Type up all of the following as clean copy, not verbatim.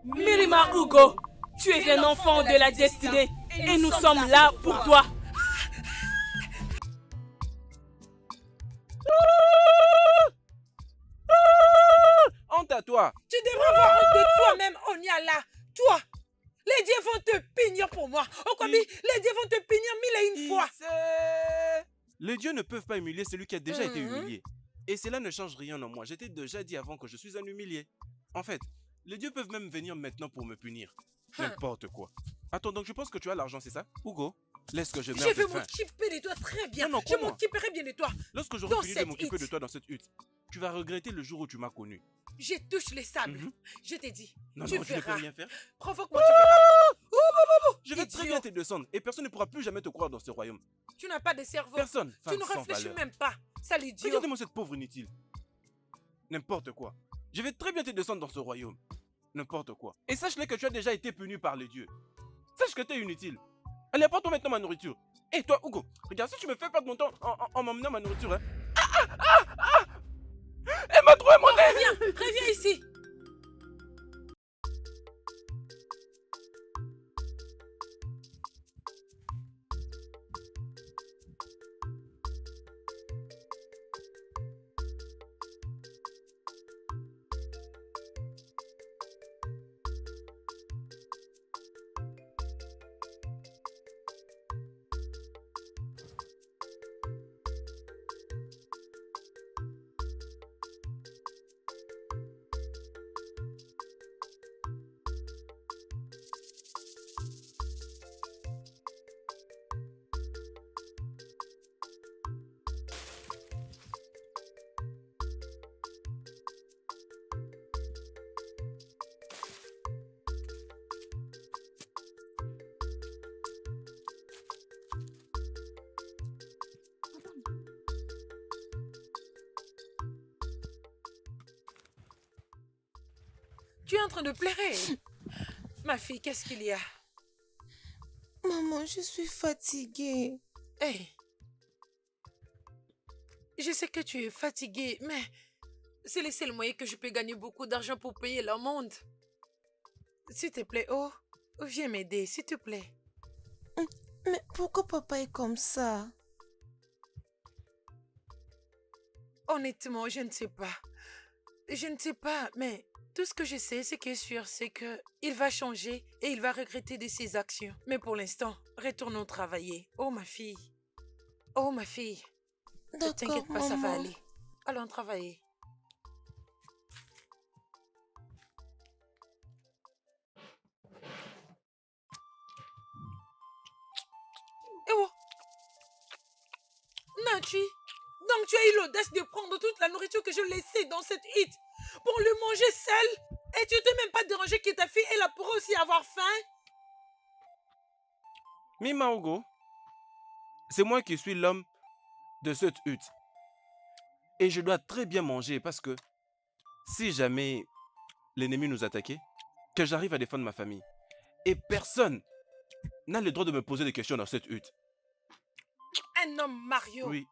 Mirima Hugo, tu es un enfant de la destinée et nous sommes là pour toi. Honte à toi. Tu devrais avoir honte de toi-même, Onyala. Toi, les dieux vont te punir pour moi. Okobi, les dieux vont te punir mille et une fois. Les dieux ne peuvent pas humilier celui qui a déjà été humilié. Et cela ne change rien en moi. Je t'ai déjà dit avant que je suis un humilié. En fait, les dieux peuvent même venir maintenant pour me punir. N'importe quoi. Attends, donc je pense que tu as l'argent, c'est ça? Hugo, laisse que je meure de faim. Je vais m'occuper de toi très bien. Non, je m'occuperai bien de toi. Lorsque j'aurai fini de m'occuper de toi dans cette hutte, tu vas regretter le jour où tu m'as connu. Je touche les sables. Je t'ai dit. Non, tu non, tu ne peux rien faire. Provoque-moi, tu verras. Je vais très bien te descendre et personne ne pourra plus jamais te croire dans ce royaume. Tu n'as pas de cerveau. Personne. Tu ne réfléchis même pas. Sale idiot. Regardez-moi cette pauvre inutile. N'importe quoi. Je vais très bien te descendre dans ce royaume. N'importe quoi. Et sache-le que tu as déjà été puni par les dieux. Sache que tu es inutile. Allez, apporte-toi maintenant ma nourriture. Et toi, Hugo, regarde, si tu me fais perdre mon temps en m'emmenant ma nourriture, hein. Elle m'a trouvé mon nez. Reviens ici. Tu es en train de pleurer. Ma fille, qu'est-ce qu'il y a? Maman, je suis fatiguée. Hey. Je sais que tu es fatiguée, mais c'est le seul moyen que je peux gagner beaucoup d'argent pour payer l'amende. S'il te plaît, oh, viens m'aider, s'il te plaît. Mais pourquoi papa est comme ça? Honnêtement, je ne sais pas. Je ne sais pas, mais tout ce que je sais, ce qui est sûr, c'est que il va changer et il va regretter de ses actions. Mais pour l'instant, retournons travailler. Oh ma fille. Oh ma fille. Ne t'inquiète pas, ça va aller. Allons travailler. Eh oh! Nachi, donc tu as eu l'audace de prendre toute la nourriture que je laissais dans cette hutte pour le manger seul? Et tu t'es même pas dérangé que ta fille, elle pourrait aussi avoir faim? Mima Hugo, c'est moi qui suis l'homme de cette hutte. Et je dois très bien manger parce que si jamais l'ennemi nous attaquait, que j'arrive à défendre ma famille. Et personne n'a le droit de me poser des questions dans cette hutte. Un homme, Mario. Oui.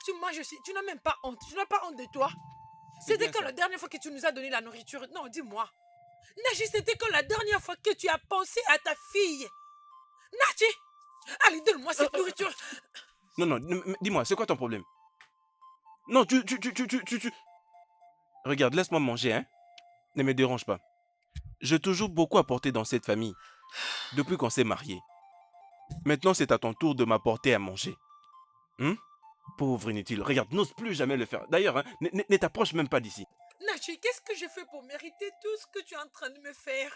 Tu manges aussi. Tu n'as même pas honte. Tu n'as pas honte de toi. C'était quand la dernière fois que tu nous as donné la nourriture? Non, dis-moi. Nachi, c'était quand la dernière fois que tu as pensé à ta fille? Nachi! Allez, donne-moi cette nourriture. Non, non, dis-moi, c'est quoi ton problème? Non, tu... Regarde, laisse-moi manger, hein. Ne me dérange pas. J'ai toujours beaucoup apporté dans cette famille, depuis qu'on s'est mariés. Maintenant, c'est à ton tour de m'apporter à manger. Pauvre inutile, regarde, n'ose plus jamais le faire. D'ailleurs, hein, ne t'approche même pas d'ici. Nachi, qu'est-ce que j'ai fait pour mériter tout ce que tu es en train de me faire?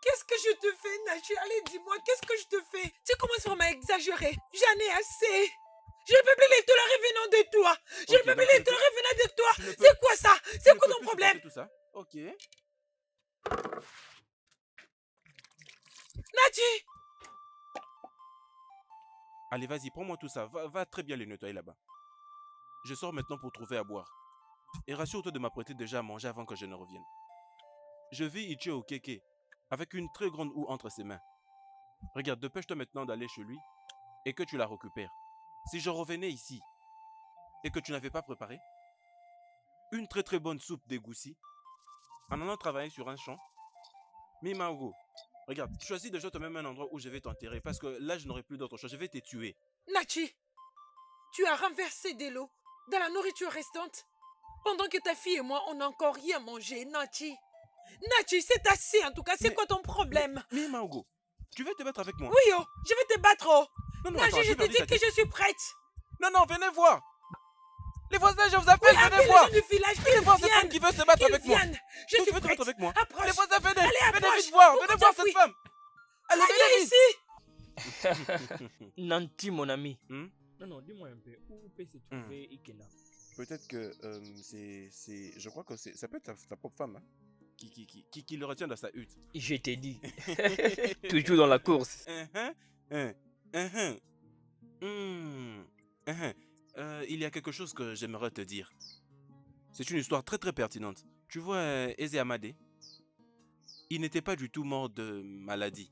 Qu'est-ce que je te fais, Nachi? Allez, dis-moi, qu'est-ce que je te fais? Tu commences vraiment à exagérer. J'en ai assez. Je ne peux plus les tolérer venant de toi. Je ne peux plus les tolérer venant de toi. C'est quoi ça? C'est quoi ton problème? Tout ça. Ok. Nachi! Allez, vas-y, prends-moi tout ça. Va très bien les nettoyer là-bas. Je sors maintenant pour trouver à boire. Et rassure-toi de m'apprêter déjà à manger avant que je ne revienne. Je vis Ichio Okeke avec une très grande houe entre ses mains. Regarde, dépêche-toi maintenant d'aller chez lui et que tu la récupères, si je revenais ici et que tu n'avais pas préparé une très très bonne soupe d'égoussi en allant travailler sur un champ, Mimaogo, regarde, choisis déjà toi-même un endroit où je vais t'enterrer parce que là je n'aurai plus d'autre chose, je vais te tuer. Nachi, tu as renversé de l'eau dans la nourriture restante pendant que ta fille et moi, on n'a encore rien mangé, Nachi. Nachi, c'est assez en tout cas. C'est quoi ton problème? Mimaogo, tu veux te battre avec moi? Oui, oh, je vais te battre, oh. Non, non, Nachi, attends, je j'ai te perdu dis ta que tête. je suis prête. Non, non, venez voir. Les voisins, je vous appelle, Oui, appelle venez les voir. gens du village, Venez voir cette femme qui veut se battre qu'ils avec moi. viennent. Je Donc, suis tu veux te prête. battre avec moi? Approche. Les voisins, venez. Allez, Venez approche. vite voir. Pourquoi Venez voir t'enfuis? cette femme. Allez, Allez venez vite. ici. Nanti, mon ami. Hmm? Non, non, dis-moi un peu. Où peut se trouver Ikena? Peut-être que je crois que ça peut être ta propre femme, hein, qui le retient dans sa hutte. Je t'ai dit. Toujours dans la course. Il y a quelque chose que j'aimerais te dire. C'est une histoire très très pertinente. Tu vois, Eze Amade, il n'était pas du tout mort de maladie.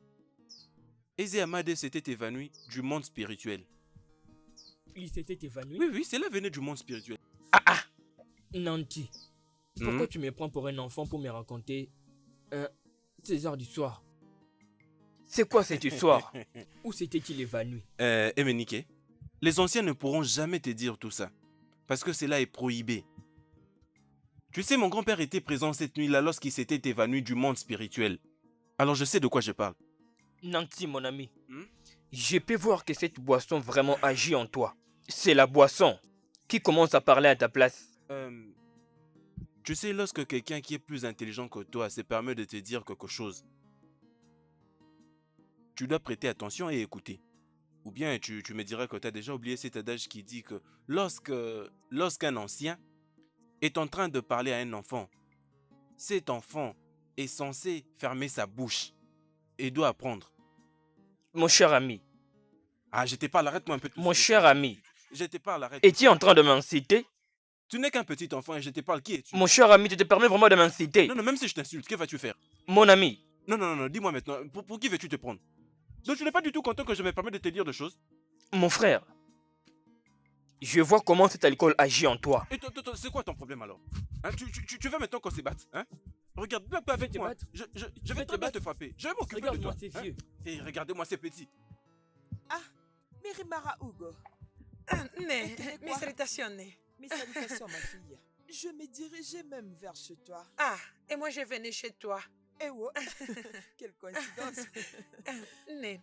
Eze Amade s'était évanoui du monde spirituel. Il s'était évanoui. Oui, oui, cela venait du monde spirituel. Nanti, pourquoi tu me prends pour un enfant pour me raconter ces heures du soir? C'est quoi cette histoire? Où s'était-il évanoui? Emenike, les anciens ne pourront jamais te dire tout ça. Parce que cela est prohibé. Tu sais, mon grand-père était présent cette nuit-là lorsqu'il s'était évanoui du monde spirituel. Alors je sais de quoi je parle. Nanti, mon ami, je peux voir que cette boisson vraiment agit en toi. C'est la boisson qui commence à parler à ta place. Tu sais, lorsque quelqu'un qui est plus intelligent que toi se permet de te dire quelque chose, tu dois prêter attention et écouter. Ou bien tu me dirais que tu as déjà oublié cet adage qui dit que lorsqu'un ancien est en train de parler à un enfant, cet enfant est censé fermer sa bouche et doit apprendre. Mon cher ami. Ah, je te parle, arrête-moi un peu. Mon cher ami. Je te parle, arrête. Es-tu en train de m'inciter? Tu n'es qu'un petit enfant et je te parle, qui es-tu? Mon cher ami, tu te permets vraiment de m'inciter? Non, non, même si je t'insulte, que vas-tu faire? Mon ami. Non, non, non, dis-moi maintenant, pour qui veux-tu te prendre? Donc tu n'es pas du tout content que je me permette de te dire des choses? Mon frère, je vois comment cet alcool agit en toi. Et c'est quoi ton problème alors? Hein, tu veux maintenant qu'on se batte, hein? Regarde, blague pas avec moi. Je vais très bien te frapper. Je vais m'occuper de toi. Regarde-moi ces vieux. Et regardez-moi ces petits. Ah, Merimara Hugo. Né, Et mes quoi? salutations, Né. Mes salutations, ma fille. Je me dirigeais même vers chez toi. Ah, et moi je venais chez toi. Eh ouais, quelle coïncidence. Né,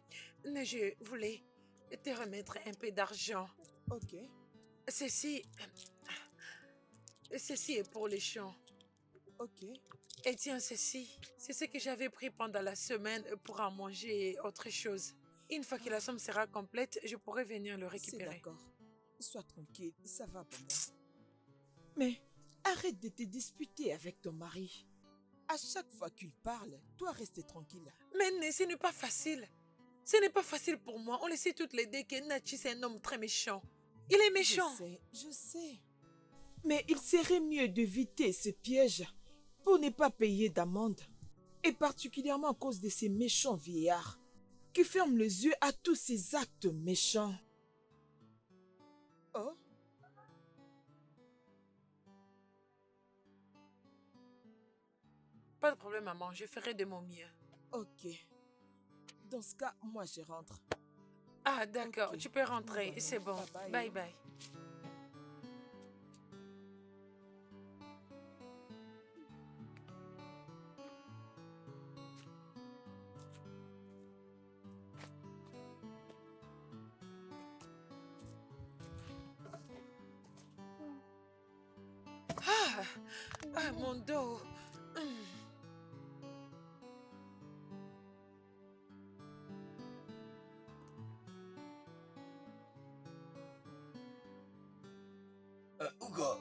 je voulais te remettre un peu d'argent. Ok, Ceci est pour les champs. ok. Et tiens, ceci, c'est ce que j'avais pris pendant la semaine pour en manger et autre chose. Une fois que la somme sera complète, je pourrai venir le C'est récupérer. d'accord. Sois tranquille, ça va pour moi. Mais arrête de te disputer avec ton mari. À chaque fois qu'il parle, toi reste tranquille. Mais Né, ce n'est pas facile. Ce n'est pas facile pour moi. On le sait toutes les deux que Nachi, c'est un homme très méchant. Il est méchant. Je sais. Mais il serait mieux d'éviter ce piège pour ne pas payer d'amende. Et particulièrement à cause de ces méchants vieillards qui ferment les yeux à tous ces actes méchants. Oh, Pas de problème, maman. Je ferai de mon mieux. ok. Dans ce cas, moi je rentre. Ah, d'accord. Ok. Tu peux rentrer. Bon, C'est bon. bye Bye bye. bye. Mon dos. Hugo.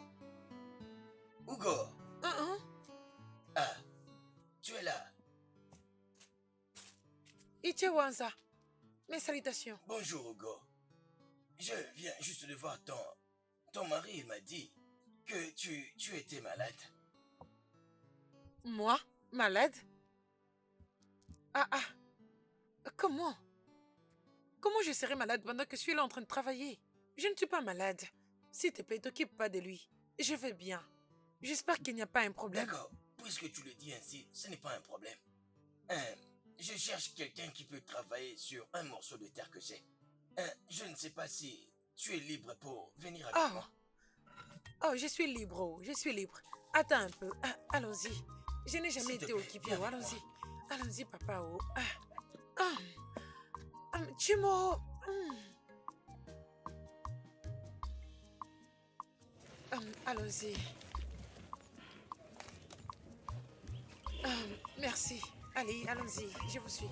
Hugo. Ah, tu es là. Ichewanza. Mes salutations. Bonjour, Hugo. Je viens juste de voir ton mari. Il m'a dit que tu étais malade. Moi? Malade? Comment? Comment je serai malade pendant que je suis là en train de travailler? Je ne suis pas malade. S'il te plaît, t'occupe pas de lui. Je vais bien. J'espère qu'il n'y a pas un problème. D'accord, puisque tu le dis ainsi, ce n'est pas un problème. Je cherche quelqu'un qui peut travailler sur un morceau de terre que j'ai. Je ne sais pas si tu es libre pour venir avec Oh, moi. oh, je suis libre, oh, je suis libre. Attends un peu. Ah, allons-y. Je n'ai jamais S'il te été plaît, occupée. viens Oh, avec allons-y. Allons-y, papa. Oh. Timo. Allons-y. Merci. Allez, allons-y. Je vous suis.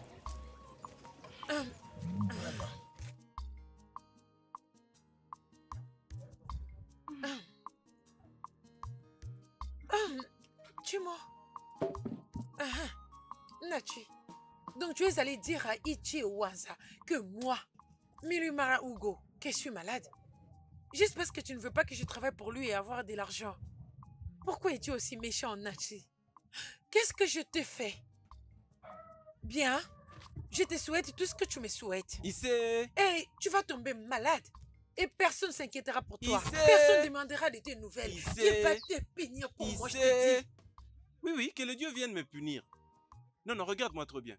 Vraiment. Timo. Nachi. Donc tu es allé dire à Ichi Owaza que moi, Mirimara Ugo, que je suis malade. Juste parce que tu ne veux pas que je travaille pour lui et avoir de l'argent. Pourquoi es-tu aussi méchant, Nachi? Qu'est-ce que je te fais? Bien, je te souhaite tout ce que tu me souhaites. Issé! Et tu vas tomber malade. Et personne ne s'inquiétera pour toi. Issé! Personne ne demandera de tes nouvelles. Issé! Qui va te punir pour moi, je te dis. Oui, oui, que le Dieu vienne me punir. Non, non, regarde-moi trop bien.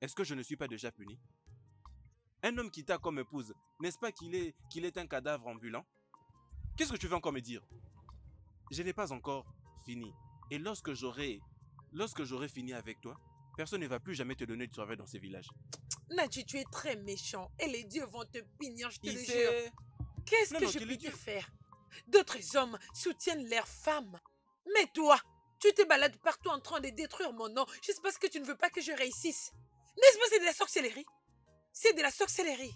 Est-ce que je ne suis pas déjà puni? Un homme qui t'a comme épouse, n'est-ce pas qu'il est un cadavre ambulant? Qu'est-ce que tu veux encore me dire? Je n'ai pas encore fini. Et lorsque j'aurai fini avec toi, personne ne va plus jamais te donner du travail dans ces villages. Nadji, tu es très méchant. Et les dieux vont te punir, je te le jure. Issé! Qu'est-ce Non, que non, je que peux les te dieux- faire? D'autres hommes soutiennent leurs femmes. Mais toi, tu te balades partout en train de détruire mon nom juste parce que tu ne veux pas que je réussisse. N'est-ce pas, c'est de la sorcellerie? C'est de la sorcellerie.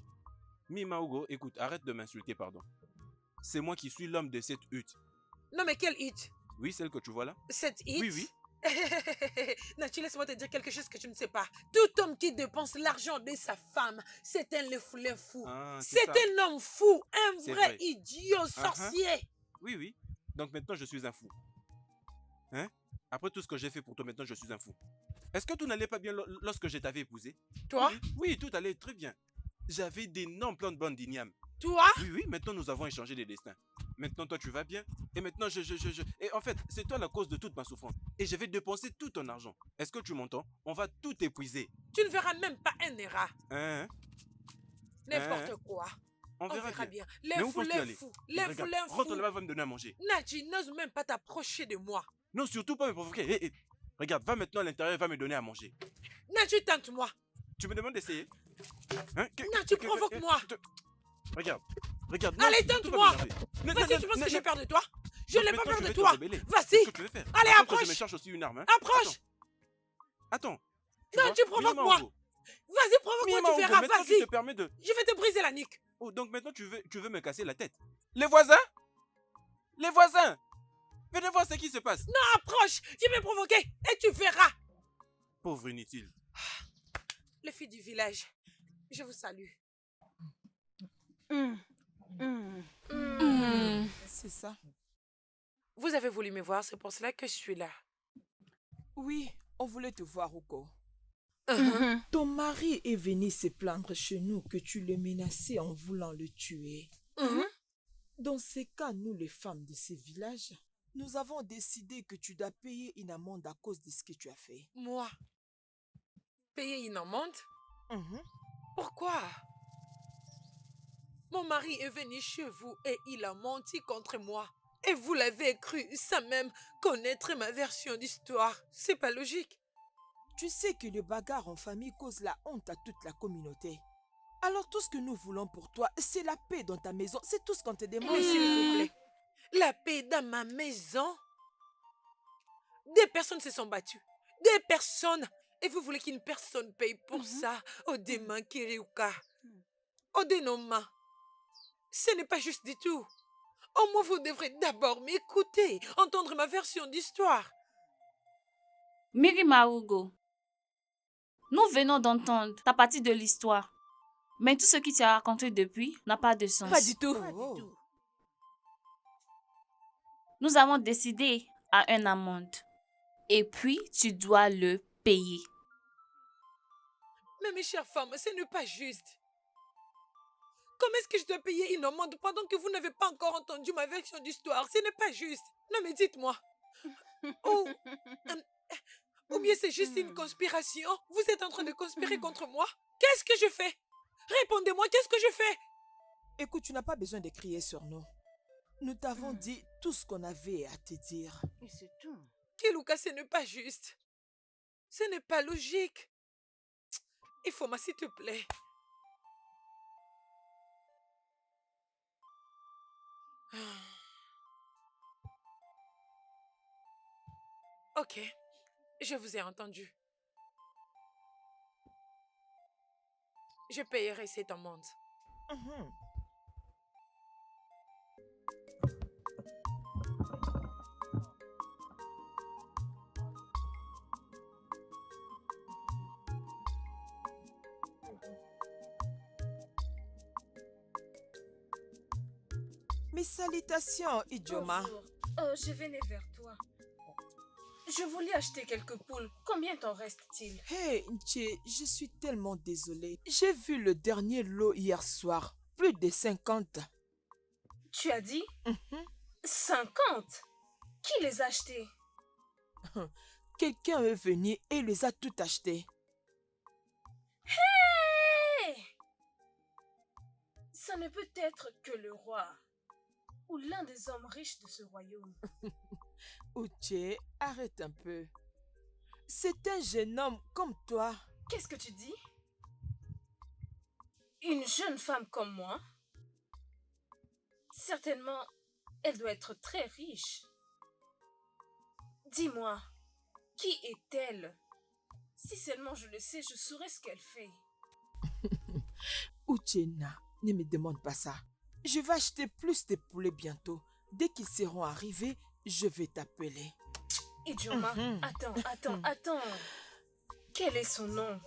Mima Hugo, écoute, arrête de m'insulter, pardon. C'est moi qui suis l'homme de cette hutte. Non mais quelle hit? Oui, celle que tu vois là? Cette hit? Oui, oui. Nachi, laisse-moi te dire quelque chose que tu ne sais pas. Tout homme qui dépense l'argent de sa femme, c'est un le fou. Ah, c'est C'est ça. un homme fou, un C'est vrai vrai. idiot sorcier. Oui, oui. Donc maintenant, je suis un fou. Hein? Après tout ce que j'ai fait pour toi, maintenant, je suis un fou. Est-ce que tout n'allait pas bien lorsque je t'avais épousé? Toi? Oui, oui, tout allait très bien. J'avais d'énormes plans de bande d'igname. Toi? Oui, oui, maintenant nous avons échangé des destins. Maintenant toi tu vas bien. Et maintenant Et en fait, c'est toi la cause de toute ma souffrance. Et je vais dépenser tout ton argent. Est-ce que tu m'entends? On va tout épuiser. Tu ne verras même pas un ERA. Hein? N'importe quoi. On verra bien. bien. Mais où penses-tu aller? Les Regarde, foulins rentre fous. là-bas, va me donner à manger. Nadji, n'ose même pas t'approcher de moi. Non, surtout pas me provoquer. Hé, hé. Regarde, va maintenant à l'intérieur et va me donner à manger. Nadji, tente-moi. Tu me demandes d'essayer? Hein? Nadji, provoque-moi. Regarde, regarde. Allez, surtout pas tente-moi. m'énerver. Non, Vas-y, non, tu penses non, que j'ai non. peur de toi? Je Donc n'ai pas maintenant, peur je de vais te toi. rebeller. Vas-y. C'est ce que tu veux faire. Allez, Attends que approche. je me cherche aussi une arme. Hein? Approche. Attends. Non, vois, tu provoques-moi. Mima Hugo. Vas-y, provoque-moi, Mima tu Hugo, verras. maintenant tu Vas-y. te permets de... Je vais te briser la nuque. Oh, donc maintenant tu veux me casser la tête. Les voisins? Les voisins! Venez voir ce qui se passe. Approche. Viens me provoquer. Et tu verras. Pauvre inutile. Les filles du village, je vous salue. C'est ça. Vous avez voulu me voir, c'est pour cela que je suis là. Oui, on voulait te voir, Hugo. Ton mari est venu se plaindre chez nous que tu le menaçais en voulant le tuer. Dans ces cas, nous les femmes de ce village, nous avons décidé que tu dois payer une amende à cause de ce que tu as fait. Moi, payer une amende? Pourquoi? Mon mari est venu chez vous et il a menti contre moi. Et vous l'avez cru sans même connaître ma version d'histoire. C'est pas logique. Tu sais que le bagarre en famille cause la honte à toute la communauté. Alors tout ce que nous voulons pour toi, c'est la paix dans ta maison. C'est tout ce qu'on te demande. Mais s'il vous plaît, la paix dans ma maison? Des personnes se sont battues. Des personnes. Et vous voulez qu'une personne paye pour ça? Odema Kiriuka. Odenoma. Ce n'est pas juste du tout. Au moins, vous devrez d'abord m'écouter, entendre ma version d'histoire. Mirima Hugo, nous venons d'entendre ta partie de l'histoire. Mais tout ce qui t'a raconté depuis n'a pas de sens. Pas du tout. Nous avons décidé à une amende. Et puis, tu dois le payer. Mais mes chères femmes, ce n'est pas juste. Comment est-ce que je dois payer une amende pendant que vous n'avez pas encore entendu ma version d'histoire? Ce n'est pas juste. Non, mais dites-moi. Ou, euh, ou bien c'est juste une conspiration? Vous êtes en train de conspirer contre moi? Qu'est-ce que je fais? Répondez-moi, qu'est-ce que je fais? Écoute, tu n'as pas besoin de crier sur nous. Nous t'avons dit tout ce qu'on avait à te dire. Et c'est tout. Kilouka, ce n'est pas juste. Ce n'est pas logique. Il faut s'il te plaît. Ok, je vous ai entendu. Je payerai cette amende. Mhm. Mes salutations, Idioma. Bonjour. Je venais vers toi. Je voulais acheter quelques poules. Combien t'en reste-t-il? Hey, Nché, je suis tellement désolée. J'ai vu le dernier lot hier soir. Plus de 50. Tu as dit Mhm. 50? Qui les a achetés? Quelqu'un est venu et les a tout achetés. Hey! Ça ne peut être que le roi ou l'un des hommes riches de ce royaume. Uche, arrête un peu. C'est un jeune homme comme toi. Qu'est-ce que tu dis? Une jeune femme comme moi? Certainement, elle doit être très riche. Dis-moi, qui est-elle? Si seulement je le sais, je saurais ce qu'elle fait. Uchena, ne me demande pas ça. Je vais acheter plus de poulets bientôt. Dès qu'ils seront arrivés, je vais t'appeler. Idioma, attends. Quel est son nom?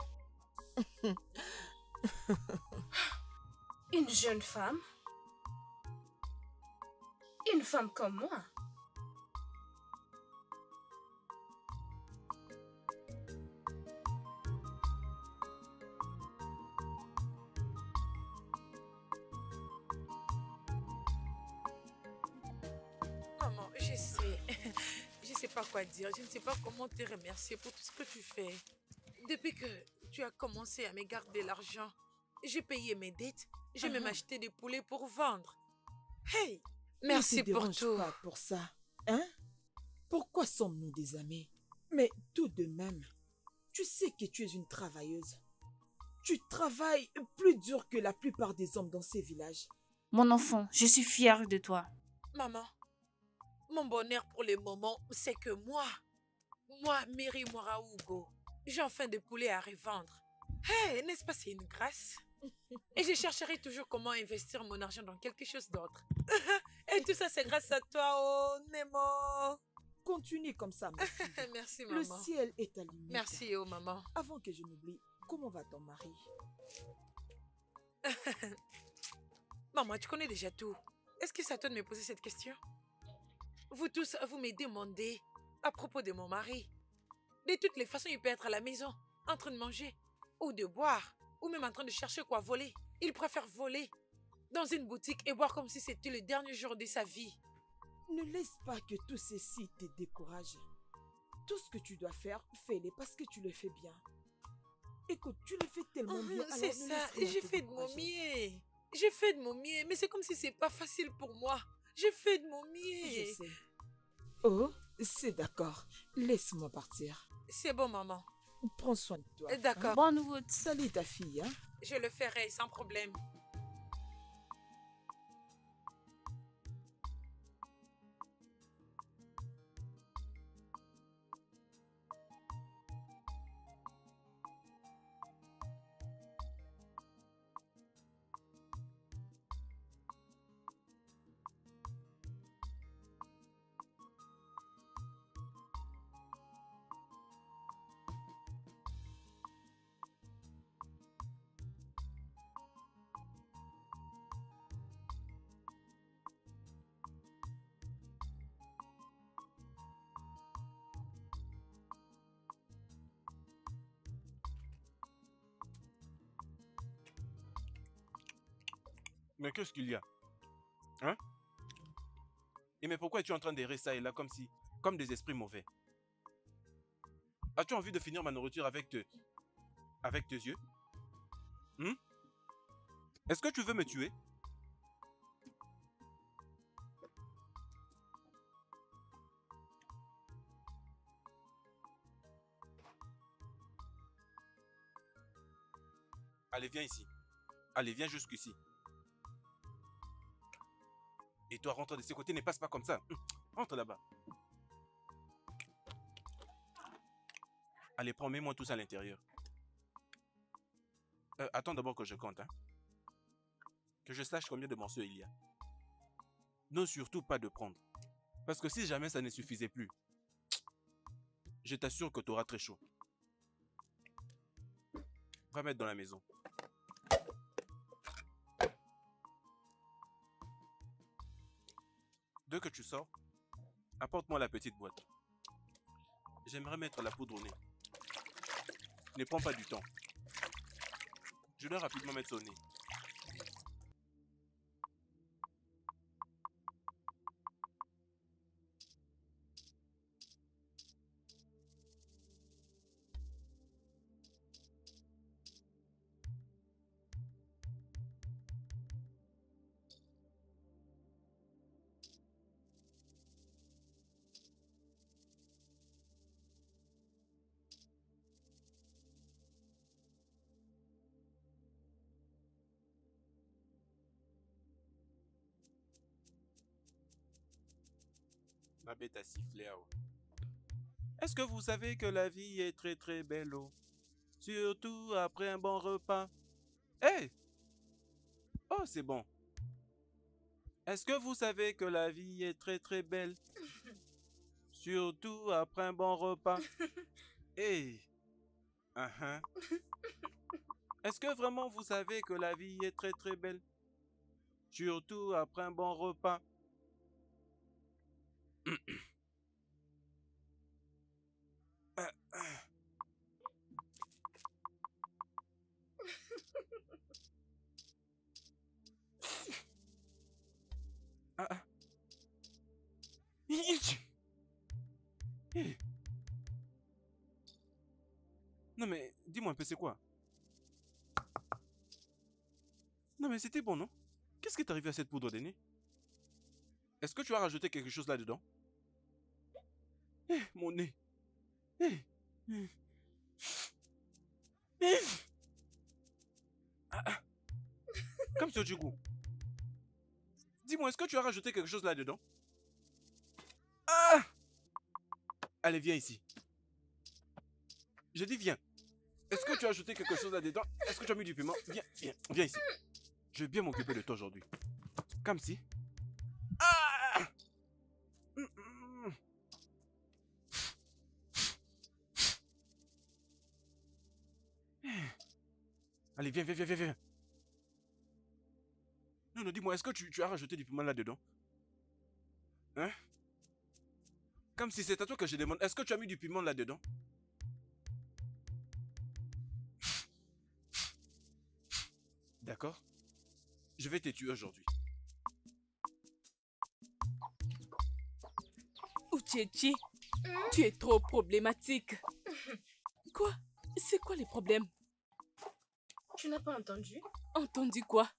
Une jeune femme? Une femme comme moi? Maman, je sais. Je sais pas quoi dire. Je ne sais pas comment te remercier pour tout ce que tu fais. Depuis que tu as commencé à me garder l'argent, j'ai payé mes dettes. J'ai même acheté des poulets pour vendre. Hey, merci Ne te pour dérange tout. pas pour ça. Hein? Pourquoi sommes-nous des amis? Mais tout de même, tu sais que tu es une travailleuse. Tu travailles plus dur que la plupart des hommes dans ces villages. Mon enfant, je suis fière de toi. Maman, mon bonheur pour le moment, c'est que moi, Mary Moraougo, j'ai enfin des poulets à revendre. Hey, n'est-ce pas, c'est une grâce? Et je chercherai toujours comment investir mon argent dans quelque chose d'autre. Et tout ça, c'est grâce à toi, oh Nemo. Continue comme ça, ma fille. Merci, Le maman. ciel est à limite. Merci, oh maman. Avant que je n'oublie, comment va ton mari? Maman, tu connais déjà tout. Est-ce que ça te de me poser cette question? Vous tous, vous me demandez à propos de mon mari. De toutes les façons, il peut être à la maison, en train de manger, ou de boire, ou même en train de chercher quoi voler. Il préfère voler dans une boutique et boire comme si c'était le dernier jour de sa vie. Ne laisse pas que tout ceci te décourage. Tout ce que tu dois faire, fais-le parce que tu le fais bien. Écoute, tu le fais tellement bien. alors C'est ne ça, laisse rien j'ai te fait de mon décourager. mieux. J'ai fait de mon mieux, mais c'est comme si c'est pas facile pour moi. J'ai fait de mon Je mieux. sais. Oh, c'est d'accord. Laisse-moi partir. C'est bon, maman. Prends soin de toi. D'accord, Bonne route. Salut ta fille, hein. je le ferai sans problème. Mais qu'est-ce qu'il y a? Hein? Et mais pourquoi es-tu en train d'errer ça et là comme des esprits mauvais? As-tu envie de finir ma nourriture avec tes yeux? Hmm? Est-ce que tu veux me tuer? Allez, viens ici. Allez, viens jusqu'ici. Et toi, rentre de ce côté, ne passe pas comme ça. Rentre là-bas. Allez, prends, mets-moi tous à l'intérieur. Attends d'abord que je compte, hein. Que je sache combien de morceaux il y a. Non, surtout pas de prendre. Parce que si jamais ça ne suffisait plus, je t'assure que tu auras très chaud. Va mettre dans la maison. Dès que tu sors, apporte-moi la petite boîte. J'aimerais mettre la poudre au nez. Ne prends pas du temps. Je dois rapidement mettre au nez. Ma bête a sifflé. Est-ce que vous savez que la vie est très très belle, oh? Surtout après un bon repas. Hey! Oh, c'est bon. Est-ce que vous savez que la vie est très très belle? Surtout après un bon repas. Hey! Uh-huh. Est-ce que vraiment vous savez que la vie est très très belle? Surtout après un bon repas. Non mais, dis-moi un peu, c'est quoi? Non mais c'était bon, non? Qu'est-ce qui est arrivé à cette poudre de nez? Est-ce que tu as rajouté quelque chose là-dedans? Mon nez. Comme ça du goût. Dis-moi, est-ce que tu as rajouté quelque chose là-dedans? Allez, viens ici. Je dis viens. Est-ce que tu as ajouté quelque chose là-dedans? Est-ce que tu as mis du piment? Viens ici. Je vais bien m'occuper de toi aujourd'hui. Comme si. Allez, viens. Non, dis-moi, est-ce que tu as rajouté du piment là-dedans? Hein? Comme si c'est à toi que je demande. Est-ce que tu as mis du piment là-dedans? D'accord? Je vais te tuer aujourd'hui. Uchechi, tu es trop problématique. Quoi? C'est quoi les problèmes? Tu n'as pas entendu? Entendu quoi?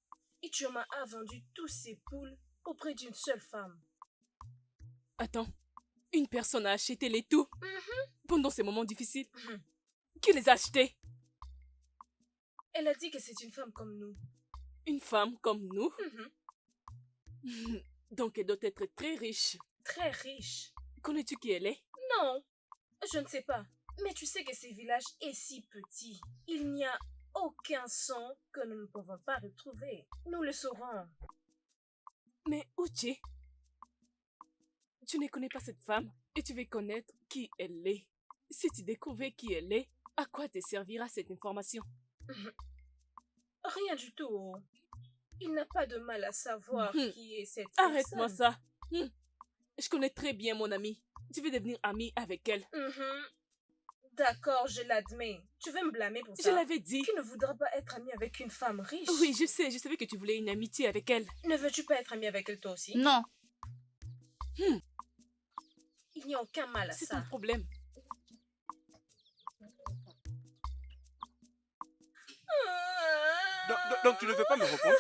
Ichioma a vendu tous ses poules auprès d'une seule femme. Attends, une personne a acheté les tout pendant ces moments difficiles. Qui les a achetés? Elle a dit que c'est une femme comme nous. Une femme comme nous? Donc elle doit être très riche. Très riche. Connais-tu qui elle est? Non, je ne sais pas. Mais tu sais que ce village est si petit. Il n'y a aucun son que nous ne pouvons pas retrouver. Nous le saurons. Mais Uche, tu ne connais pas cette femme et tu veux connaître qui elle est. Si tu découvrais qui elle est, à quoi te servira cette information? Rien du tout. Il n'a pas de mal à savoir qui est cette personne. Arrête-moi ça. Je connais très bien mon amie. Tu veux devenir amie avec elle. D'accord, je l'admets. Tu veux me blâmer pour Je ça? l'avais dit. Qui ne voudra pas être ami avec une femme riche? Oui, je sais, je savais que tu voulais une amitié avec elle. Ne veux-tu pas être ami avec elle toi aussi? Non. Il n'y a aucun mal à C'est ça. ton problème. Donc tu ne veux pas me répondre?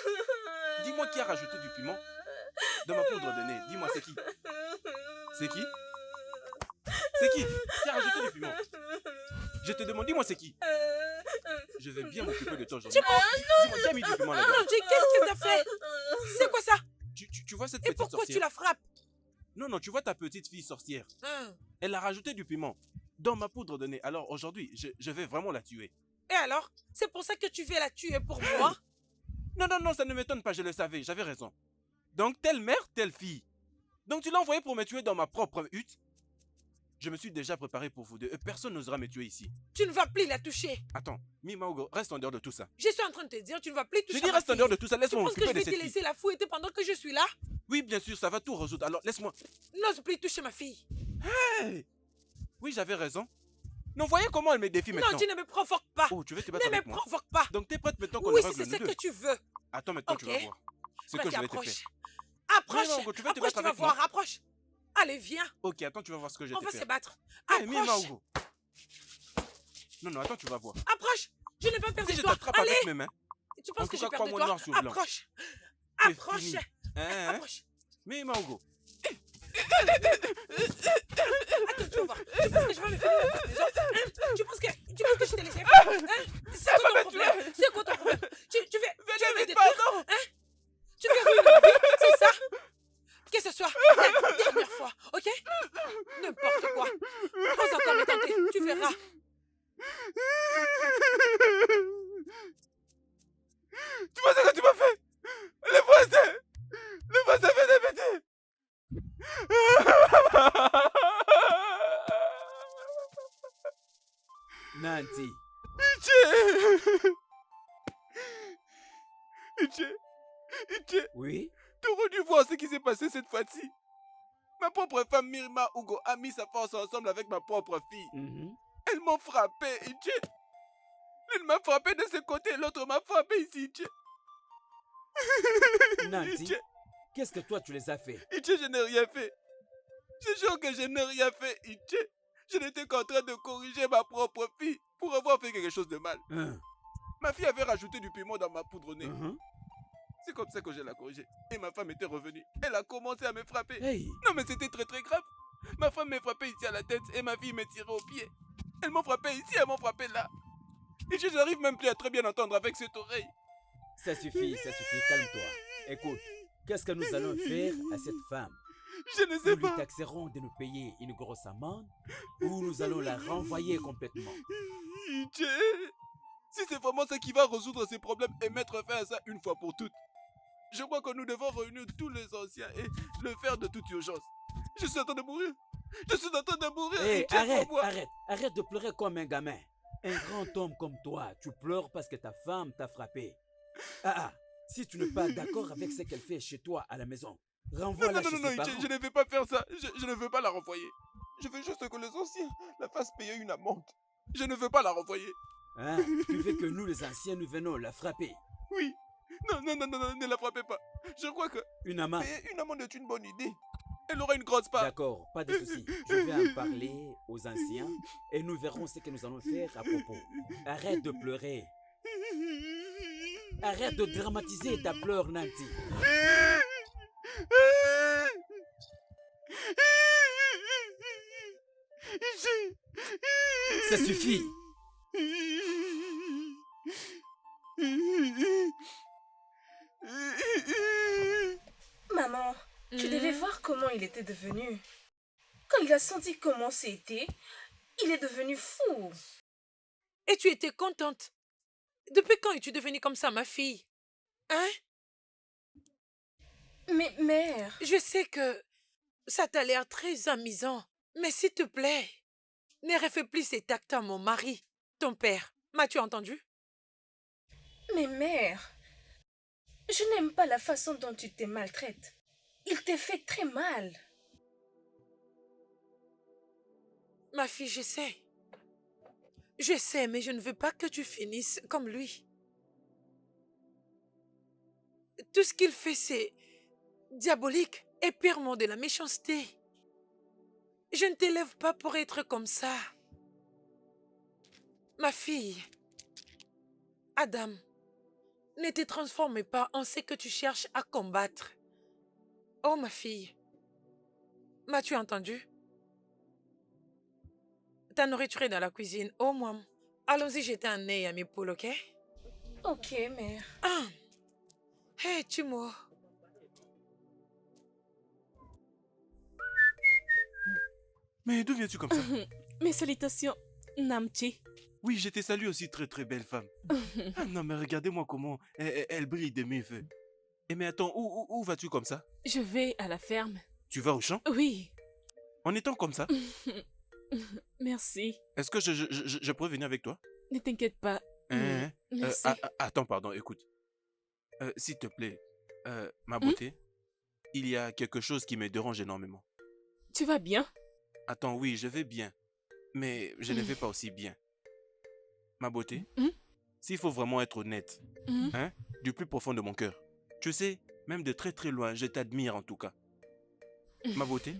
Dis-moi qui a rajouté du piment dans ma poudre de nez. Dis-moi, c'est qui? C'est qui? C'est qui a rajouté du piment? Je te demande, dis-moi c'est qui? Je vais bien m'occuper de toi aujourd'hui. Dis-moi, qui a mis du piment là-dedans? Nanti, qu'est-ce que t'as fait? C'est quoi ça? Tu vois cette Et petite pourquoi tu sorcière? la frappes? Non, tu vois ta petite fille sorcière. Hein? Elle a rajouté du piment dans ma poudre de nez. Alors aujourd'hui, je vais vraiment la tuer. Et alors? C'est pour ça que tu veux la tuer pour moi? Non, ça ne m'étonne pas, je le savais, j'avais raison. Donc telle mère, telle fille. Donc tu l'as envoyé pour me tuer dans ma propre hutte? Je me suis déjà préparé pour vous deux et personne n'osera me tuer ici. Tu ne vas plus la toucher. Attends, Mimaogo, reste en dehors de tout ça. Je suis en train de te dire, tu ne vas plus toucher Je dis à ma reste en dehors fille. de tout ça, Tu laisse-moi penses que m'occuper je de vais te cette fille. laisser la fouetter pendant que je suis là? Oui, bien sûr, ça va tout résoudre. Alors laisse-moi. N'ose plus toucher ma fille. Hey! Oui, j'avais raison. Non, voyez comment elle me défie maintenant. Non, tu ne me provoques pas. Oh, tu veux te battre Ne me avec moi? provoque pas. Donc t'es prête maintenant qu'on Oui, le règle c'est nous ce deux. que tu veux. Attends, maintenant tu vas Ok. voir. Ce que Vas-y, je vais te approche. faire. Approche. Non, Maogo, tu veux te Approche, battre tu vas avec voir. moi? Approche. Allez, viens. Ok, attends, tu vas voir ce que je vais On te va faire. se battre. Hey, Approche. Mimaogo. Non, attends, tu vas voir. Approche. Je n'ai pas peur Si de je toi. t'attrape Allez. avec mes mains, Tu en penses que tout j'ai cas, peur de crois-moi toi? noir sur blanc. Approche. c'est Approche. fini. Hein? Approche. Mimaogo. Attends, tu vas voir. Tu penses que je vais me faire à la maison? Hein? Tu penses que je t'ai laissé faire? Hein? C'est quoi ton problème? C'est quoi ton problème? Tu veux me détruire? Hein? Tu veux ruiner ma vie? C'est ça? Que ce soit la dernière fois, ok? N'importe quoi. Ose encore me tenter, tu verras. Tu vois ce que tu m'as fait? Le voisin vient de péter. Nanti, Iché, oui? t'aurais dû voir ce qui s'est passé cette fois-ci. Ma propre femme Mirma Hugo a mis sa force ensemble avec ma propre fille. Mhm. Elles m'ont frappé, Iché. L'une m'a frappé de ce côté, l'autre m'a frappé ici, Iché. Nanti, Iché, qu'est-ce que toi tu les as fait? Iché, je n'ai rien fait. Je jure que je n'ai rien fait, Iché. Je n'étais qu'en train de corriger ma propre fille pour avoir fait quelque chose de mal. Hein, Ma fille avait rajouté du piment dans ma poudre au nez. mhm. C'est comme ça que je l'ai corrigée. Et ma femme était revenue. Elle a commencé à me frapper. Hey, Non mais c'était très très grave. Ma femme m'a frappé ici à la tête et ma fille me tirait au pied. Elle m'a frappé ici, elle m'a frappé là. Et je n'arrive même plus à très bien entendre avec cette oreille. ça suffit, calme-toi. Écoute, qu'est-ce que nous allons faire à cette femme? Je ne Nous sais lui pas. taxerons de nous payer une grosse amende ou nous allons la renvoyer complètement. Iché, si c'est vraiment ça qui va résoudre ces problèmes et mettre fin à ça une fois pour toutes, je crois que nous devons réunir tous les anciens et le faire de toute urgence. Je suis en train de mourir. Je suis en train de mourir. Hé, Iché, arrête, crois-moi. arrête de pleurer comme un gamin. Un grand homme comme toi, tu pleures parce que ta femme t'a frappé. Si tu n'es pas d'accord avec ce qu'elle fait chez toi à la maison, renvoie-la chez ses Non, parents. je ne vais pas faire ça. Je ne veux pas la renvoyer. Je veux juste que les anciens la fassent payer une amende. Je ne veux pas la renvoyer. Hein? Tu veux que nous les anciens, nous venons la frapper? Oui. Non, ne la frappez pas. Je crois que Une amende? payer une amende est une bonne idée. Elle aura une grosse part. D'accord, pas de souci. Je vais en parler aux anciens et nous verrons ce que nous allons faire à propos. Arrête de pleurer. Arrête de dramatiser ta pleure, Nanti. Ça suffit. Maman, tu devais voir comment il était devenu. Quand il a senti comment c'était, il est devenu fou. Et tu étais contente. Depuis quand es-tu devenue comme ça, ma fille? Hein? Mais mère, Je sais que ça t'a l'air très amusant, mais s'il te plaît, ne refais plus cet acte à mon mari, ton père. M'as-tu entendu? mais mère, je n'aime pas la façon dont tu te maltraites. Il t'est fait très mal. Ma fille, je sais. Je sais, mais je ne veux pas que tu finisses comme lui. Tout ce qu'il fait, c'est diabolique et purement de la méchanceté. Je ne t'élève pas pour être comme ça. Ma fille, Adam, ne te transforme pas en ce que tu cherches à combattre. Oh, ma fille, m'as-tu entendu? Ta nourriture est dans la cuisine. Oh, maman. Allons-y jeter un œil à mes poules, ok? Ok, mère. Ah! Hé, tu m'as... Mais d'où viens-tu comme ça? Mes salutations, Namchi. Oui, je te salue aussi, très très belle femme. Ah non, mais regardez-moi comment elle brille de mes feux. Et mais attends, où vas-tu comme ça? Je vais à la ferme. Tu vas au champ? Oui. En étant comme ça? Merci. Est-ce que je pourrais venir avec toi? Ne t'inquiète pas. Hein? Merci. Attends, pardon, écoute. S'il te plaît, ma beauté, il y a quelque chose qui me dérange énormément. Tu vas bien? Attends, oui, je vais bien, mais je ne vais pas aussi bien. Ma beauté, s'il faut vraiment être honnête, hein, du plus profond de mon cœur, tu sais, même de très très loin, je t'admire en tout cas. Ma beauté,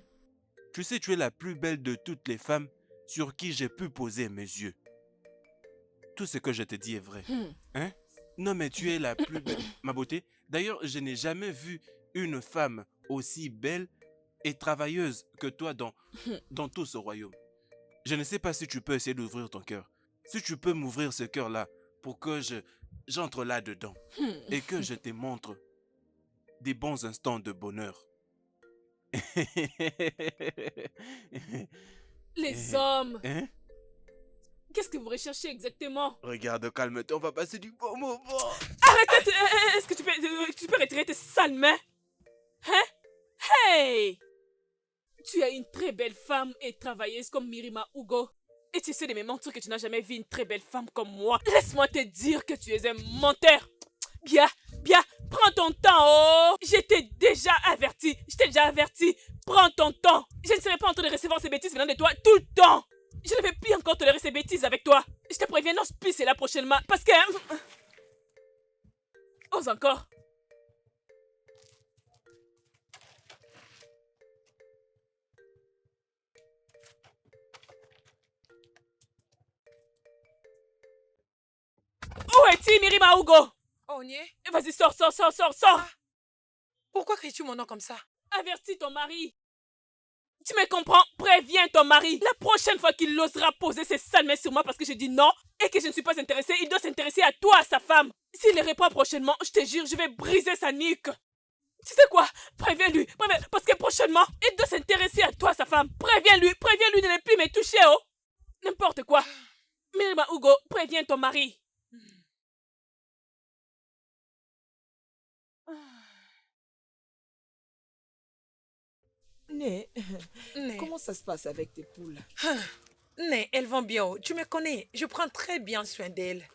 tu sais, tu es la plus belle de toutes les femmes sur qui j'ai pu poser mes yeux. Tout ce que je te dis est vrai. Hein? Non, mais tu es la plus belle. Ma beauté, d'ailleurs, je n'ai jamais vu une femme aussi belle et travailleuse que toi dans tout ce royaume. Je ne sais pas si tu peux essayer d'ouvrir ton cœur. Si tu peux m'ouvrir ce cœur-là pour que j'entre là-dedans et que je te montre des bons instants de bonheur. Les hommes, Hein? qu'est-ce que vous recherchez exactement? Regarde, calme-toi, on va passer du bon moment. Arrête! Est-ce que tu peux retirer tes sales mains? Hein? Hey! Tu es une très belle femme et travailleuse comme Mirima Hugo. Et tu essaies de me montrer que tu n'as jamais vu une très belle femme comme moi. Laisse-moi te dire que tu es un menteur. Bien, prends ton temps, oh! Je t'ai déjà averti. Prends ton temps. Je ne serai pas en train de recevoir ces bêtises venant de toi tout le temps. Je ne vais plus encore tolérer ces bêtises avec toi. Je te préviens, n'ose plus là prochainement. Parce que... Ose encore. Où es-tu, Mirima Hugo? Ogné, Vas-y, sors. pourquoi cries-tu mon nom comme ça? Avertis ton mari. Tu me comprends? Préviens ton mari. La prochaine fois qu'il osera poser ses sales mains sur moi parce que je dis non et que je ne suis pas intéressée, il doit s'intéresser à toi, à sa femme. S'il le répond prochainement, je te jure, je vais briser sa nuque. Tu sais quoi? Préviens-lui. Parce que prochainement, il doit s'intéresser à toi, sa femme. Préviens-lui de ne plus me toucher, oh. N'importe quoi. Mirima Hugo, préviens ton mari. Né, Né. comment ça se passe avec tes poules? Né, elles vont bien. Tu me connais, je prends très bien soin d'elles.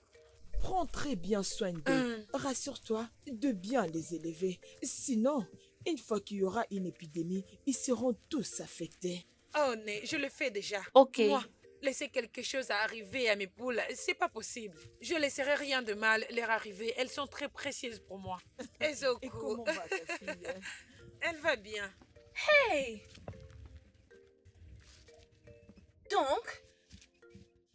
Prends très bien soin d'eux. Rassure-toi de bien les élever. Sinon, une fois qu'il y aura une épidémie, ils seront tous affectés. Oh, Né, je le fais déjà. Ok. Moi, laisser quelque chose arriver à mes poules, c'est pas possible. Je laisserai rien de mal leur arriver. Elles sont très précieuses pour moi. Ezoku, Et comment va ta fille? elle va bien. Hey! Donc,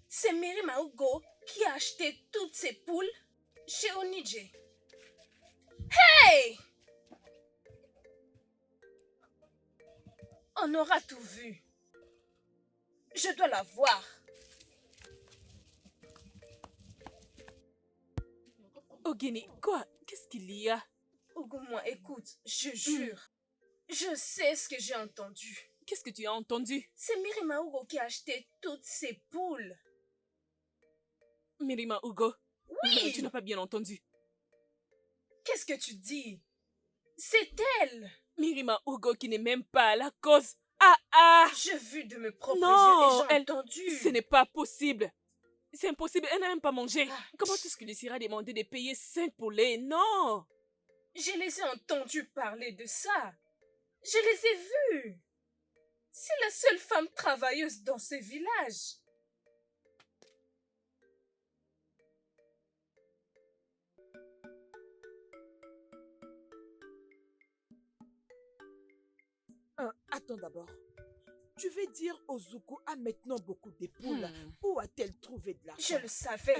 c'est Mirima Hugo qui a acheté toutes ces poules chez Onije. Hey! On aura tout vu. Je dois la voir. Ogini, quoi? Qu'est-ce qu'il y a? Hugo, moi, écoute, je jure. Je sais ce que j'ai entendu. Qu'est-ce que tu as entendu? C'est Mirima Hugo qui a acheté toutes ces poules. Mirima Hugo? Oui! Tu n'as pas bien entendu. Qu'est-ce que tu dis? C'est elle! Mirima Hugo qui n'est même pas à la cause. Ah! J'ai vu de mes propres Non, yeux et j'ai entendu. Ce n'est pas possible. C'est impossible, elle n'a même pas mangé. Comment est-ce que lui ira demander de payer 5 poulets? Non! Je les ai entendus parler de ça. Je les ai vus. C'est la seule femme travailleuse dans ce village. attends d'abord. Tu veux dire Ozuko a maintenant beaucoup de poules. Où a-t-elle trouvé de l'argent? Je le savais.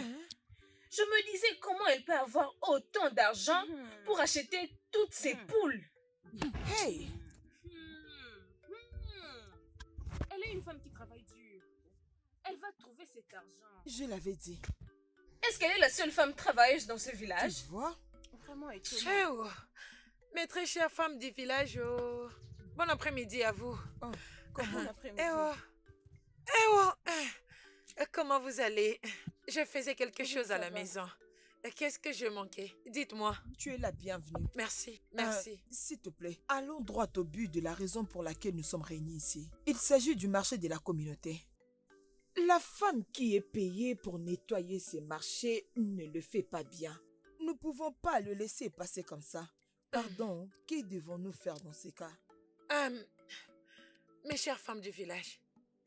Je me disais comment elle peut avoir autant d'argent pour acheter toutes ces poules. Hey! Elle est une femme qui travaille dur. Elle va trouver cet argent. Je l'avais dit. Est-ce qu'elle est la seule femme travailleuse dans ce village? Tu vois? Vraiment étonnant. Mes très chères femmes du village, bon après-midi à vous. Comment l'après-midi? Comment vous allez? Je faisais quelque chose à la maison. Qu'est-ce que je manquais? Dites-moi. Tu es la bienvenue. Merci, merci. S'il te plaît, allons droit au but de la raison pour laquelle nous sommes réunis ici. Il s'agit du marché de la communauté. La femme qui est payée pour nettoyer ces marchés ne le fait pas bien. Nous ne pouvons pas le laisser passer comme ça. Pardon, que devons-nous faire dans ces cas? Mes chères femmes du village,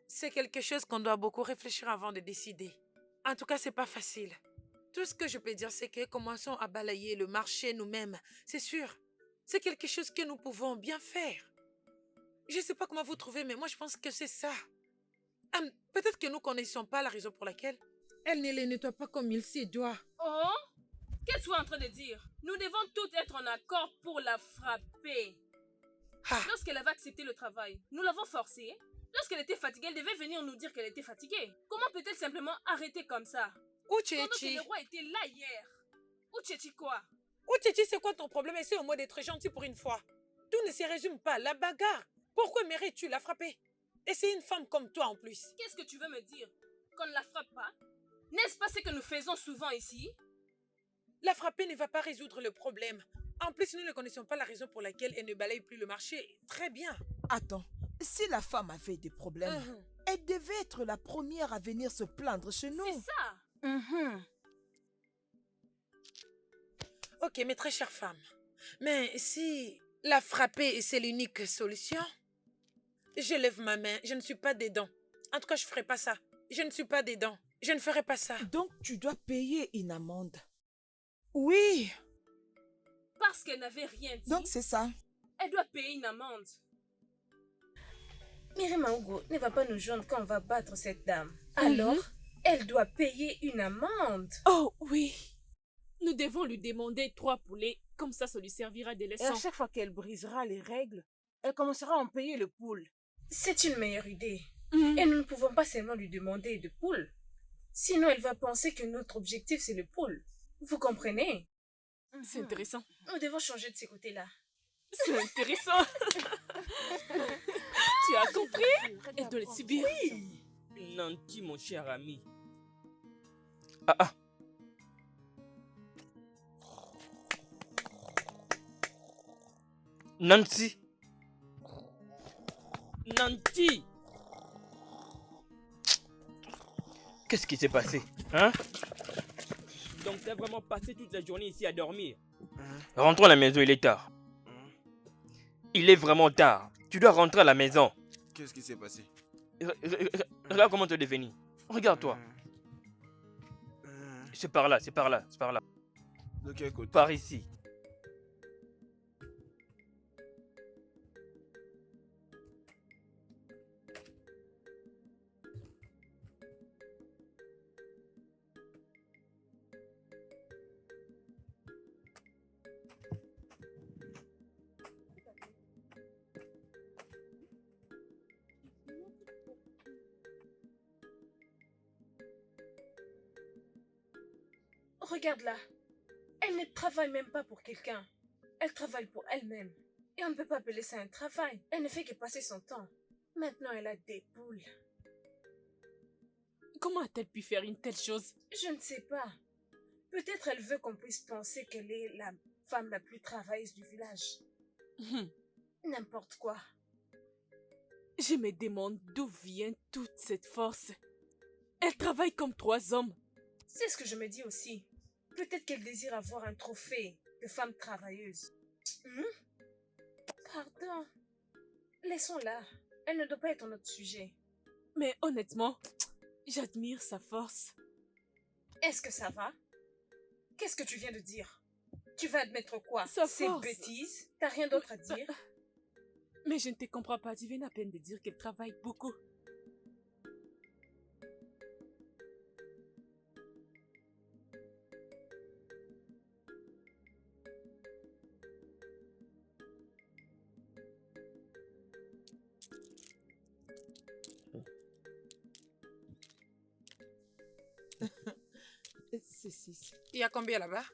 c'est quelque chose qu'on doit beaucoup réfléchir avant de décider. En tout cas, c'est pas facile. Tout ce que je peux dire, c'est que commençons à balayer le marché nous-mêmes. C'est sûr, c'est quelque chose que nous pouvons bien faire. Je ne sais pas comment vous trouvez, mais moi, je pense que c'est ça. Peut-être que nous ne connaissons pas la raison pour laquelle elle ne les nettoie pas comme il s'y doit. Oh? Qu'est-ce que tu es en train de dire? Nous devons toutes être en accord pour la frapper. Lorsqu'elle avait accepté le travail, nous l'avons forcée. Lorsqu'elle était fatiguée, elle devait venir nous dire qu'elle était fatiguée. Comment peut-elle simplement arrêter comme ça? Pendant que le roi était là hier. Uchechi quoi? Uchechi, c'est quoi ton problème? Essaie au moins d'être gentil pour une fois. Tout ne se résume pas à la bagarre. Pourquoi mérites-tu la frapper? Et c'est une femme comme toi en plus. Qu'est-ce que tu veux me dire? Qu'on ne la frappe pas? N'est-ce pas ce que nous faisons souvent ici? La frapper ne va pas résoudre le problème. En plus, nous ne connaissons pas la raison pour laquelle elle ne balaye plus le marché. Très bien. Attends, si la femme avait des problèmes, elle devait être la première à venir se plaindre chez nous. C'est ça. Ok, mes très chères femmes. Mais si la frapper, c'est l'unique solution, je lève ma main. Je ne suis pas dedans. En tout cas, je ne ferai pas ça. Je ne suis pas dedans. Je ne ferai pas ça. Donc, tu dois payer une amende. Oui. Parce qu'elle n'avait rien dit. Donc, c'est ça. Elle doit payer une amende. Mirima Ugo ne va pas nous joindre quand on va battre cette dame. Alors, elle doit payer une amende. Oh oui. Nous devons lui demander 3 poulets. Comme ça lui servira de leçon. Et à chaque fois qu'elle brisera les règles, elle commencera à en payer le poule. C'est une meilleure idée. Et nous ne pouvons pas seulement lui demander de poule. Sinon, elle va penser que notre objectif, c'est le poule. Vous comprenez? C'est intéressant. Nous devons changer de ces côtés-là. C'est intéressant. Tu as compris? Elle doit les subir. Oui. Nanti, mon cher ami. Nancy. Nanti. Qu'est-ce qui s'est passé? Hein? Donc t'as vraiment passé toute la journée ici à dormir? Rentrons à la maison, il est tard. Il est vraiment tard. Tu dois rentrer à la maison. Qu'est-ce qui s'est passé? Regarde comment tu es devenu. Regarde-toi. C'est par là, c'est par là, c'est par là. De quel côté? Par ici. Regarde-la. Elle ne travaille même pas pour quelqu'un. Elle travaille pour elle-même. Et on ne peut pas appeler ça un travail. Elle ne fait que passer son temps. Maintenant, elle a des poules. Comment a-t-elle pu faire une telle chose? Je ne sais pas. Peut-être elle veut qu'on puisse penser qu'elle est la femme la plus travailleuse du village. N'importe quoi. Je me demande d'où vient toute cette force. Elle travaille comme 3 hommes. C'est ce que je me dis aussi. Peut-être qu'elle désire avoir un trophée de femme travailleuse. Pardon. Laissons-la. Elle ne doit pas être notre sujet. Mais honnêtement, j'admire sa force. Est-ce que ça va? Qu'est-ce que tu viens de dire? Tu vas admettre quoi? Sa Ces force. bêtises? T'as rien d'autre à dire? Mais je ne te comprends pas. Tu viens à peine de dire qu'elle travaille beaucoup. C'est 6. Il y a combien là-bas?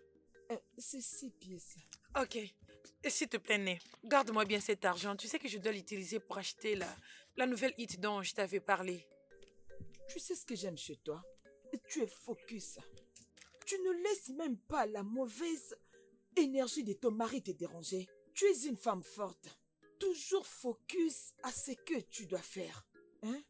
C'est 6 pièces. Ok. Et s'il te plaît, Né, garde-moi bien cet argent. Tu sais que je dois l'utiliser pour acheter la nouvelle hit dont je t'avais parlé. Tu sais ce que j'aime chez toi? Tu es focus. Tu ne laisses même pas la mauvaise énergie de ton mari te déranger. Tu es une femme forte. Toujours focus à ce que tu dois faire. Hein?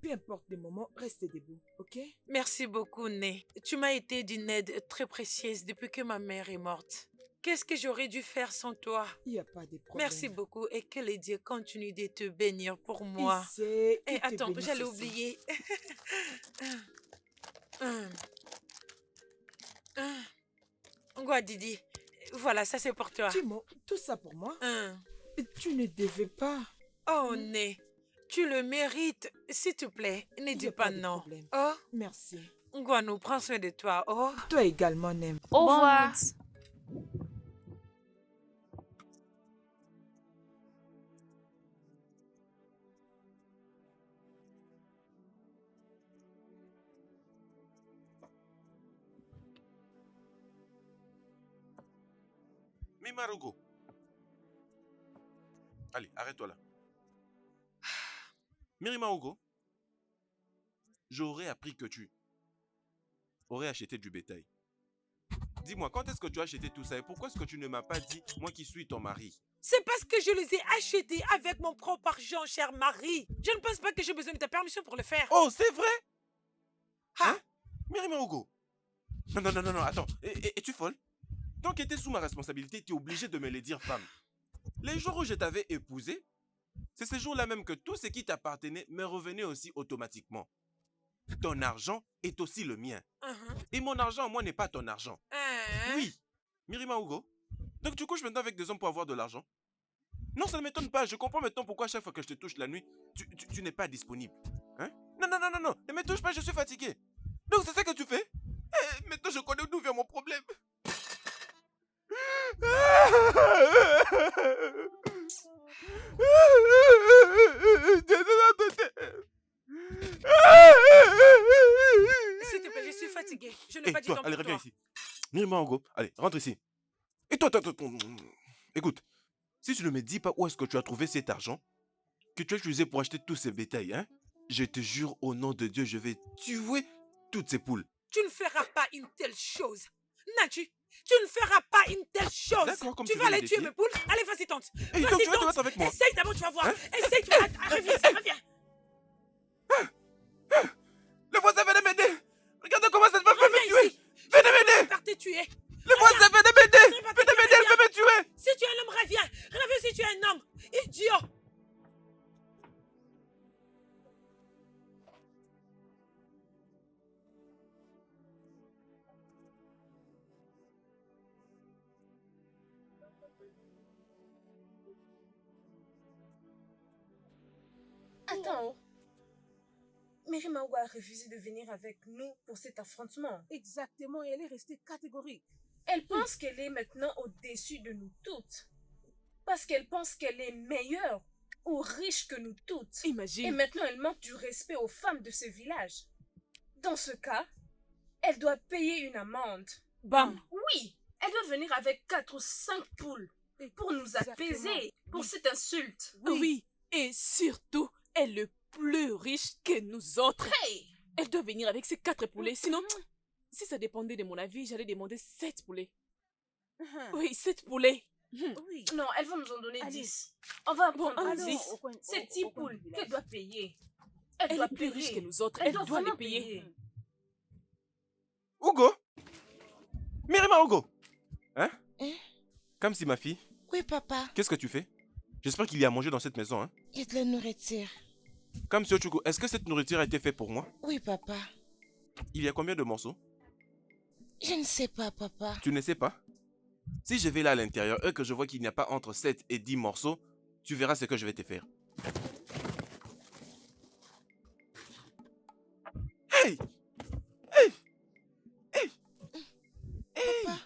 Peu importe les moments, reste debout, ok? Merci beaucoup, Né. Tu m'as été d'une aide très précieuse depuis que ma mère est morte. Qu'est-ce que j'aurais dû faire sans toi? Il n'y a pas de problème. Merci beaucoup et que les dieux continuent de te bénir pour moi. Et attends, j'allais oublier. Didi, voilà, ça c'est pour toi. Timo, tout ça pour moi? Hein. Tu ne devais pas. Oh, Né, tu le mérites. S'il te plaît, ne dis pas non. Problème. Oh, Merci. Ngwanou, prends soin de toi. Oh. Toi également, Nem. Au revoir. Mimarugo. Allez, arrête-toi là. Mirima Hugo, j'aurais appris que tu aurais acheté du bétail. Dis-moi, quand est-ce que tu as acheté tout ça et pourquoi est-ce que tu ne m'as pas dit, moi qui suis ton mari? C'est parce que je les ai achetés avec mon propre argent, cher mari. Je ne pense pas que j'ai besoin de ta permission pour le faire. Oh, c'est vrai? Ha! Hein? Mirima Hugo. Non, attends. Es-tu folle? Tant que tu es sous ma responsabilité, tu es obligé de me le dire, femme. Les jours où je t'avais épousé, c'est ces jours-là même que tout ce qui t'appartenait me revenait aussi automatiquement. Ton argent est aussi le mien. Et mon argent, moi, n'est pas ton argent. Oui. Mirima Hugo. Donc tu couches maintenant avec des hommes pour avoir de l'argent? Non, ça ne m'étonne pas. Je comprends maintenant pourquoi chaque fois que je te touche la nuit, tu n'es pas disponible. Hein? Non. Ne me touche pas, je suis fatigué. Donc c'est ça que tu fais? Maintenant, je connais d'où vient mon problème. S'il te plaît, je suis fatiguée. Je n'ai pas du temps pour allez, reviens toi. ici. Mirima Hugo, allez, rentre ici. Et toi, écoute, si tu ne me dis pas où est-ce que tu as trouvé cet argent que tu as utilisé pour acheter tous ces bétails, hein, je te jure au nom de Dieu, je vais tuer toutes ces poules. Tu ne feras pas une telle chose. Natu, tu ne feras pas une telle chose. D'accord, comme tu tu vas veux me aller tuer défier. mes poules. Allez, vas-y, tente. Et donc, tu vas te battre avec moi. Essaye d'abord, tu vas voir. Hein? Essaye, tu vas... Reviens ici, reviens. Le voisin venait m'aider. Regarde comment cette femme veut me Reviens tuer. ici. Venez m'aider. Par te tuer. Le voisin venait m'aider. Reviens, Venez m'aider, elle veut me tuer. Si tu es un homme, reviens. Reviens si tu es un homme. Idiot. Attends. Mirima Hugo a refusé de venir avec nous pour cet affrontement. Exactement, et elle est restée catégorique. Elle pense qu'elle est maintenant au-dessus de nous toutes. Parce qu'elle pense qu'elle est meilleure ou riche que nous toutes. Imagine. Et maintenant, elle manque du respect aux femmes de ce village. Dans ce cas, elle doit payer une amende. Bam. Oui, elle doit venir avec 4 ou 5 poules pour nous apaiser pour cette insulte. Oui. Et surtout, elle est plus riche que nous autres. Hey! Elle doit venir avec ses 4 poulets. Sinon, si ça dépendait de mon avis, j'allais demander 7 poulets. Oui, 7 poulets. Oui. Non, elles vont nous en donner Allez. 10. On va Bon, prendre allons 10. au coin- C'est au- 10 au coin poules du village. qu'elle doit payer. Elle doit est plus payer. riche que nous autres. Elle Elle doit doit les vraiment payer. payer. Hugo. Mirima Hugo. Hein? Hein? Comme si ma fille. Oui, papa. Qu'est-ce que tu fais? J'espère qu'il y a à manger dans cette maison, hein? Il y a de la nourriture. Comme si Ochugo, est-ce que cette nourriture a été faite pour moi? Oui, papa. Il y a combien de morceaux? Je ne sais pas, papa. Tu ne sais pas? Si je vais là à l'intérieur et que je vois qu'il n'y a pas entre 7 et 10 morceaux, Tu verras ce que je vais te faire. Hey! Hey! Hey! Hey! Papa,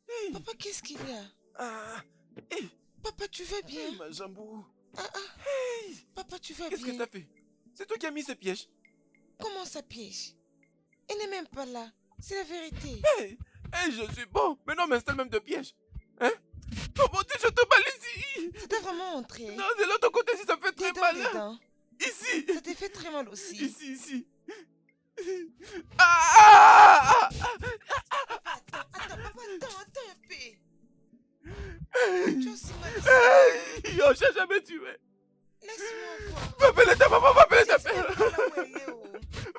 Hey! papa, qu'est-ce qu'il y a? Ah! Hey! Papa, tu vas bien? Hey, ma jambou! Ah, ah, Hey! papa, tu vas Qu'est-ce que bien? ça fait? C'est toi qui as mis ce piège? Comment ça piège? Elle n'est même pas là. C'est la vérité. Hey! Hey, je suis bon! Mais non, m'installe même de piège! Hein? Oh mon Dieu, je te mal ici! Ça t'a vraiment entré. Non, de l'autre côté, si ça fait très Tes dents, mal! les dents. Ici! Ça t'a fait très mal aussi. Ici! Ah! Attends, attends un peu. Hey! Tu as aussi mal ici. Hey! Oh, j'ai jamais tué! Laisse-moi voir. Va appeler ta maman, va appeler ta Je sais mère! pas là où elle est, oh.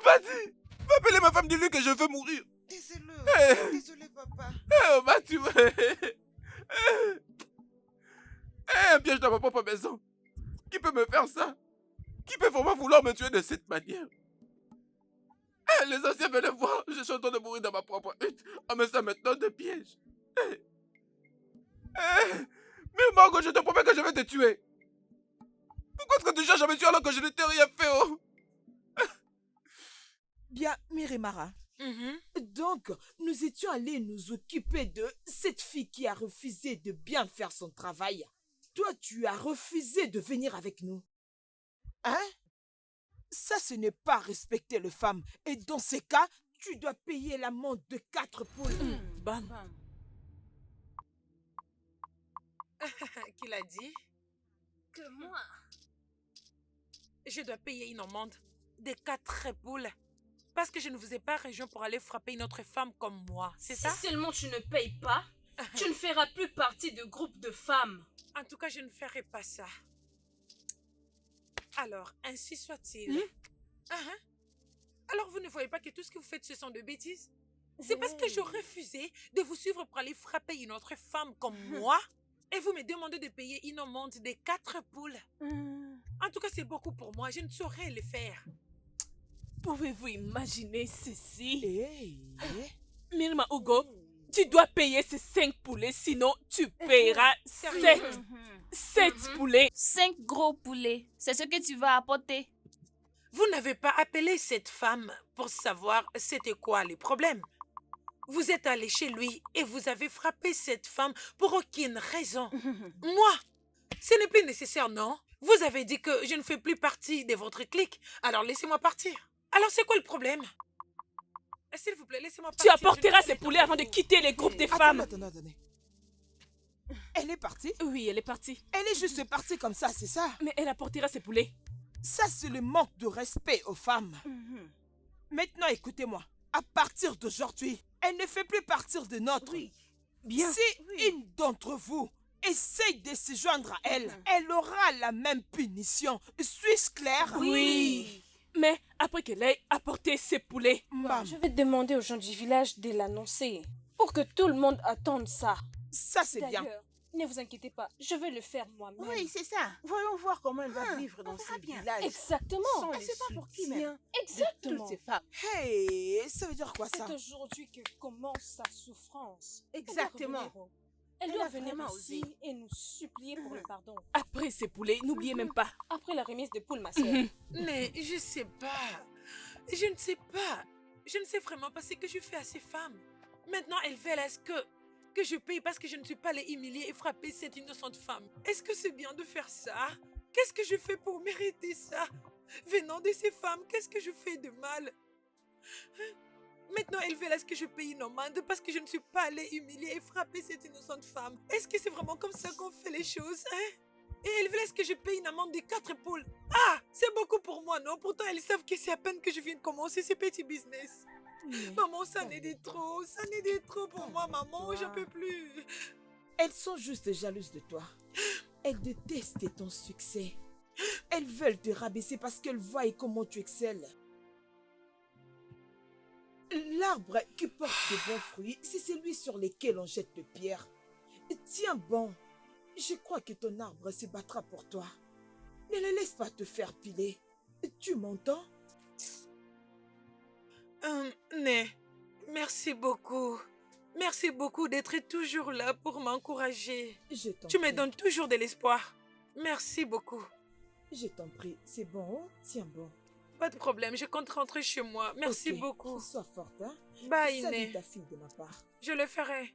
Vas-y! Va appeler ma femme, dis-lui que je veux mourir! Désolé. Hey! Désolé, papa. Oh, m'a tué! Un piège dans ma propre maison! Qui peut me faire ça? Qui peut vraiment vouloir me tuer de cette manière? Les anciens venaient voir, je suis en train de mourir dans ma propre hutte. On me sert maintenant de piège. Mais Margot, je te promets que je vais te tuer. Pourquoi est-ce que tu cherches à me tuer alors que je ne t'ai rien fait, oh? Bien, Mirimara. Donc, nous étions allés nous occuper de cette fille qui a refusé de bien faire son travail. Toi, tu as refusé de venir avec nous. Hein? Ça, ce n'est pas respecter les femmes. Et dans ces cas, tu dois payer l'amende de 4 poules. Bam. Qu'il a dit? Que moi? Je dois payer une amende de 4 poules. Parce que je ne vous ai pas rejoint pour aller frapper une autre femme comme moi, c'est ça? Si seulement tu ne payes pas, tu ne feras plus partie de groupe de femmes. En tout cas, je ne ferai pas ça. Alors, ainsi soit-il. Alors, vous ne voyez pas que tout ce que vous faites, ce sont de bêtises? C'est parce que je refusais de vous suivre pour aller frapper une autre femme comme moi. Et vous me demandez de payer une amende de 4 poules. En tout cas, c'est beaucoup pour moi. Je ne saurais le faire. Pouvez-vous imaginer ceci? Hey. Mirima Hugo, tu dois payer ces 5 poulets, sinon tu paieras 7 poulets. 5 gros poulets, c'est ce que tu vas apporter. Vous n'avez pas appelé cette femme pour savoir c'était quoi les problèmes. Vous êtes allé chez lui et vous avez frappé cette femme pour aucune raison. Moi, ce n'est plus nécessaire, non? Vous avez dit que je ne fais plus partie de votre clique, alors laissez-moi partir. Alors c'est quoi le problème? S'il vous plaît, laissez-moi Tu partir. apporteras ces poulets avant de quitter les groupes des femmes. Attendez. Elle est partie? Oui, elle est partie. Elle est juste partie comme ça, c'est ça? Mais elle apportera ses poulets. Ça, c'est le manque de respect aux femmes. Maintenant, écoutez-moi. À partir d'aujourd'hui, elle ne fait plus partir de notre. Bien. Si une d'entre vous essaye de se joindre à elle, elle aura la même punition. Suis-je clair? Oui. Mais après qu'elle ait apporté ses poulets. Mam, Je vais demander aux gens du village de l'annoncer pour que tout le monde attende ça. ça c'est bien. D'ailleurs, ne vous inquiétez pas, je vais le faire moi-même. Oui, c'est ça. Voyons voir comment elle va vivre dans ce village. Exactement. Sans elle sait pas pour qui même. Exactement. Toutes ces femmes. Hey, ça veut dire quoi ça? C'est aujourd'hui que commence sa souffrance. Exactement. Elle Elle doit a venir vraiment ici osé. et nous supplier pour le pardon. Après ces poulets, n'oubliez même pas. Après la remise de poule, ma sœur. Mais je sais pas. Je ne sais pas. Je ne sais vraiment pas ce que je fais à ces femmes. Maintenant, elles veulent est-ce que je paye parce que je ne suis pas allée humilier et frapper cette innocente femme. Est-ce que c'est bien de faire ça? Qu'est-ce que je fais pour mériter ça? Venant de ces femmes, qu'est-ce que je fais de mal? Maintenant, elles veulent est-ce que je paye une amende parce que je ne suis pas allée humilier et frapper cette innocente femme. Est-ce que c'est vraiment comme ça qu'on fait les choses, hein? Et elles veulent est-ce que je paye une amende de 4 poules? Ah, c'est beaucoup pour moi, non? Pourtant, elles savent que c'est à peine que je viens de commencer ce petit business. Maman, ça n'est de trop. Ça n'est de trop pour moi, maman. J'en peux plus. Elles sont juste jalouses de toi. Elles détestent ton succès. Elles veulent te rabaisser parce qu'elles voient comment tu excelles. L'arbre qui porte de bons fruits, c'est celui sur lequel on jette de pierres. Tiens bon, je crois que ton arbre se battra pour toi. Ne le laisse pas te faire piler. Tu m'entends? Né, merci beaucoup. Merci beaucoup d'être toujours là pour m'encourager. Je t'en Tu me prie. donnes toujours de l'espoir. Merci beaucoup. Je t'en prie, c'est bon, hein? Tiens bon. Pas de problème, je compte rentrer chez moi. Merci Ok, beaucoup. Sois forte, hein? Bye, Salut Iné. ta fille de ma part. Je le ferai.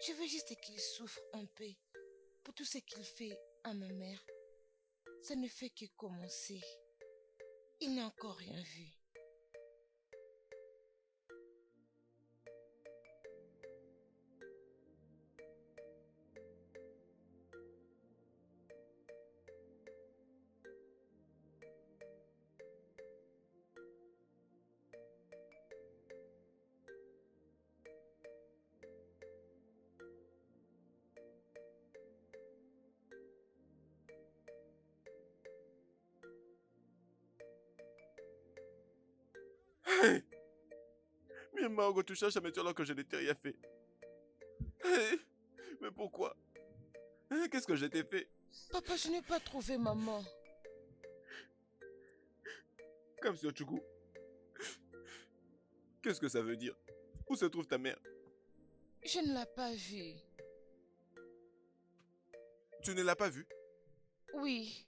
Je veux juste qu'il souffre un peu pour tout ce qu'il fait à ma mère. Ça ne fait que commencer. Il n'a encore rien vu. Hey! Maman, tu cherches à me tuer alors que je n'ai rien fait. Hey! Mais pourquoi? Hein, qu'est-ce que je t'ai fait? Papa, je n'ai pas trouvé maman. Comme sur Tchoukou. Qu'est-ce que ça veut dire? Où se trouve ta mère? Je ne l'ai pas vue. Tu ne l'as pas vue? Oui.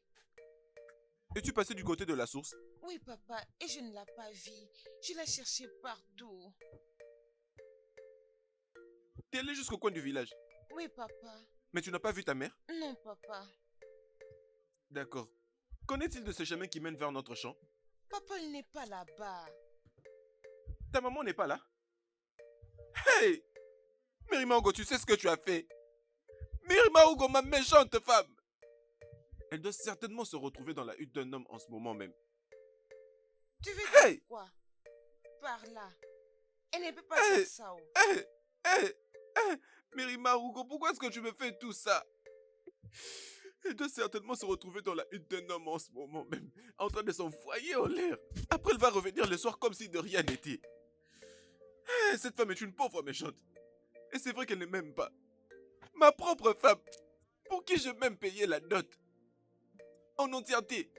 Es-tu passé du côté de la source? Oui, papa, et je ne l'ai pas vue. Je l'ai cherchée partout. T'es allé jusqu'au coin du village. Oui, papa. Mais tu n'as pas vu ta mère? Non, papa. D'accord. Qu'en est-il de ce chemin qui mène vers notre champ? Papa, il n'est pas là-bas. Ta maman n'est pas là? Hey! Mérima Ogo, tu sais ce que tu as fait? Mérima Ogo, ma méchante femme! Elle doit certainement se retrouver dans la hutte d'un homme en ce moment même. Tu veux dire Hey! quoi? Par là. Elle ne peut pas Hey! faire ça. Oh. Hey! Hey! Hey! Mérima Ogo, pourquoi est-ce que tu me fais tout ça? Elle doit certainement se retrouver dans la hutte d'un homme en ce moment même, en train de s'envoyer en l'air. Après, elle va revenir le soir comme si de rien n'était. Hey, cette femme est une pauvre méchante. Et c'est vrai qu'elle ne m'aime pas. Ma propre femme, pour qui je m'aime payer la dot. En entièreté.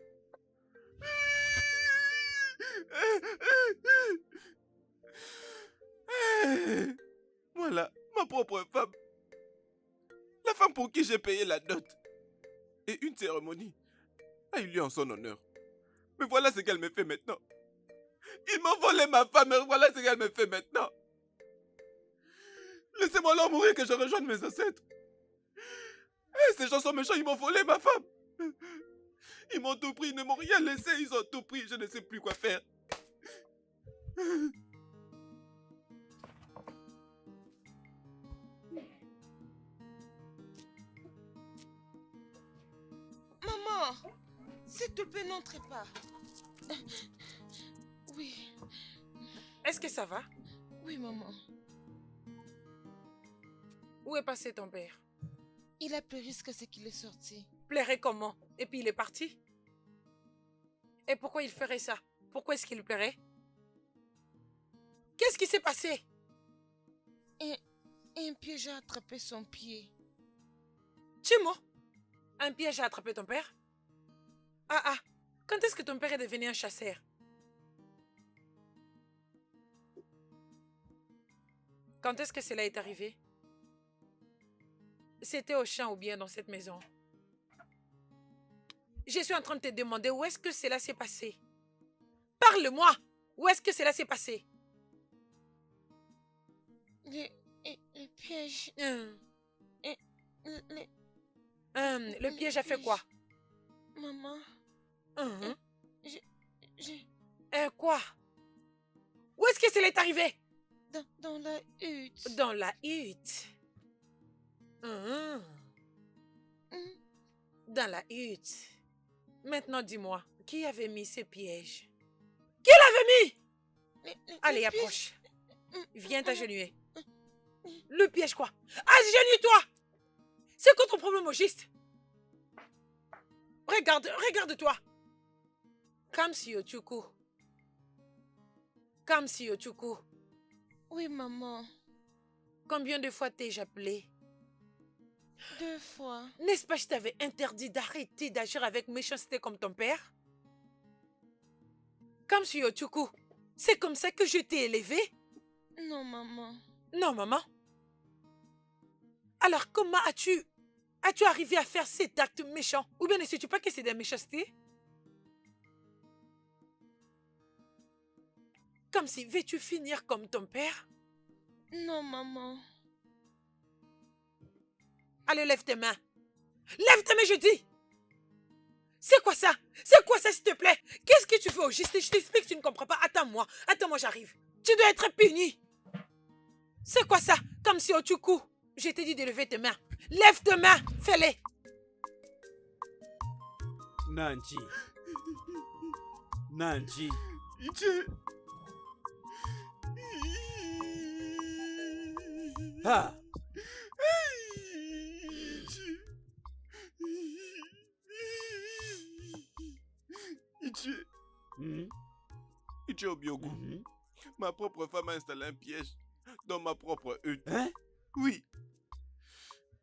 Voilà, ma propre femme. La femme pour qui j'ai payé la dot. Et une cérémonie a eu lieu en son honneur. Mais voilà ce qu'elle me fait maintenant. Ils m'ont volé ma femme et voilà ce qu'elle me fait maintenant. Laissez-moi leur mourir que je rejoigne mes ancêtres. Ces gens sont méchants, ils m'ont volé ma femme. Ils m'ont tout pris, ils ne m'ont rien laissé, ils ont tout pris, je ne sais plus quoi faire. Maman, s'il te plaît, n'entrez pas. Oui. Est-ce que ça va? Oui, maman. Où est passé ton père? Il a pleuré jusqu'à ce qu'il est sorti. Pleurait comment? Et puis il est parti? Et pourquoi il ferait ça? Pourquoi est-ce qu'il pleurait? Qu'est-ce qui s'est passé? Et un piège a attrapé son pied. Chimo, un piège a attrapé ton père? Ah, quand est-ce que ton père est devenu un chasseur? Quand est-ce que cela est arrivé? C'était au champ ou bien dans cette maison? Je suis en train de te demander où est-ce que cela s'est passé. Parle-moi! Où est-ce que cela s'est passé? Le piège... Le piège a fait quoi? Maman... Quoi? Où est-ce que cela est arrivé? Dans la hutte. Dans la hutte. Dans la hutte. Maintenant, dis-moi, qui avait mis ce piège? Qui l'avait mis? Allez, approche. Viens t'agenouiller. Le piège quoi? Agenouille-toi! C'est quoi ton problème au juste? Regarde-toi. Kamsi Ochuku. Kamsi Ochuku. Oui, maman. Combien de fois t'ai-je appelé? 2 fois. N'est-ce pas que je t'avais interdit d'arrêter d'agir avec méchanceté comme ton père? Kamsi Ochuku, c'est comme ça que je t'ai élevé? Non, maman. Non, maman. Alors, comment as-tu arrivé à faire cet acte méchant? Ou bien ne sais-tu pas que c'est de la méchanceté? Comme si veux-tu finir comme ton père? Non, maman. Allez, lève tes mains. Lève tes mains, je dis. C'est quoi ça? C'est quoi ça, s'il te plaît? Qu'est-ce que tu fais au juste? Je t'explique, tu ne comprends pas. Attends-moi, j'arrive. Tu dois être puni. C'est quoi ça? Comme si Ochuku, je t'ai dit de lever tes mains. Lève tes mains, fais-les. Nanji. Nanji. Ah. Ichi Obiogu, ma propre femme a installé un piège dans ma propre hutte. Hein? Oui.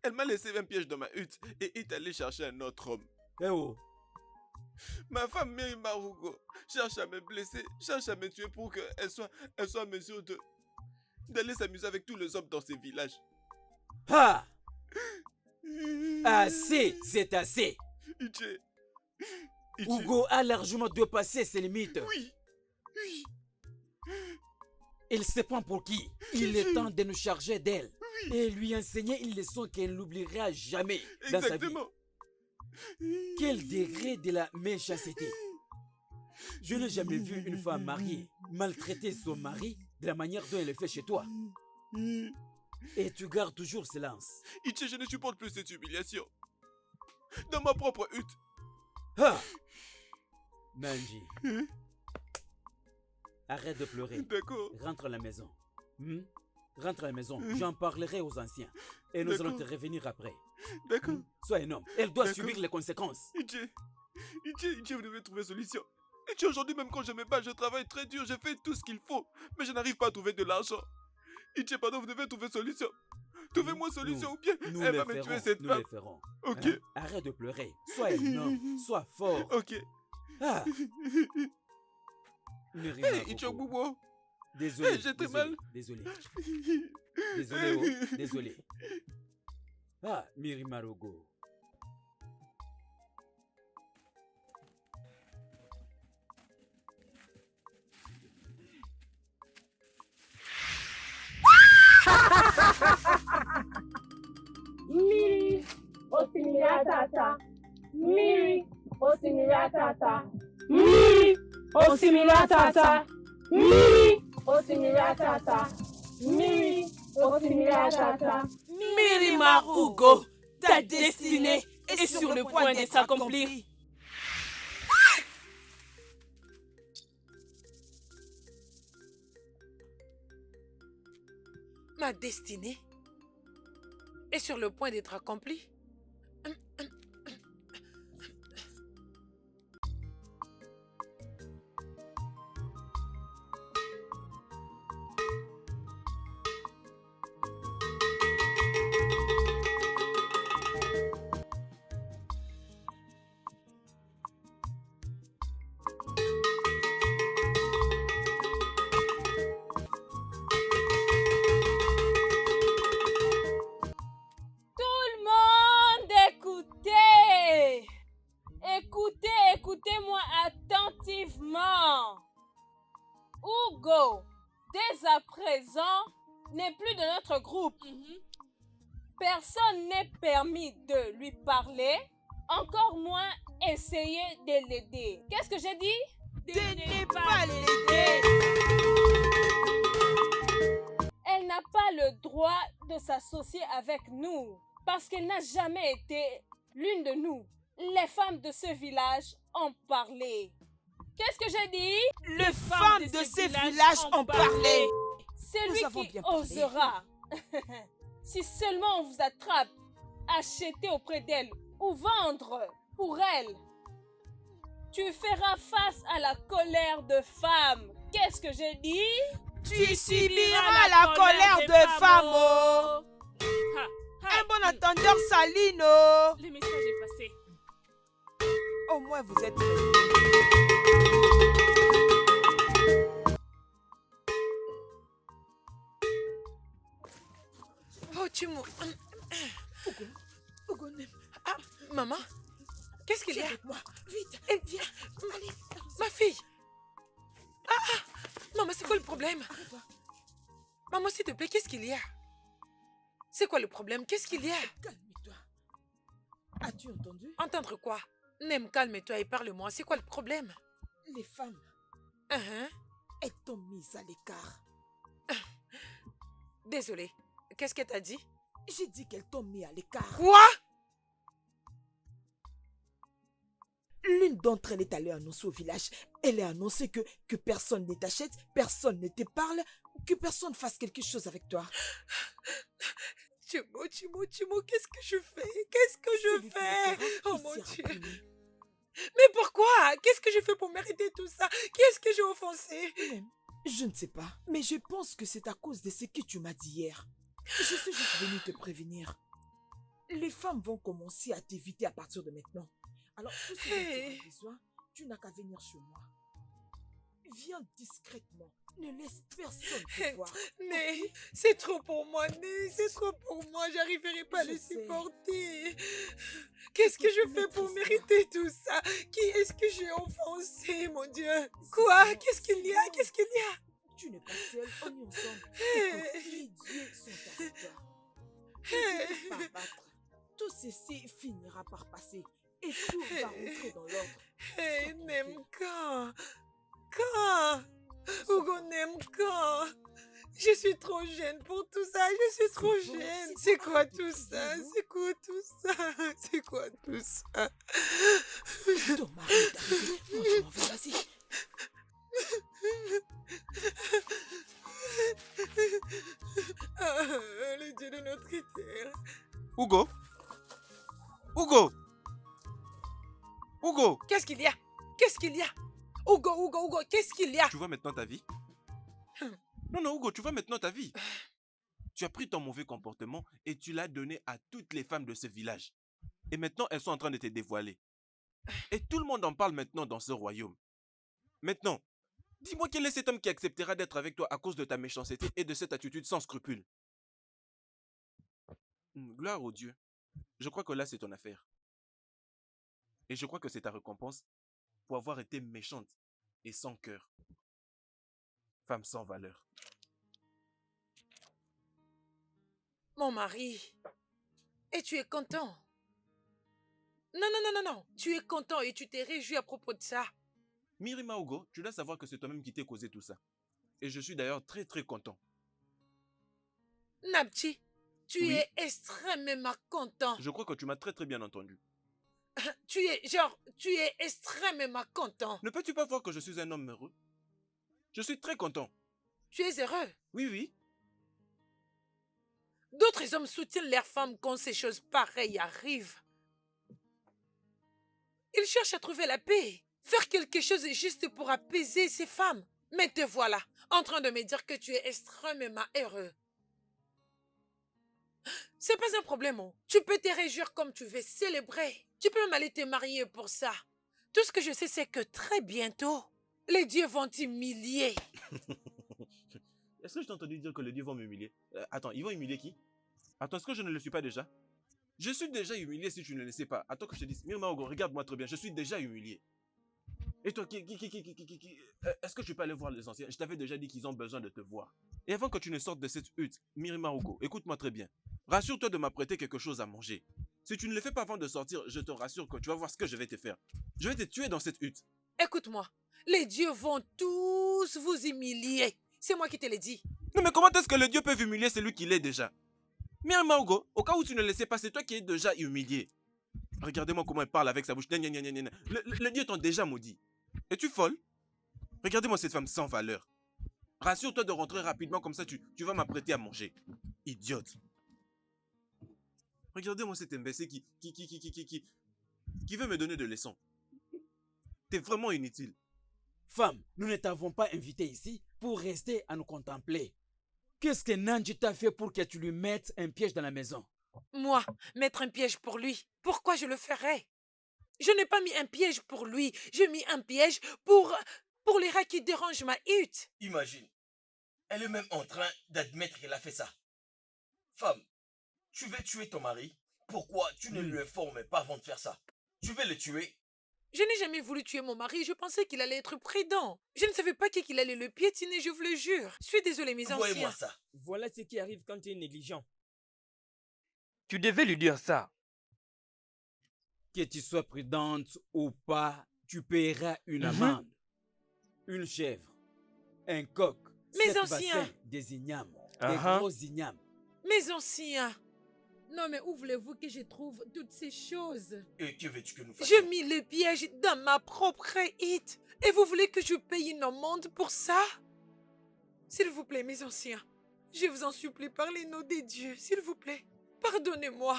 Elle m'a laissé un piège dans ma hutte et est allée chercher un autre homme. Eh oh. Ma femme Miri Marugo cherche à me blesser, cherche à me tuer pour qu'elle soit en mesure d'aller s'amuser avec tous les hommes dans ces villages. Ah! Assez, c'est assez. Ichi. Hugo a largement dépassé ses limites. Oui. Il se prend pour qui? Il est temps de nous charger d'elle. Et lui enseigner une leçon qu'elle n'oubliera jamais dans sa vie. Quel degré de la méchanceté! Je n'ai jamais vu une femme mariée maltraiter son mari de la manière dont elle le fait chez toi. Et tu gardes toujours silence. Ichi, je ne supporte plus cette humiliation. Dans ma propre hutte. Ah! Nanji. Arrête de pleurer. D'accord. Rentre à la maison. Rentre à la maison. J'en parlerai aux anciens. Et nous allons te revenir après. D'accord. Sois un homme. Elle doit subir les conséquences. Ichi, vous devez trouver une solution. Ichi, aujourd'hui, même quand je me bats, je travaille très dur, je fais tout ce qu'il faut. Mais je n'arrive pas à trouver de l'argent. Ichi, pardon, vous devez trouver une solution. Trouvez-moi une solution ou bien elle va me tuer cette femme. Nous le ferons. Ok. Hein? Arrête de pleurer. Sois un homme. Sois fort. Ok. Ah. Hey, Ichi Ogbubo. Désolé. J'ai très mal. Désolé. Désolé, oh. Désolé. Ah, Miri Marugo. Miri Osimiratata. Miri Osimiratata. Miri Osimiratata. Miri Osimiratata. Miri Osimiratata. Miri Marugo, ta destinée est sur le point de s'accomplir. Ma destinée est sur le point d'être accomplie. Écoutez-moi attentivement. Hugo, dès à présent, n'est plus de notre groupe. Personne n'est permis de lui parler, encore moins essayer de l'aider. Qu'est-ce que j'ai dit? De ne pas l'aider. Elle n'a pas le droit de s'associer avec nous parce qu'elle n'a jamais été l'une de nous. Les femmes de ce village ont parlé. Qu'est-ce que j'ai dit? Les femmes de ce village ont parlé. Celui avons qui bien parlé. osera, si seulement on vous attrape, acheter auprès d'elle ou vendre pour elle, tu feras face à la colère de femme. Qu'est-ce que j'ai dit? Tu subiras la colère de femme. Oh. Un bon entendeur, Salino. Le message est passé. Au moins, vous êtes... Oh, tu m'as... Hugo, Ah, maman, qu'est-ce qu'il y a? avec moi. Vite, viens. Allez. Ma fille. Maman, c'est quoi le problème? Maman, s'il te plaît, qu'est-ce qu'il y a? C'est quoi le problème? Qu'est-ce qu'il y a? Calme-toi. As-tu entendu? Entendre quoi? Nem, calme-toi et parle-moi. C'est quoi le problème? Les femmes, elles t'ont mise à l'écart. Désolée. Qu'est-ce qu'elle t'a dit? J'ai dit qu'elles t'ont mis à l'écart. Quoi? L'une d'entre elles est allée annoncer au village. Elle a annoncé que personne ne t'achète, personne ne te parle, que personne fasse quelque chose avec toi. Timo, qu'est-ce que je fais? Qu'est-ce que je fais? Oh mon Dieu. Mais pourquoi? Qu'est-ce que je fais pour mériter tout ça? Qu'est-ce que j'ai offensé? Je ne sais pas, mais je pense que c'est à cause de ce que tu m'as dit hier. Je suis juste venue te prévenir. Les femmes vont commencer à t'éviter à partir de maintenant. Alors, tout ce dont tu as besoin, tu n'as qu'à venir chez moi. Viens discrètement. Ne laisse personne te voir. Mais c'est trop pour moi, Né. C'est trop pour moi. J'arriverai pas à les supporter. Qu'est-ce que je fais pour mériter tout ça? Qui est-ce que j'ai offensé, mon Dieu? Quoi? Qu'est-ce qu'il y a? Qu'est-ce qu'il y a? Tu n'es pas seule, on est ensemble. Écoute, les dieux sont avec toi. Ne te laisse pas abattre. Tout ceci finira par passer et tout va rentrer dans l'ordre. Nem, quand? Hugo, Nem, quand? Je suis trop jeune pour tout ça. Je suis trop jeune. C'est quoi tout ça? C'est quoi tout ça? C'est quoi tout ça? Ton mari est arrivé. Moi, je m'en vais, vas-y. Le Dieu de notre terre. Hugo? Hugo? Hugo? Qu'est-ce qu'il y a? Qu'est-ce qu'il y a? Hugo, qu'est-ce qu'il y a? Tu vois maintenant ta vie? Non, Hugo, tu vois maintenant ta vie. Tu as pris ton mauvais comportement et tu l'as donné à toutes les femmes de ce village. Et maintenant, elles sont en train de te dévoiler. Et tout le monde en parle maintenant dans ce royaume. Maintenant, dis-moi quel est cet homme qui acceptera d'être avec toi à cause de ta méchanceté et de cette attitude sans scrupule. Gloire au Dieu. Je crois que là, c'est ton affaire. Et je crois que c'est ta récompense pour avoir été méchante et sans cœur. Femme sans valeur. Mon mari. Et tu es content? Non. Tu es content et tu t'es réjoui à propos de ça. Mirima Hugo, tu dois savoir que c'est toi-même qui t'es causé tout ça. Et je suis d'ailleurs très très content. Nabti, tu es extrêmement content. Je crois que tu m'as très très bien entendu. Tu es extrêmement content. Ne peux-tu pas voir que je suis un homme heureux? Je suis très content. Tu es heureux? Oui. D'autres hommes soutiennent leurs femmes quand ces choses pareilles arrivent. Ils cherchent à trouver la paix, faire quelque chose de juste pour apaiser ces femmes. Mais te voilà, en train de me dire que tu es extrêmement heureux. C'est pas un problème, oh. Tu peux te réjouir comme tu veux, célébrer. Tu peux même aller te marier pour ça. Tout ce que je sais, c'est que très bientôt, les dieux vont t'humilier. Est-ce que je t'ai entendu dire que les dieux vont m'humilier? Attends, ils vont humilier qui? Attends, est-ce que je ne le suis pas déjà? Je suis déjà humilié si tu ne le sais pas. Attends que je te dise. Mirima Hugo, regarde-moi très bien, je suis déjà humilié. Et toi, est-ce que tu peux aller voir les anciens? Je t'avais déjà dit qu'ils ont besoin de te voir. Et avant que tu ne sortes de cette hutte, Mirima Hugo, écoute-moi très bien. Rassure-toi de m'apprêter quelque chose à manger. Si tu ne le fais pas avant de sortir, je te rassure que tu vas voir ce que je vais te faire. Je vais te tuer dans cette hutte. Écoute-moi, les dieux vont tous vous humilier. C'est moi qui te l'ai dit. Non mais comment est-ce que les dieux peuvent humilier celui qui l'est déjà? Mirima Hugo, au cas où tu ne le sais pas, c'est toi qui es déjà humilié. Regardez-moi comment elle parle avec sa bouche. Les dieux t'ont déjà maudit. Es-tu folle? Regardez-moi cette femme sans valeur. Rassure-toi de rentrer rapidement, comme ça tu vas m'apprêter à manger. Idiote. Regardez-moi cet imbécile qui veut me donner de leçons. T'es vraiment inutile. Femme, nous ne t'avons pas invité ici pour rester à nous contempler. Qu'est-ce que Nandji t'a fait pour que tu lui mettes un piège dans la maison? Moi, mettre un piège pour lui, pourquoi je le ferais? Je n'ai pas mis un piège pour lui, j'ai mis un piège pour les rats qui dérangent ma hutte. Imagine, elle est même en train d'admettre qu'elle a fait ça. Femme, tu veux tuer ton mari? Pourquoi tu ne le informes pas avant de faire ça? Tu veux le tuer? Je n'ai jamais voulu tuer mon mari, je pensais qu'il allait être prudent. Je ne savais pas qu'il allait le piétiner, je vous le jure. Je suis désolée, mes anciens. Voyez-moi ça. Voilà ce qui arrive quand tu es négligent. Tu devais lui dire ça. Que tu sois prudente ou pas, tu paieras une amende. Une chèvre, un coq, mes 7 anciens, bassins, des ignames, des gros ignames. Mes anciens. Non mais où voulez-vous que je trouve toutes ces choses? Et que veux-tu que nous fassions? J'ai mis le piège dans ma propre hutte. Et vous voulez que je paye une amende pour ça? S'il vous plaît, mes anciens, je vous en supplie par les noms des dieux, s'il vous plaît. Pardonnez-moi.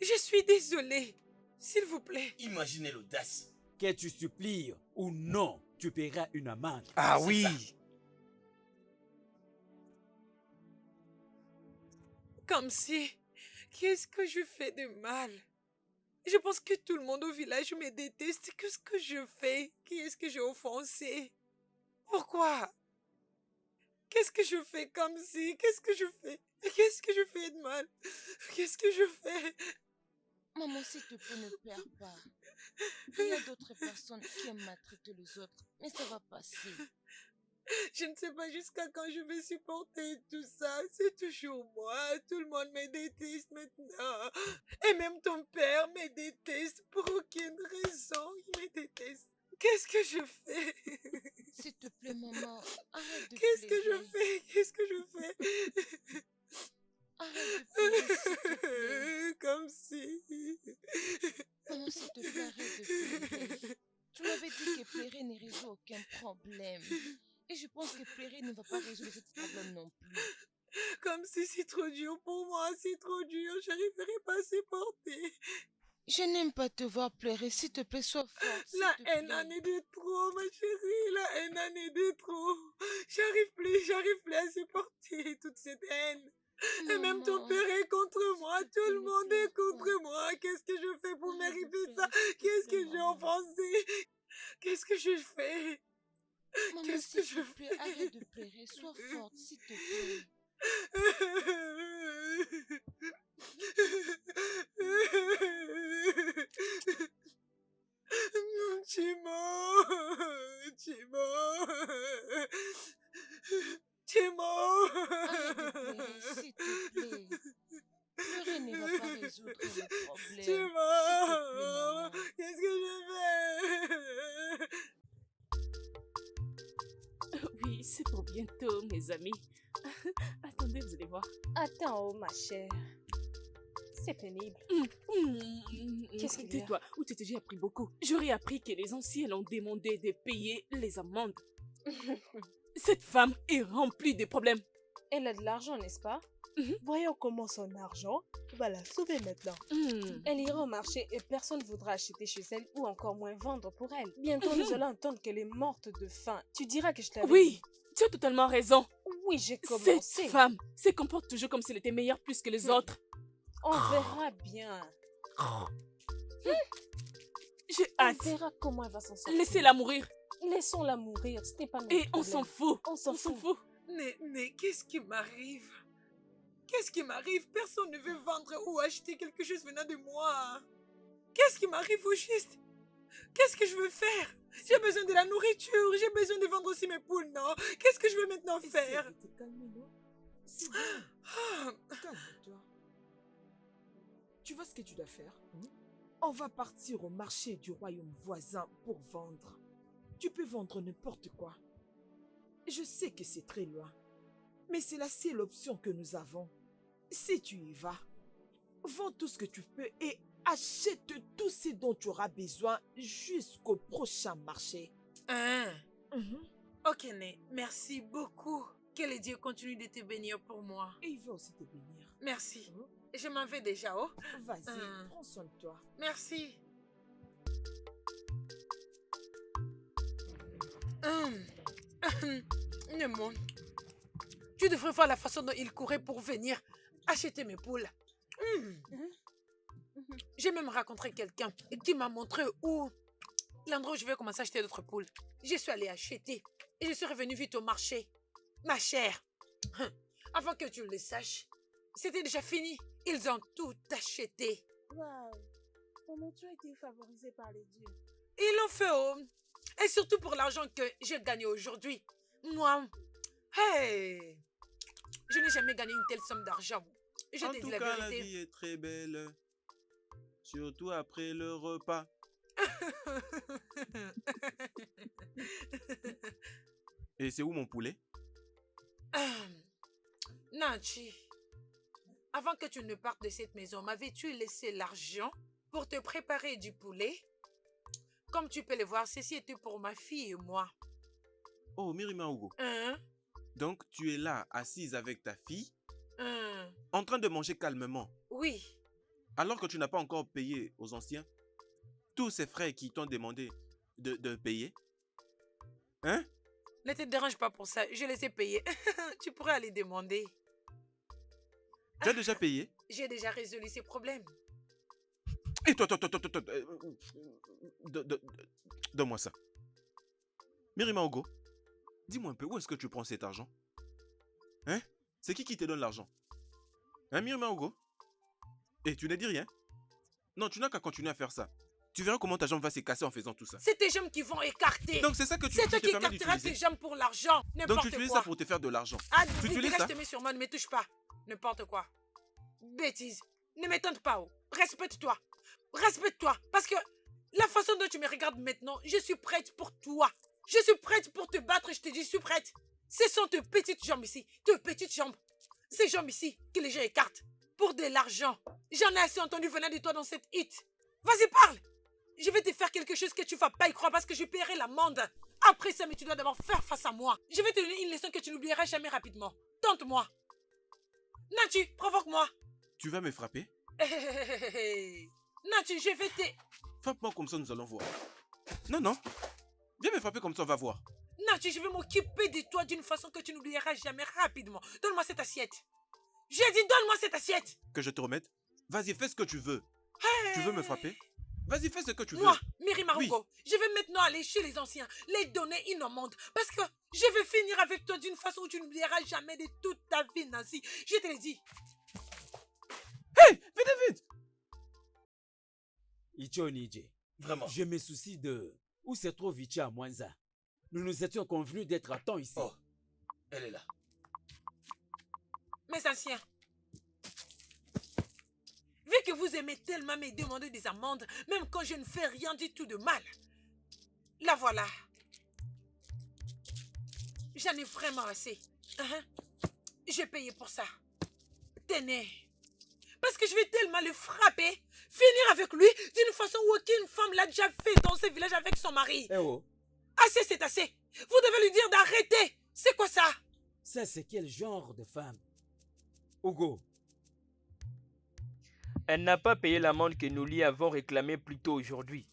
Je suis désolée. S'il vous plaît. Imaginez l'audace. Que tu supplies ou non, tu paieras une amende. Ah oui. Comme si... Qu'est-ce que je fais de mal? Je pense que tout le monde au village me déteste. Qu'est-ce que je fais? Qui est-ce que j'ai offensé? Pourquoi? Qu'est-ce que je fais comme si? Qu'est-ce que je fais? Qu'est-ce que je fais de mal? Qu'est-ce que je fais? Maman, s'il te plaît, ne pleure pas. Il y a d'autres personnes qui aiment maltraiter les autres, mais ça va passer. Je ne sais pas jusqu'à quand je vais supporter tout ça. C'est toujours moi. Tout le monde me déteste maintenant. Et même ton père me déteste pour aucune raison. Il me déteste. Qu'est-ce que je fais? S'il te plaît, maman, arrête de Qu'est-ce que pleurer. je fais? Qu'est-ce que je fais? Arrête de pleurer, s'il te plaît. Comme si... Maman, s'il te plaît, arrête de pleurer. Tu m'avais dit que pleurer ne résout aucun problème. Et je pense que pleurer ne va pas résoudre ce problème non plus. Comme si c'est trop dur pour moi, c'est trop dur, j'arriverai pas à supporter. Je n'aime pas te voir pleurer, s'il te plaît, sois forte. La haine en est de trop, ma chérie, la haine en est de trop. J'arrive plus à supporter toute cette haine. Et même ton père est contre moi, tout le monde est contre moi. Qu'est-ce que je fais pour mériter ça? Qu'est-ce que j'ai offensé? Qu'est-ce que je fais? Maman, Qu'est-ce que s'il je te plaît, fais? arrête de pleurer, sois forte, s'il te plaît. Chimo, Arrête de pleurer, s'il te plaît. Pleurer ne va pas résoudre le problème. S'il te plaît, maman. Qu'est-ce que je fais? Oui, c'est pour bientôt, mes amis. Attendez, vous allez voir. Attends, oh, ma chère. C'est pénible. Qu'est-ce qu'il y a? Tais-toi, ou tu t'es déjà appris beaucoup. J'aurais appris que les anciens ont demandé de payer les amendes. Cette femme est remplie de problèmes. Elle a de l'argent, n'est-ce pas? Voyons comment son argent va la sauver maintenant. Elle ira au marché et personne ne voudra acheter chez elle ou encore moins vendre pour elle. Bientôt, nous allons entendre qu'elle est morte de faim. Tu diras que je t'avais dit. Oui, tu as totalement raison. Oui, j'ai commencé. Cette femme se comporte toujours comme si elle était meilleure plus que les autres. On verra bien. J'ai On hâte. verra comment elle va s'en sortir. Laissez-la mourir. Laissons-la mourir, ce n'est pas notre Et on problème. s'en fout. On s'en fout. Mais qu'est-ce qui m'arrive? Qu'est-ce qui m'arrive? Personne ne veut vendre ou acheter quelque chose venant de moi. Qu'est-ce qui m'arrive au juste? Qu'est-ce que je veux faire? J'ai besoin de la nourriture, j'ai besoin de vendre aussi mes poules, non? Qu'est-ce que je veux maintenant faire? Essaie de te calmer, non? C'est bon. Calme-toi. Tu vois ce que tu dois faire? On va partir au marché du royaume voisin pour vendre. Tu peux vendre n'importe quoi. Je sais que c'est très loin, mais c'est la seule option que nous avons. Si tu y vas, vends tout ce que tu peux et achète tout ce dont tu auras besoin jusqu'au prochain marché. Hein? Ok, Né, merci beaucoup. Que les dieux continuent de te bénir pour moi. Et il veut aussi te bénir. Merci. Je m'en vais déjà, oh. Vas-y, prends soin de toi. Merci. Nemo, tu devrais voir la façon dont il courait pour venir acheter mes poules. J'ai même rencontré quelqu'un qui m'a montré où l'endroit où je vais commencer à acheter d'autres poules. Je suis allée acheter et je suis revenue vite au marché. Ma chère, avant que tu le saches, c'était déjà fini. Ils ont tout acheté. Waouh! Comment tu as été favorisée par les dieux? Ils l'ont fait, oh. Et surtout pour l'argent que j'ai gagné aujourd'hui. Moi, hey, je n'ai jamais gagné une telle somme d'argent. Je En te tout dis la cas, la vérité. vie est très belle. Surtout après le repas. Et c'est où mon poulet? Nachi, avant que tu ne partes de cette maison, m'avais-tu laissé l'argent pour te préparer du poulet? Comme tu peux le voir, ceci était pour ma fille et moi. Oh, Mirima Hugo. Hein? Donc, tu es là, assise avec ta fille, Hein? en train de manger calmement, Oui. alors que tu n'as pas encore payé aux anciens tous ces frais qui t'ont demandé de payer. Hein? Ne te dérange pas pour ça, je les ai payés. Tu pourrais aller demander. Tu as déjà payé? J'ai déjà résolu ces problèmes. Et toi, donne-moi ça. Mirima Hugo, dis-moi un peu, où est-ce que tu prends cet argent? Hein? C'est qui te donne l'argent? Hein, Mirima Hugo? Et tu ne dis rien? Non, tu n'as qu'à continuer à faire ça. Tu verras comment ta jambe va se casser en faisant tout ça. C'est tes jambes qui vont écarter. Donc c'est ça que tu C'est toi te qui permets écarteras d'utiliser. tes jambes pour l'argent. Donc N'importe tu utilises quoi. ça pour te faire de l'argent. Ah, Tu vite, utilises reste ça? mes sur moi, ne me touche pas. N'importe quoi. Bêtise. Ne m'étonne pas. Oh. Respecte-toi. Respecte-toi. Parce que la façon dont tu me regardes maintenant, je suis prête pour toi. Je suis prête pour te battre et je te dis, je suis prête. Ce sont tes petites jambes ici. Tes petites jambes. Ces jambes ici que les gens écartent. Pour de l'argent. J'en ai assez entendu venant de toi dans cette hit. Vas-y, parle. Je vais te faire quelque chose que tu ne vas pas y croire parce que je paierai l'amende. Après ça, mais tu dois d'abord faire face à moi. Je vais te donner une leçon que tu n'oublieras jamais rapidement. Tente-moi. Natu, provoque-moi. Tu vas me frapper? Natu, je vais te... Frappe-moi comme ça, nous allons voir. Non, non. Viens me frapper comme ça, on va voir. Natu, je vais m'occuper de toi d'une façon que tu n'oublieras jamais rapidement. Donne-moi cette assiette. J'ai dit donne-moi cette assiette. Que je te remette? Vas-y, fais ce que tu veux. Tu veux me frapper? Vas-y, fais ce que tu veux. Moi, Mirima Oui. Hugo, je vais maintenant aller chez les anciens, les donner une amende. Parce que je vais finir avec toi d'une façon où tu n'oublieras jamais de toute ta vie, Nancy. Je te l'ai dit. Hey, vite, vite. Icho Nije. Vraiment. Je me soucie de où se trouve Ichi à Mwanza. Nous nous étions convenus d'être à temps ici. Oh, elle est là. Mes anciens, vu que vous aimez tellement me demander des amendes, même quand je ne fais rien du tout de mal, la voilà. J'en ai vraiment assez. J'ai payé pour ça. Tenez. Parce que je vais tellement le frapper, finir avec lui d'une façon où aucune femme l'a déjà fait dans ce village avec son mari. Eh oh, Assez, c'est assez. Vous devez lui dire d'arrêter. C'est quoi ça? ça c'est quel genre de femme? Hugo, Elle n'a pas payé l'amende que nous lui avons réclamée plus tôt aujourd'hui.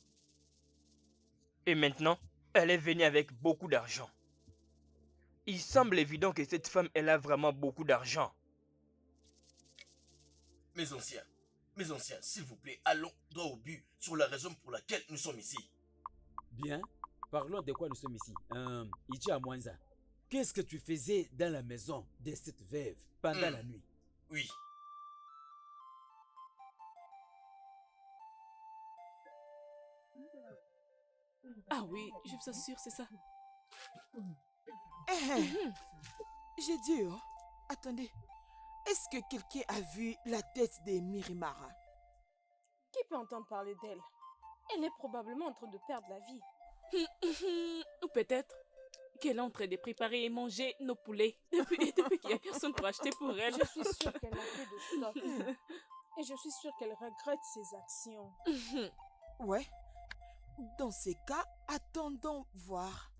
Et maintenant, elle est venue avec beaucoup d'argent. Il semble évident que cette femme, elle a vraiment beaucoup d'argent. Mes anciens, s'il vous plaît, allons droit au but sur la raison pour laquelle nous sommes ici. bien, parlons de quoi nous sommes ici. Ichi à Mwanza, qu'est-ce que tu faisais dans la maison de cette veuve pendant la nuit? Oui. Ah oui, je vous assure, c'est ça. J'ai dit, oh, attendez, est-ce que quelqu'un a vu la tête de Mirimara? Qui peut entendre parler d'elle? Elle est probablement en train de perdre la vie. Ou peut-être qu'elle est en train de préparer et manger nos poulets depuis qu'il n'y a personne pour acheter pour elle. Je suis sûre qu'elle n'a plus de stock. Et je suis sûre qu'elle regrette ses actions. Ouais. Dans ces cas, attendons voir.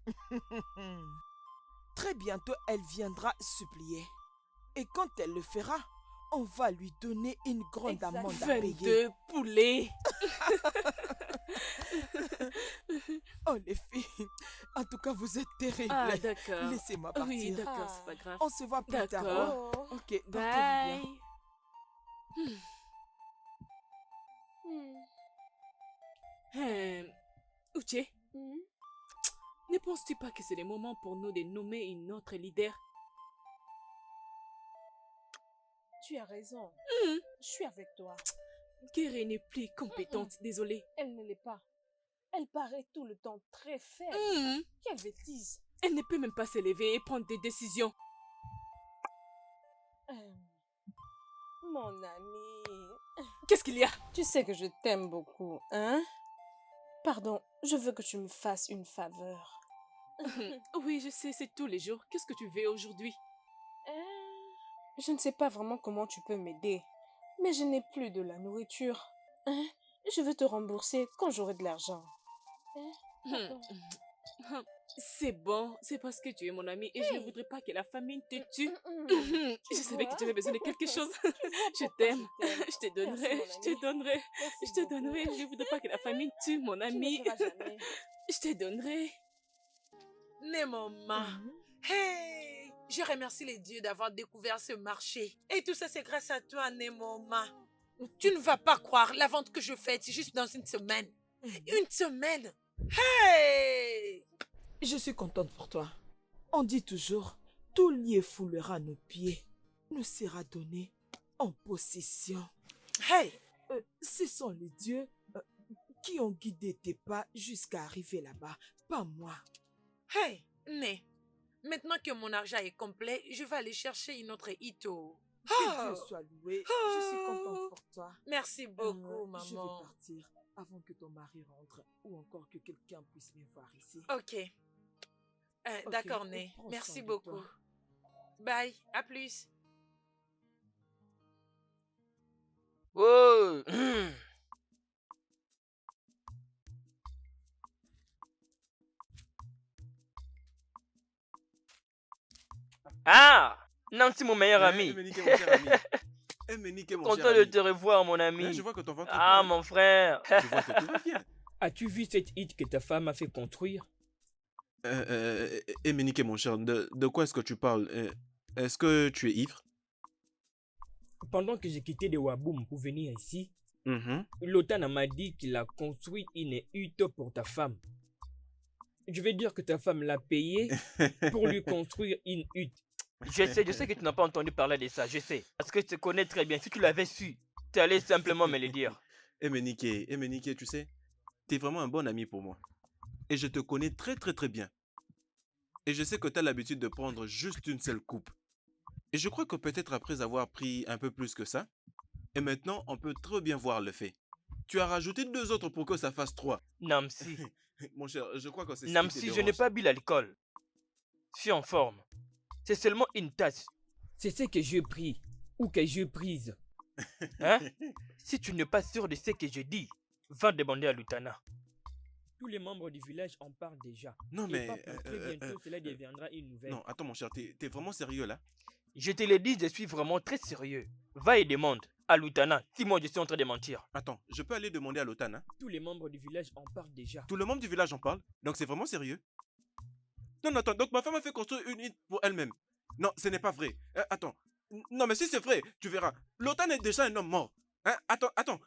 Très bientôt, elle viendra supplier. Et quand elle le fera, on va lui donner une grande amende à payer. 22 poulets. Oh les filles, en tout cas vous êtes terribles. Ah, d'accord. Laissez-moi partir. Oui, d'accord, c'est pas grave. On se voit plus tard. D'accord. Hein? Ok, Bye. portez-vous bien. Uche, ne penses-tu pas que c'est le moment pour nous de nommer une autre leader? Tu as raison. Je suis avec toi. Kéré n'est plus compétente, désolée. Elle ne l'est pas. Elle paraît tout le temps très faible. Quelle bêtise. Elle ne peut même pas se lever et prendre des décisions. Mon ami. Qu'est-ce qu'il y a? Tu sais que je t'aime beaucoup, hein? Pardon, je veux que tu me fasses une faveur. Oui, je sais, c'est tous les jours. Qu'est-ce que tu veux aujourd'hui? Je ne sais pas vraiment comment tu peux m'aider, mais je n'ai plus de la nourriture. Je veux te rembourser quand j'aurai de l'argent. C'est bon, c'est parce que tu es mon ami et je ne voudrais pas que la famine te tue. Je savais que tu avais besoin de quelque chose. Je t'aime. Je te donnerai, je te donnerai, je te donnerai. Je ne voudrais pas que la famine tue mon ami. Je te donnerai. Nemoma. Hey! Je remercie les dieux d'avoir découvert ce marché. Et tout ça, c'est grâce à toi, Nemoma. Tu ne vas pas croire, la vente que je fais, c'est juste dans une semaine. Une semaine! Hey! Je suis contente pour toi. On dit toujours, tout lieu foulera à nos pieds, nous sera donné en possession. Hey! Ce sont les dieux qui ont guidé tes pas jusqu'à arriver là-bas, pas moi. Hey, Né, maintenant que mon argent est complet, je vais aller chercher une autre Ito. Que Dieu soit loué, je suis contente pour toi. Merci beaucoup, maman. Je vais partir avant que ton mari rentre ou encore que quelqu'un puisse me voir ici. Ok. D'accord, Né. Merci beaucoup. Bye, à plus. Oh. Ah, Nancy, mon meilleur ami. Content de te revoir, mon ami. Je vois que ton ventre Ah, mon frère. Je vois que tout va bien. As-tu vu cette hit que ta femme a fait construire? Emenike, mon cher, de quoi est-ce que tu parles? Est-ce que tu es ivre? Pendant que j'ai quitté de Waboum pour venir ici, Lotana m'a dit qu'il a construit une hutte pour ta femme. Je vais dire que ta femme l'a payé pour lui construire une hutte. Je sais que tu n'as pas entendu parler de ça, je sais. Parce que je te connais très bien. Si tu l'avais su, tu allais simplement me le dire. Emenike, tu sais, tu es vraiment un bon ami pour moi. Et je te connais très bien. Et je sais que tu as l'habitude de prendre juste une seule coupe. Et je crois que peut-être après avoir pris un peu plus que ça, et maintenant on peut très bien voir le fait. Tu as rajouté 2 autres pour que ça fasse 3. Namsi. Mon cher, je crois que c'est ça. Namsi, je n'ai pas bu l'alcool. Je suis en forme. C'est seulement une tasse. C'est ce que j'ai pris ou que j'ai prise. Hein? Si tu n'es pas sûr de ce que je dis, va demander à Lutana. Tous les membres du village en parlent déjà. Non, mais... très bientôt, cela deviendra une nouvelle. Non, attends mon cher, t'es vraiment sérieux là? Je te le dis, je suis vraiment très sérieux. Va et demande à Lutana si moi je suis en train de mentir. Attends, je peux aller demander à Lutana? Tous les membres du village en parlent déjà. Tout le monde du village en parle? Donc c'est vraiment sérieux? Non, attends, donc ma femme a fait construire une hutte pour elle-même. Non, ce n'est pas vrai. Attends. Non, mais si c'est vrai, tu verras. Lutana est déjà un homme mort. Hein? Attends.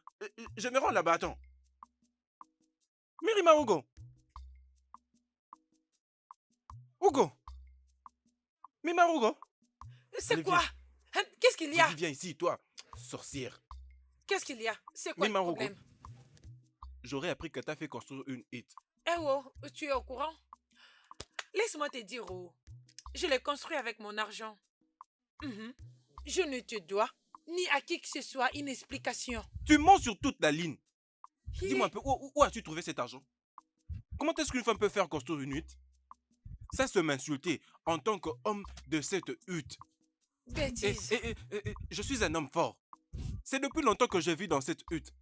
Je me rends là-bas, attends. Mirima Hugo. Mima Hugo. C'est quoi? Qu'est-ce qu'il y a? Viens ici, toi, sorcière. Qu'est-ce qu'il y a? C'est quoi le problème? J'aurais appris que t'as fait construire une hutte. Eh oh, tu es au courant? Laisse-moi te dire, oh, je l'ai construit avec mon argent. Je ne te dois, ni à qui que ce soit, une explication. Tu mens sur toute la ligne. Dis-moi un peu, où as-tu trouvé cet argent? Comment est-ce qu'une femme peut faire construire une hutte? Ça, c'est m'insulter en tant qu'homme de cette hutte. Bêtise. Je suis un homme fort. C'est depuis longtemps que je vis dans cette hutte.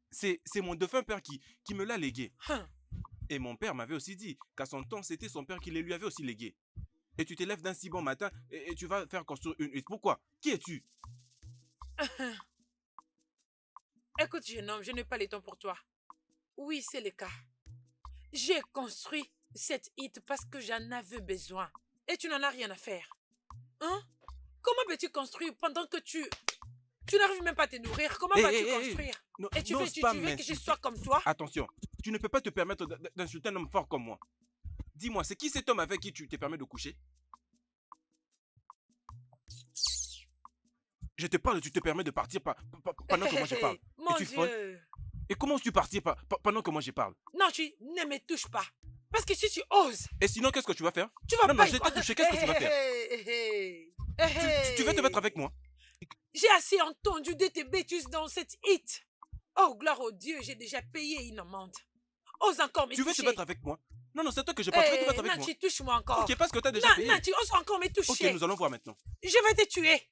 C'est mon défunt père qui me l'a légué. Et mon père m'avait aussi dit qu'à son temps, c'était son père qui les lui avait aussi légué. Et tu t'élèves d'un si bon matin et tu vas faire construire une hutte. Pourquoi? Qui es-tu? Écoute, jeune homme, je n'ai pas le temps pour toi. Oui, c'est le cas. J'ai construit cette hutte parce que j'en avais besoin. Et tu n'en as rien à faire. Hein? Comment peux-tu construire pendant que tu n'arrives même pas à te nourrir? Comment vas-tu construire? Et tu veux que je sois comme toi? Attention, tu ne peux pas te permettre d'insulter un homme fort comme moi. Dis-moi, c'est qui cet homme avec qui tu te permets de coucher? Je te parle, tu te permets de partir pendant que moi je parle. Mon Es-tu folle? Dieu! Et comment tu partir pendant que moi je parle? Non, tu ne me touches pas. Parce que si tu oses... Et sinon, qu'est-ce que tu vas faire? Tu vas non, pas... je t'ai touché, qu'est-ce que tu vas faire? Tu veux te mettre avec moi? J'ai assez entendu de tes bêtises dans cette hit. Oh, gloire au Dieu, j'ai déjà payé une amende. Ose encore me toucher. Tu veux te mettre avec moi? Non, c'est toi que je parle, tu veux te mettre avec moi? Non, tu touches-moi encore. Ok, parce que t'as déjà payé. Non, tu oses encore me toucher. Ok, nous allons voir maintenant. Je vais te tuer.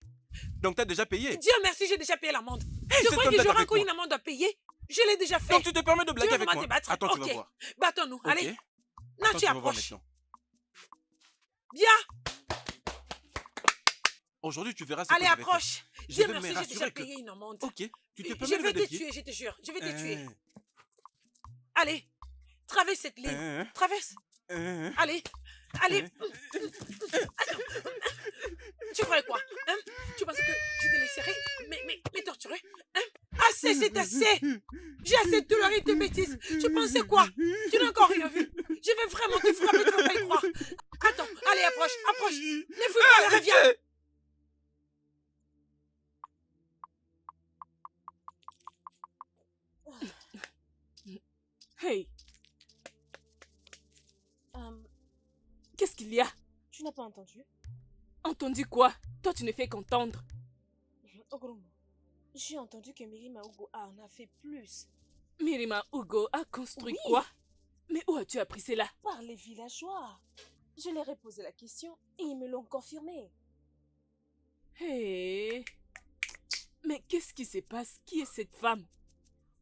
Donc t'as déjà payé? Dieu merci, j'ai déjà payé l'amende. Hey, tu crois que j'aurai encore une amende à payer? Je l'ai déjà fait. Donc tu te permets de blaguer avec moi? Attends, okay. Tu vas voir. Battons-nous, allez. Non, attends, tu approches. Viens. Aujourd'hui, tu verras ce allez, que je vais approche. faire. Dieu merci, j'ai déjà payé une amende. Ok, tu te permets de me défier? Je vais te tuer, je te jure. Je vais te tuer. Allez, traverse cette ligne. Traverse. Allez. Allez. Tu croyais quoi, hein? Tu penses que je te laisserai mais torturer, hein? Assez, c'est assez. J'ai assez de douleur et de bêtises. Tu pensais quoi? Tu n'as encore rien vu. Je vais vraiment te frapper, tu ne vas pas y croire. Attends, allez, approche. Ne fouille pas, reviens. Hey. Qu'est-ce qu'il y a? Tu n'as pas entendu? Entendu quoi? Toi, tu ne fais qu'entendre. Ogoromo, j'ai entendu que Mirima Ugo en a fait plus. Mirima Ugo a construit quoi? Mais où as-tu appris cela? Par les villageois. Je leur ai posé la question et ils me l'ont confirmé. Hey. Mais qu'est-ce qui se passe? Qui est cette femme?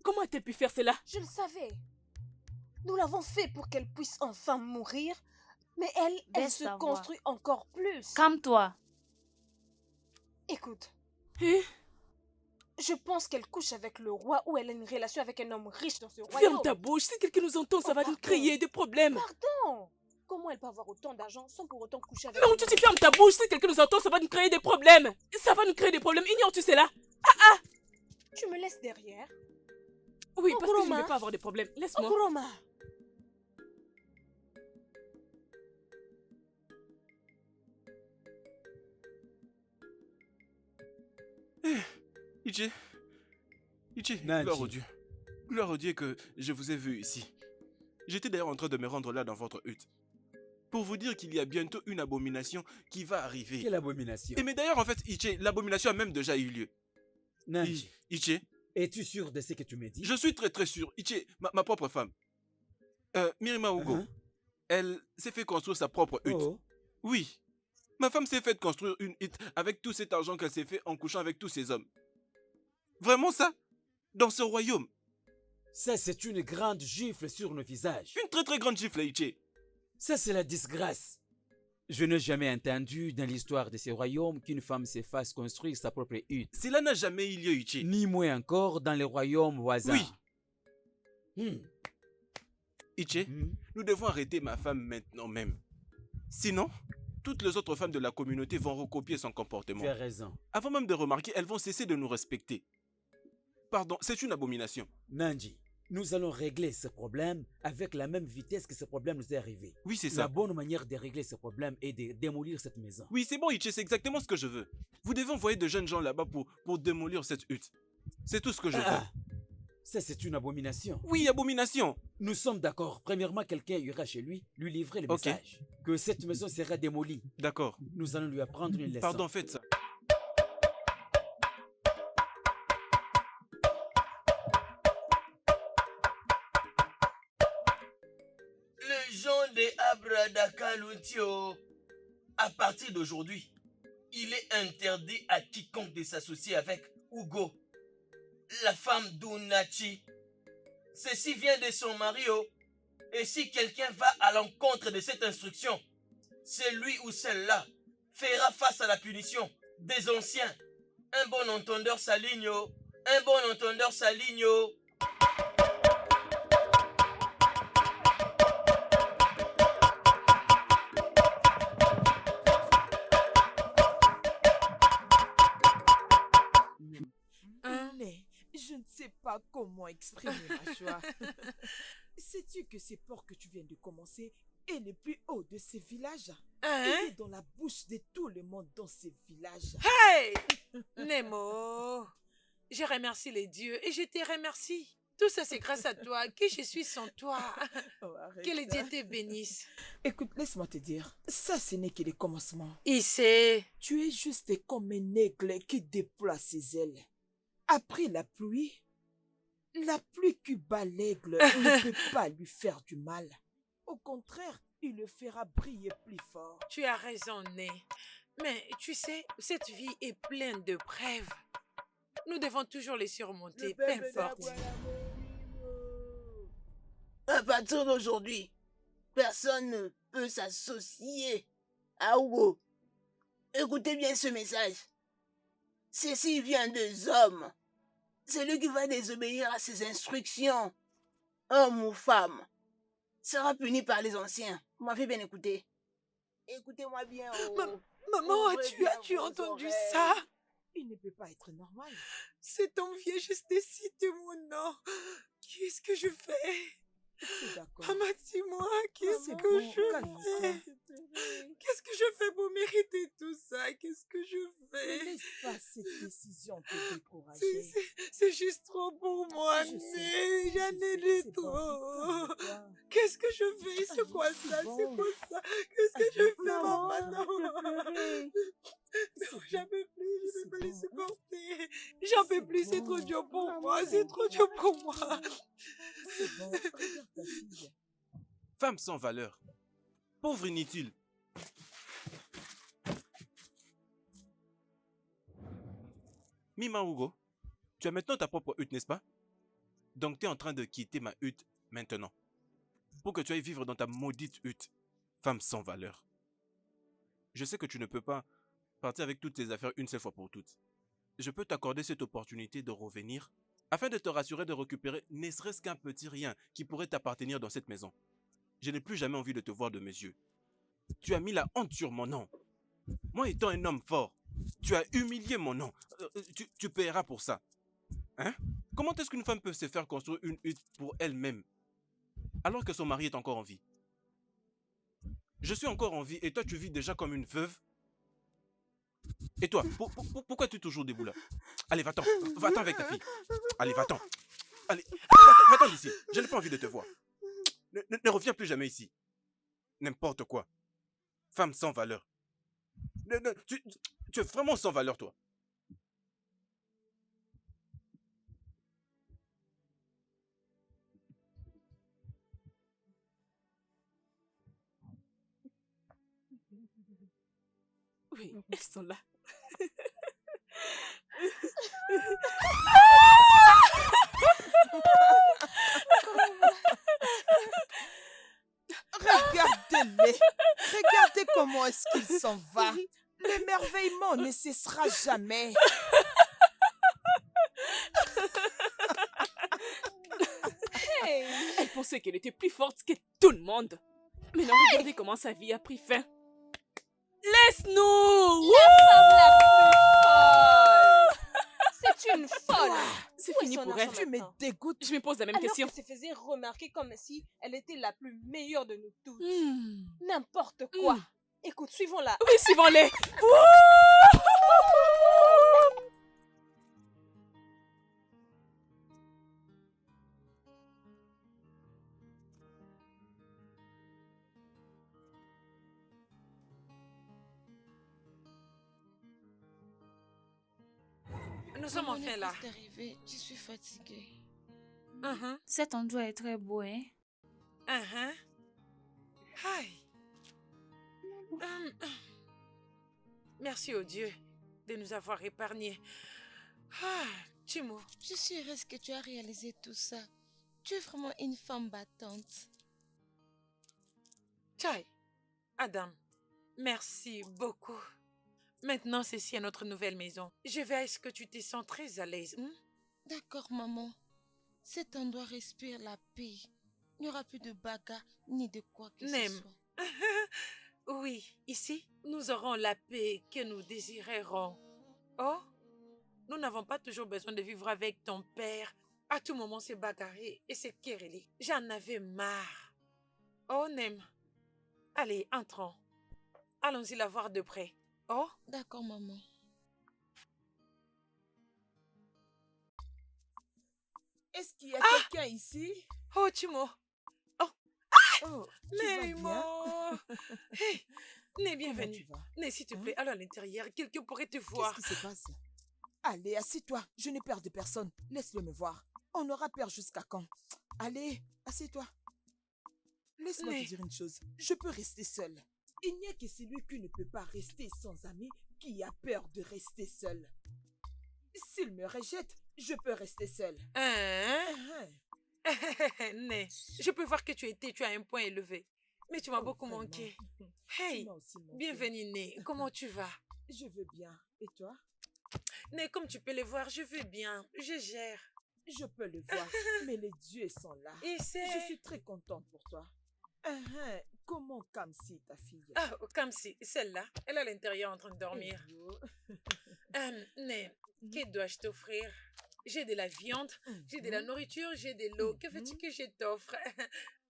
Comment a-t-elle pu faire cela? Je le savais. Nous l'avons fait pour qu'elle puisse enfin mourir. Mais elle se construit encore plus. Calme-toi. Écoute. Je pense qu'elle couche avec le roi ou elle a une relation avec un homme riche dans ce royaume. Ferme ta bouche. Si quelqu'un nous entend, ça va nous créer des problèmes. Pardon. Comment elle peut avoir autant d'argent sans pour autant coucher avec... Non, tu te fermes ta bouche. Si quelqu'un nous entend, ça va nous créer des problèmes. Ça va nous créer des problèmes. Ignores-tu cela? Tu me laisses derrière? Oui, parce que je ne veux pas avoir des problèmes. Laisse-moi. Ogoroma. Ichi, gloire au Dieu. Gloire au Dieu que je vous ai vu ici. J'étais d'ailleurs en train de me rendre là dans votre hutte. Pour vous dire qu'il y a bientôt une abomination qui va arriver. Quelle abomination? Mais d'ailleurs, en fait, Ichi, l'abomination a même déjà eu lieu. Nanji, Ichi, es-tu sûr de ce que tu me dis? Je suis très très sûr. Ichi, ma propre femme. Mirima Ugo, elle s'est fait construire sa propre hutte. Oui. Ma femme s'est fait construire une hutte avec tout cet argent qu'elle s'est fait en couchant avec tous ces hommes. Vraiment ça? Dans ce royaume? Ça, c'est une grande gifle sur nos visages. Une très très grande gifle, Ichi. Ça, c'est la disgrâce. Je n'ai jamais entendu dans l'histoire de ce royaume qu'une femme se fasse construire sa propre hutte. Cela n'a jamais eu lieu, Ichi. Ni moins encore dans les royaumes voisins. Oui. Ichi, nous devons arrêter ma femme maintenant même. Sinon, toutes les autres femmes de la communauté vont recopier son comportement. Tu as raison. Avant même de remarquer, elles vont cesser de nous respecter. Pardon, c'est une abomination. Nanji, nous allons régler ce problème avec la même vitesse que ce problème nous est arrivé. Oui, c'est ça. La bonne manière de régler ce problème est de démolir cette maison. Oui, c'est bon, Ichi, c'est exactement ce que je veux. Vous devez envoyer de jeunes gens là-bas pour démolir cette hutte. C'est tout ce que je veux. Ça, c'est une abomination. Oui, abomination. Nous sommes d'accord. Premièrement, quelqu'un ira chez lui, lui livrer le message. Que cette maison sera démolie. D'accord. Nous allons lui apprendre une leçon. Pardon, faites ça. Les gens de Abradakaluntio, à partir d'aujourd'hui, il est interdit à quiconque de s'associer avec Ugo, la femme d'Unachi. Ceci vient de son mari. Et si quelqu'un va à l'encontre de cette instruction, celui ou celle-là fera face à la punition des anciens. Un bon entendeur s'aligne. Un bon entendeur s'aligne. Mais je ne sais pas comment exprimer ma joie. Sais-tu que ce port que tu viens de commencer est le plus haut de ces villages? Il est dans la bouche de tout le monde dans ces villages. Hey! Nemo, je remercie les dieux et je te remercie. Tout ça, c'est grâce à toi. Qui je suis sans toi? Que les dieux te bénissent. Écoute, laisse-moi te dire, ça, ce n'est que le commencement. Il sait. Tu es juste comme un aigle qui déploie ses ailes. Après la pluie qui bat l'aigle ne peut pas lui faire du mal. Au contraire, il le fera briller plus fort. Tu as raison, Né. Mais tu sais, cette vie est pleine de brèves. Nous devons toujours les surmonter, peu importe. À partir d'aujourd'hui, personne ne peut s'associer à Hugo. Écoutez bien ce message. Ceci vient des hommes. Celui qui va désobéir à ses instructions, homme ou femme, sera puni par les anciens. Vous m'avez bien écouté. Écoutez-moi bien. Maman, as-tu entendu ça? Il ne peut pas être normal. Cet homme vient juste de citer mon nom. Qu'est-ce que je fais? C'est d'accord. Maman, dis-moi, qu'est-ce que bon, je calme-toi. fais? Qu'est-ce que je fais pour mériter tout ça? Qu'est-ce que je Ne fais? laisse pas cette décision te décourager. C'est juste trop pour moi, Je sais, Né. J'en ai c'est de bon, trop. calme-toi. Qu'est-ce que je fais? C'est quoi c'est ça? bon. C'est quoi ça? Qu'est-ce que je fais, Maman, maman? Non, j'en peux plus, je ne peux pas les supporter. J'en peux plus, c'est trop dur pour moi. C'est trop dur pour moi. C'est bon, regarde ta fille. Femme sans valeur. Pauvre inutile. Mima Hugo, tu as maintenant ta propre hutte, n'est-ce pas? Donc tu es en train de quitter ma hutte maintenant. Pour que tu ailles vivre dans ta maudite hutte. Femme sans valeur. Je sais que tu ne peux pas partir avec toutes tes affaires une seule fois pour toutes. Je peux t'accorder cette opportunité de revenir afin de te rassurer de récupérer ne serait-ce qu'un petit rien qui pourrait t'appartenir dans cette maison. Je n'ai plus jamais envie de te voir de mes yeux. Tu as mis la honte sur mon nom. Moi étant un homme fort, tu as humilié mon nom. Tu paieras pour ça. Hein? Comment est-ce qu'une femme peut se faire construire une hutte pour elle-même alors que son mari est encore en vie? Je suis encore en vie et toi tu vis déjà comme une veuve. Et toi, pourquoi tu es toujours debout là? Allez, va-t'en. Va-t'en avec ta fille. Allez, va-t'en. Allez, va-t'en d'ici. Je n'ai pas envie de te voir. Ne reviens plus jamais ici. N'importe quoi. Femme sans valeur. Tu es vraiment sans valeur, toi. Oui, elles sont là. Regardez-les. Regardez comment est-ce qu'il s'en va. L'émerveillement ne cessera jamais. Hey. Elle pensait qu'elle était plus forte que tout le monde. Maintenant, regardez comment sa vie a pris fin. Laisse-nous! C'est une folle. C'est Où est fini son pour argent elle. Tu me maintenant? dégoûtes. Je me pose la même Alors question. qu'elle se faisait remarquer comme si elle était la plus meilleure de nous toutes. Hmm. N'importe quoi. Écoute, suivons-la. Oui, suivons-les. Nous sommes enfin là. D'arriver, je suis fatiguée. Cet endroit est très beau, hein? Aïe. Merci au Dieu de nous avoir épargnés. Chimo. Je suis heureuse que tu as réalisé tout ça. Tu es vraiment une femme battante. Chai. Adam. Merci beaucoup. Maintenant, ceci est notre nouvelle maison. Je vais à ce que tu te sens très à l'aise. D'accord, maman. Cet endroit respire la paix. Il n'y aura plus de bagarre ni de quoi que ce soit. Oui, ici, nous aurons la paix que nous désirerons. Oh, nous n'avons pas toujours besoin de vivre avec ton père. À tout moment, c'est bagarrer et c'est quereller. J'en avais marre. Oh, Nem. Allez, entrons. Allons-y la voir de près. Oh? D'accord, maman. Est-ce qu'il y a quelqu'un ici? Oh, Timo. Oh. Oh, Nemo. Hey, Né, bienvenue. Né, s'il te plaît, Hein? allons à l'intérieur. Quelqu'un pourrait te voir. Qu'est-ce qui se passe? Allez, assieds-toi. Je n'ai peur de personne. Laisse-le me voir. On aura peur jusqu'à quand? Allez, assieds-toi. Laisse-moi te dire une chose. Je peux rester seule. Il n'y a que celui qui ne peut pas rester sans amis qui a peur de rester seul. S'il me rejette, je peux rester seule. Né, je peux voir que tu as un point élevé. Mais tu m'as beaucoup manqué. Hey, bienvenue Né. Comment tu vas? Je veux bien. Et toi? Né, comme tu peux le voir, je vais bien. Je gère. Je peux le voir, mais les dieux sont là. Je suis très contente pour toi. Comment Kamsi, ta fille? Ah, Kamsi, celle-là, elle est à l'intérieur en train de dormir. Né, que dois-je t'offrir? J'ai de la viande, j'ai de la nourriture, j'ai de l'eau. Que veux-tu que je t'offre?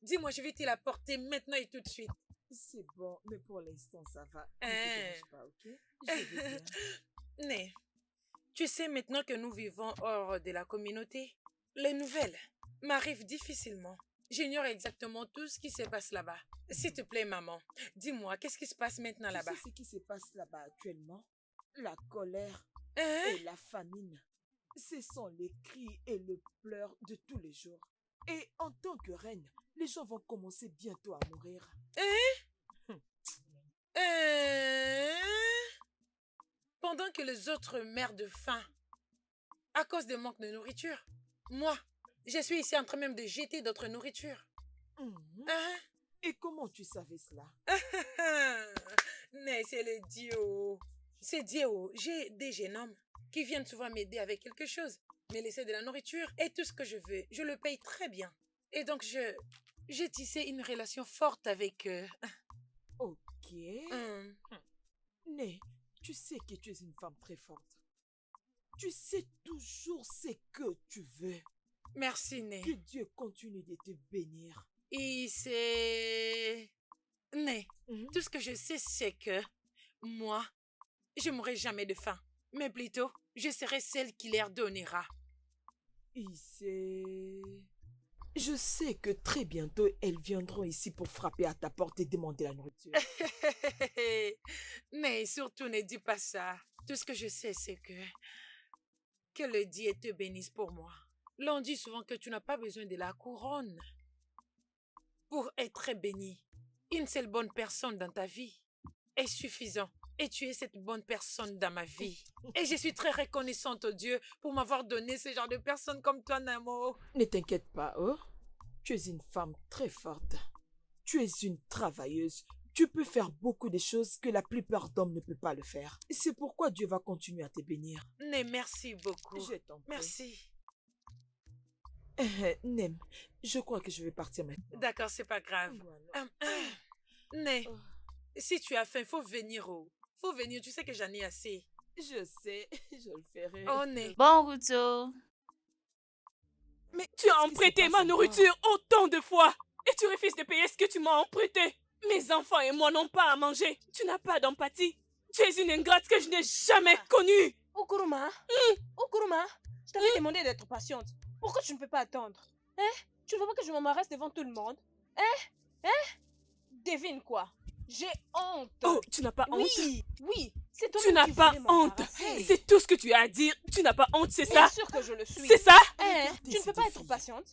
Dis-moi, je vais te l'apporter maintenant et tout de suite. C'est bon, mais pour l'instant, ça va. Ne te dérange pas, ok? Je vais bien. Né, tu sais maintenant que nous vivons hors de la communauté, les nouvelles m'arrivent difficilement. J'ignore exactement tout ce qui se passe là-bas. S'il te plaît, maman, dis-moi, qu'est-ce qui se passe maintenant là-bas? Tu sais ce qui se passe là-bas actuellement? La colère et la famine. Ce sont les cris et le pleur de tous les jours. Et en tant que reine, les gens vont commencer bientôt à mourir. Pendant que les autres meurent de faim à cause de manque de nourriture, moi, je suis ici en train même de jeter d'autres nourritures. Et comment tu savais cela? Mais c'est le Dieu. C'est Dieu. J'ai des jeunes hommes qui viennent souvent m'aider avec quelque chose, me laisser de la nourriture et tout ce que je veux. Je le paye très bien. Et donc, j'ai tissé une relation forte avec eux. Ok. Né, tu sais que tu es une femme très forte. Tu sais toujours ce que tu veux. Merci, Né. Que Dieu continue de te bénir. Et c'est... Né, tout ce que je sais, c'est que moi, je mourrai jamais de faim. Mais plutôt, je serai celle qui leur donnera. Je sais que très bientôt, elles viendront ici pour frapper à ta porte et demander la nourriture. Mais surtout, ne dis pas ça. Tout ce que je sais, c'est que le Dieu te bénisse pour moi. L'on dit souvent que tu n'as pas besoin de la couronne pour être béni. Une seule bonne personne dans ta vie est suffisant. Et tu es cette bonne personne dans ma vie. Et je suis très reconnaissante au Dieu pour m'avoir donné ce genre de personne comme toi, Namo. Ne t'inquiète pas, oh. Tu es une femme très forte. Tu es une travailleuse. Tu peux faire beaucoup de choses que la plupart d'hommes ne peuvent pas le faire. C'est pourquoi Dieu va continuer à te bénir. Nem, merci beaucoup. Je t'en prie. Merci. Nem, je crois que je vais partir maintenant. D'accord, c'est pas grave. Nem, si tu as faim, faut venir. Faut venir, tu sais que j'en ai assez. Je sais, je le ferai. Oh, Nem. Bon, Ruto. Mais tu as emprunté ma nourriture autant de fois et tu refuses de payer ce que tu m'as emprunté. Mes enfants et moi n'ont pas à manger. Tu n'as pas d'empathie. Tu es une ingrate que je n'ai jamais connue. Okuruma, Okuruma, je t'avais demandé d'être patiente. Pourquoi tu ne peux pas attendre? Tu ne veux pas que je m'embarrasse devant tout le monde? Devine quoi? J'ai honte. Oh, tu n'as pas honte? Oui, c'est toi Tu n'as pas honte. C'est tout ce que tu as à dire. Tu n'as pas honte, c'est ça? Bien sûr que je le suis. C'est ça? Tu ne peux pas être patiente.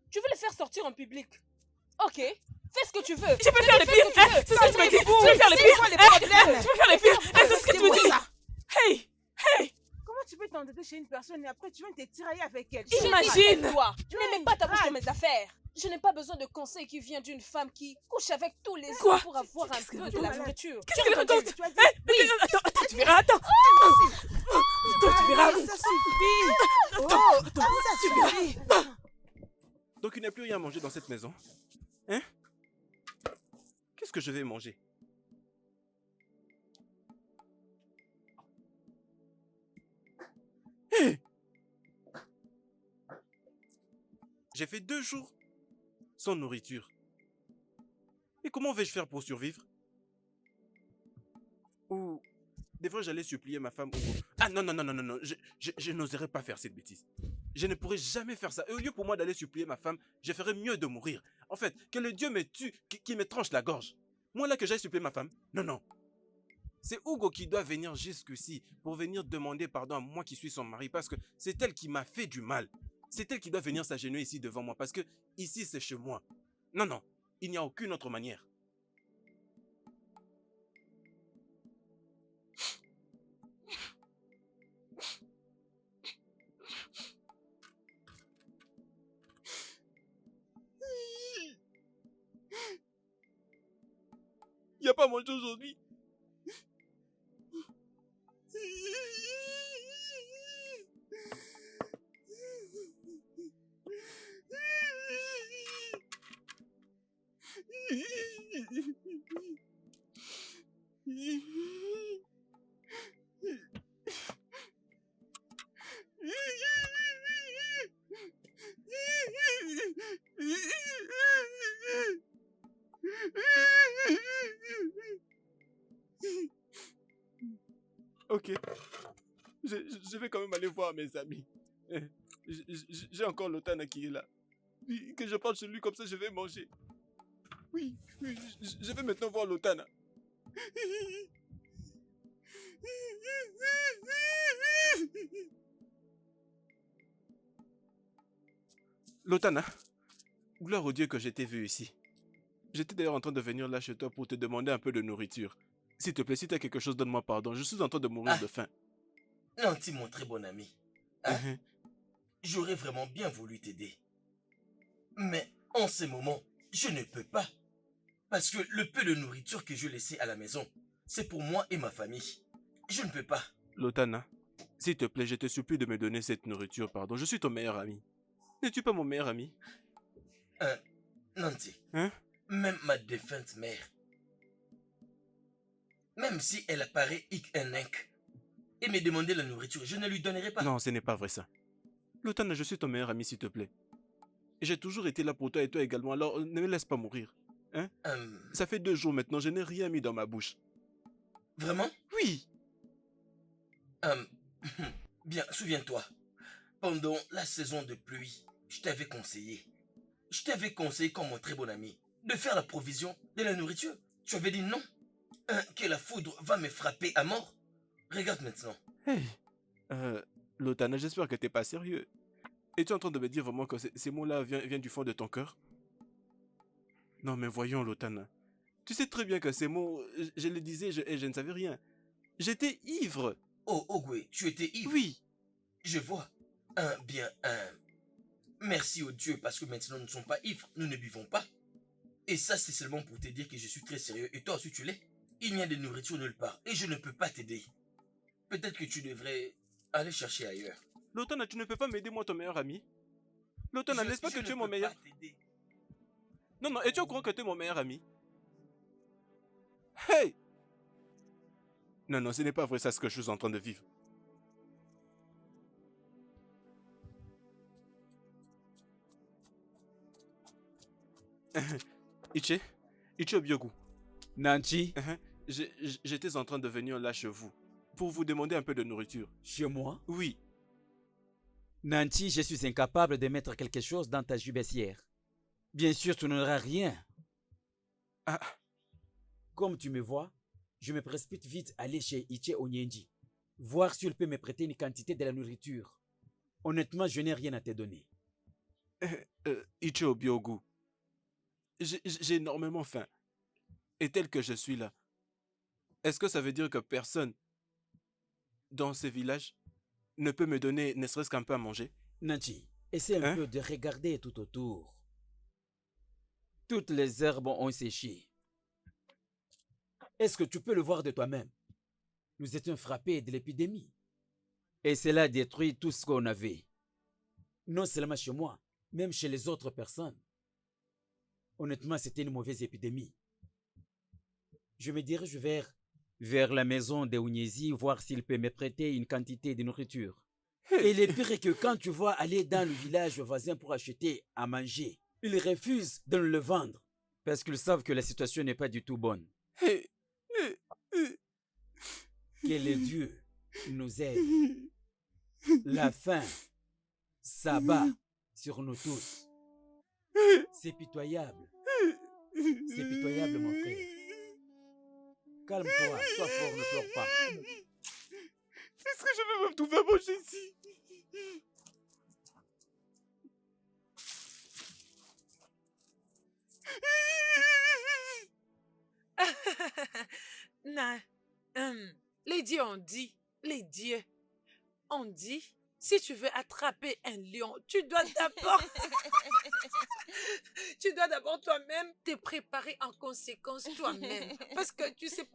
Tu veux le faire sortir en public. Ok, fais ce que tu veux. Je peux faire le pire. C'est ce que tu me dis. Je peux faire le pire. Je peux faire le pire. C'est ce que tu me dis. Hey. Comment tu peux t'endetter chez une personne et après tu viens te tirailler avec elle? Imagine. Toi, tu n'aimais pas ta bouche dans mes affaires. Je n'ai pas besoin de conseils qui viennent d'une femme qui couche avec tous les Quoi? hommes pour avoir un peu de la nourriture. Qu'est-ce qu'elle entendu? raconte? Attends, tu verras, attends. Attends, tu verras. Ça suffit. Attends, Ça suffit. Donc il n'y a plus rien à manger dans cette maison. Hein? Qu'est-ce que je vais manger? Hé! J'ai fait 2 jours sans nourriture. Et comment vais-je faire pour survivre? Ou des fois j'allais supplier ma femme. Ah non, je n'oserais pas faire cette bêtise. Je ne pourrais jamais faire ça. Et au lieu pour moi d'aller supplier ma femme, je ferais mieux de mourir. En fait, que le Dieu me tue, qui me tranche la gorge. Moi là que j'aille supplier ma femme. Non. C'est Hugo qui doit venir jusqu'ici pour venir demander pardon à moi qui suis son mari parce que c'est elle qui m'a fait du mal. C'est elle qui doit venir s'agenouiller ici devant moi parce que ici c'est chez moi. Non, il n'y a aucune autre manière. Il n'y a pas mangé aujourd'hui. Ok. Je vais quand même aller voir mes amis. J'ai encore Lotana qui est là. Que je parle chez lui comme ça, je vais manger. Oui, je vais maintenant voir Lotana. Lotana, gloire au Dieu que je t'ai vu ici. J'étais d'ailleurs en train de venir là chez toi pour te demander un peu de nourriture. S'il te plaît, si tu as quelque chose, donne-moi pardon. Je suis en train de mourir de faim. Nanti, mon très bon ami. Hein? J'aurais vraiment bien voulu t'aider. Mais en ce moment, je ne peux pas. Parce que le peu de nourriture que je laissais à la maison, c'est pour moi et ma famille. Je ne peux pas. Lotana, s'il te plaît, je te supplie de me donner cette nourriture, pardon. Je suis ton meilleur ami. N'es-tu pas mon meilleur ami? Nanti, hein? Même ma défunte mère, même si elle apparaît hic et me demander la nourriture, je ne lui donnerai pas. Non, ce n'est pas vrai ça. Lotana, je suis ton meilleur ami, s'il te plaît. Et j'ai toujours été là pour toi et toi également, alors ne me laisse pas mourir. Hein? Ça fait 2 jours maintenant, je n'ai rien mis dans ma bouche. Vraiment? Oui. Bien, souviens-toi, pendant la saison de pluie, je t'avais conseillé comme mon très bon ami, de faire la provision de la nourriture. Tu avais dit non, que la foudre va me frapper à mort. Regarde maintenant. Hey, Lotana, j'espère que t'es pas sérieux. Es-tu en train de me dire vraiment que ces mots-là viennent du fond de ton cœur? Non, mais voyons, Lotana. Tu sais très bien que ces mots, je les disais et je ne savais rien. J'étais ivre. Oh, Ogwe, tu étais ivre? Oui. Je vois. Merci au Dieu parce que maintenant nous ne sommes pas ivres, nous ne buvons pas. Et ça, c'est seulement pour te dire que je suis très sérieux et toi aussi tu l'es. Il n'y a de nourriture nulle part et je ne peux pas t'aider. Peut-être que tu devrais aller chercher ailleurs. Lotana, tu ne peux pas m'aider, moi, ton meilleur ami? Lotana, n'est-ce pas que tu es mon meilleur? Non, es-tu au courant que tu es mon meilleur ami? Hey! Non, ce n'est pas vrai ça ce que je suis en train de vivre. Ichi Obiogu. Nanchi? J'étais en train de venir là chez vous pour vous demander un peu de nourriture. Chez moi? Oui. Nanchi, je suis incapable de mettre quelque chose dans ta jubissière. Bien sûr, tu n'auras rien. Ah. Comme tu me vois, je me précipite vite aller chez Iche Onyenji, voir s'il peut me prêter une quantité de la nourriture. Honnêtement, je n'ai rien à te donner. Iche Obiogu, j'ai énormément faim. Et tel que je suis là, est-ce que ça veut dire que personne dans ce village ne peut me donner ne serait-ce qu'un peu à manger? Nanchi, essaie un peu de regarder tout autour. Toutes les herbes ont séché. Est-ce que tu peux le voir de toi-même? Nous étions frappés de l'épidémie. Et cela détruit tout ce qu'on avait. Non seulement chez moi, même chez les autres personnes. Honnêtement, c'était une mauvaise épidémie. Je me dirige vers la maison de Ounyezi, voir s'il peut me prêter une quantité de nourriture. Et le pire est que quand tu vas aller dans le village voisin pour acheter à manger, ils refusent de nous le vendre parce qu'ils savent que la situation n'est pas du tout bonne. Que les dieux nous aident. La faim s'abat sur nous tous. C'est pitoyable. C'est pitoyable, mon frère. Calme-toi, sois fort, ne pleure pas. Est-ce que je vais me trouver à manger ici? Non. Les dieux ont dit, si tu veux attraper un lion, tu dois d'abord toi-même te préparer en conséquence toi-même. Parce que tu sais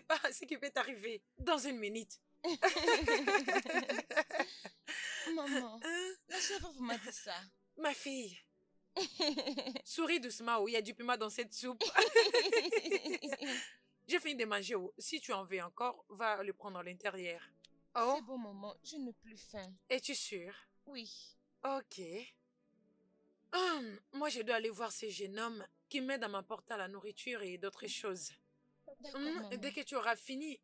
pas ce qui peut t'arriver dans une minute. Maman, la chèvre m'a dit ça. Ma fille, souris doucement, il y a du piment dans cette soupe. J'ai fini de manger. Si tu en veux encore, va le prendre à l'intérieur. C'est bon, maman, je n'ai plus faim. Es-tu sûre? Oui. Ok. Moi, je dois aller voir ces jeunes hommes qui m'aident à m'apporter la nourriture et d'autres choses. Dès que tu auras fini,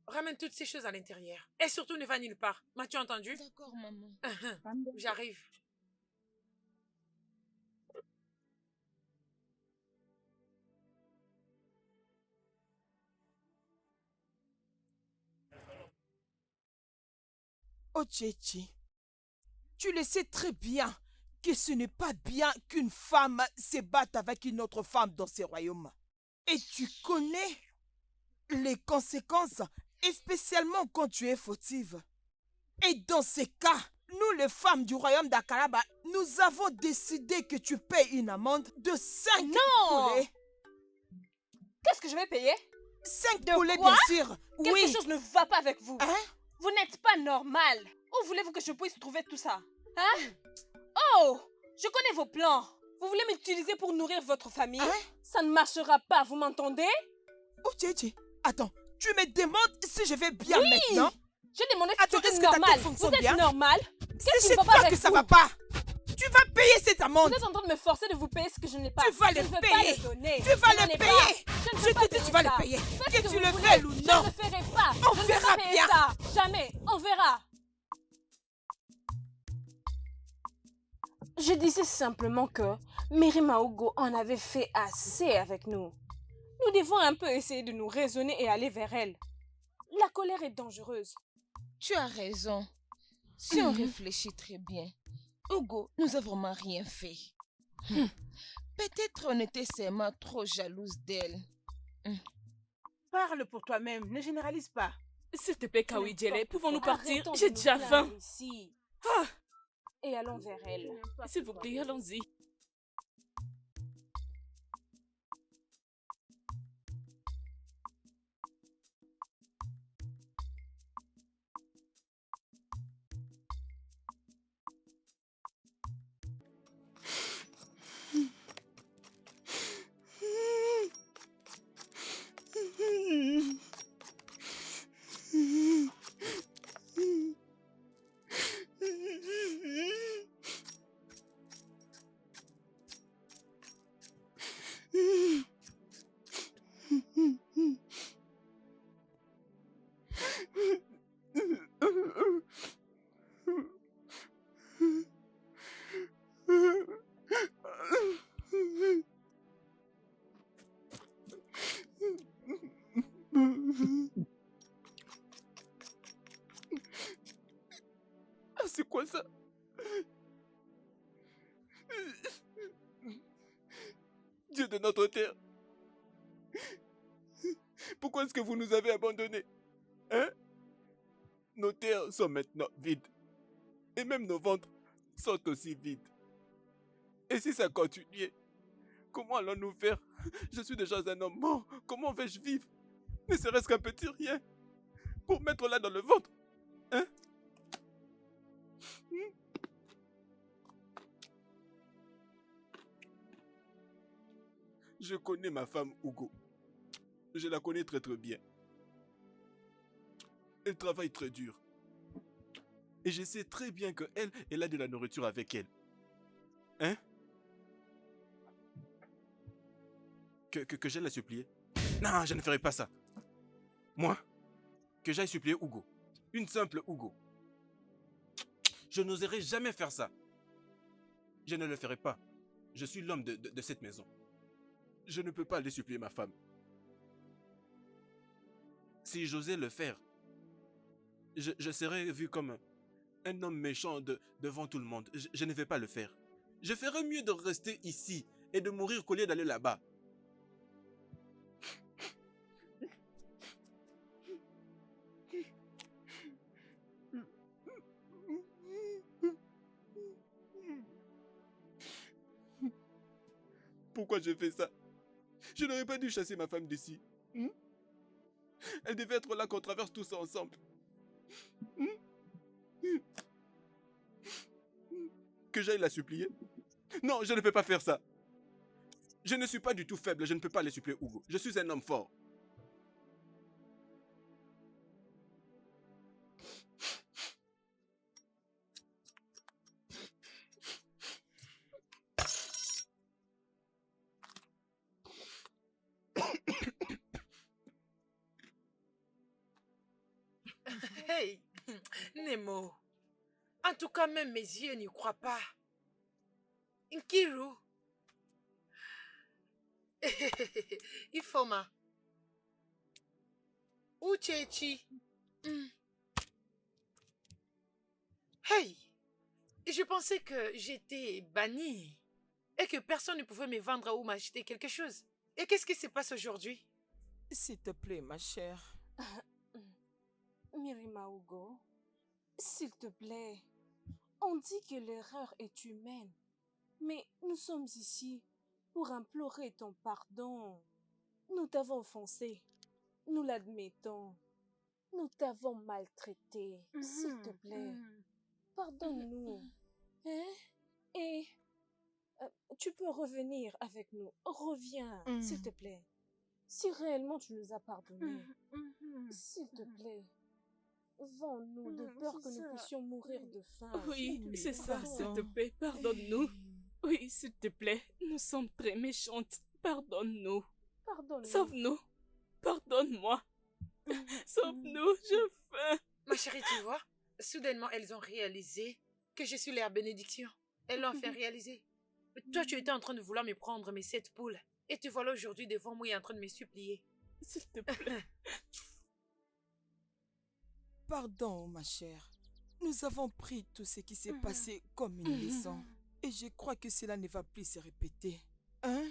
ramène toutes ces choses à l'intérieur. Et surtout, ne va nulle part. M'as-tu entendu? D'accord, maman. J'arrive. Oh Tchétchi, tu le sais très bien que ce n'est pas bien qu'une femme se batte avec une autre femme dans ce royaume. Et tu connais les conséquences, spécialement quand tu es fautive. Et dans ces cas, nous les femmes du royaume d'Akalaba, nous avons décidé que tu payes une amende de 5 poulets. Qu'est-ce que je vais payer? 5 de poulets, quoi? bien sûr. Quelque chose ne va pas avec vous. Hein? Vous n'êtes pas normal. Où voulez-vous que je puisse trouver tout ça? Hein? Oh! Je connais vos plans. Vous voulez m'utiliser pour nourrir votre famille? Hein? Ça ne marchera pas, vous m'entendez? Oh Tchétchi, attends, tu me demandes si je vais bien maintenant? Je demandais si Attends, tu est-ce es que ta normal. tête fonctionne Vous bien? êtes normal? Qu'est-ce qui C'est ne va pas toi avec que ça vous? va pas. Tu vas payer cette amende. Vous êtes en train de me forcer de vous payer ce que je n'ai pas. Tu vas Je le ne veux payer. pas le donner. Tu vas Je n'en le ai payer. pas. Je ne Je veux pas te dis, tu vas payer le ça. payer. Faites Que ce tu vous le voulez. veuilles ou non. Je ne le ferai pas. On Je ne veux verra pas payer bien. ça. Jamais. On verra. Je disais simplement que Mirima Ugo en avait fait assez avec nous. Nous devons un peu essayer de nous raisonner et aller vers elle. La colère est dangereuse. Tu as raison. Si on réfléchit très bien, Ugo nous a vraiment rien fait. Peut-être on était seulement trop jalouse d'elle. Parle pour toi-même, ne généralise pas. S'il te plaît, Kawidjele, pouvons-nous partir? Arrêtons de J'ai nous déjà faim. plaindre ici. Et allons vers elle. S'il vous plaît, allons-y. Ah, c'est quoi ça? Dieu de notre terre, pourquoi est-ce que vous nous avez abandonnés? Hein? Nos terres sont maintenant vides. Et même nos ventres sont aussi vides. Et si ça continuait, Comment allons-nous faire? Je suis déjà un homme mort. Comment vais-je vivre? Ne serait-ce qu'un petit rien pour mettre là dans le ventre. Hein? Je connais ma femme Hugo. Je la connais très très bien. Elle travaille très dur. Et je sais très bien qu'elle, elle a de la nourriture avec elle. Hein? Que j'aille la supplier? Non, je ne ferai pas ça. Moi, que j'aille supplier Hugo. Une simple Hugo. Je n'oserais jamais faire ça. Je ne le ferai pas. Je suis l'homme de cette maison. Je ne peux pas aller supplier ma femme. Si j'osais le faire, je serais vu comme un homme méchant devant tout le monde. Je ne vais pas le faire. Je ferais mieux de rester ici et de mourir qu'au lieu d'aller là-bas. Pourquoi j'ai fait ça? Je n'aurais pas dû chasser ma femme d'ici. Elle devait être là qu'on traverse tout ça ensemble. Que j'aille la supplier? Non, je ne peux pas faire ça. Je ne suis pas du tout faible, je ne peux pas aller supplier Hugo. Je suis un homme fort. Hey, Nemo. En tout cas, même mes yeux n'y croient pas. Nkiru. Ifoma. Uchechi. Hey, je pensais que j'étais bannie et que personne ne pouvait me vendre ou m'acheter quelque chose. Et qu'est-ce qui se passe aujourd'hui? S'il te plaît, ma chère. Mirima Hugo, s'il te plaît, on dit que l'erreur est humaine, mais nous sommes ici pour implorer ton pardon. Nous t'avons offensé, nous l'admettons. Nous t'avons maltraité, s'il te plaît. Pardonne-nous. Hein? Et tu peux revenir avec nous. Reviens, s'il te plaît. Si réellement tu nous as pardonné, s'il te plaît. Vends-nous de peur que nous puissions mourir de faim. Oui, c'est ça, Pardon. s'il te plaît, pardonne-nous. Oui, s'il te plaît, nous sommes très méchantes. Pardonne-nous. Pardonne-nous. Sauve-nous. Pardonne-moi. Sauve-nous, j'ai faim. Ma chérie, tu vois, soudainement, elles ont réalisé que je suis leur bénédiction. Elles l'ont fait réaliser. Toi, tu étais en train de vouloir me prendre mes 7 poules. Et te voilà aujourd'hui devant moi et en train de me supplier. S'il te plaît. Pardon, ma chère. Nous avons pris tout ce qui s'est passé comme une leçon. Et je crois que cela ne va plus se répéter. Hein?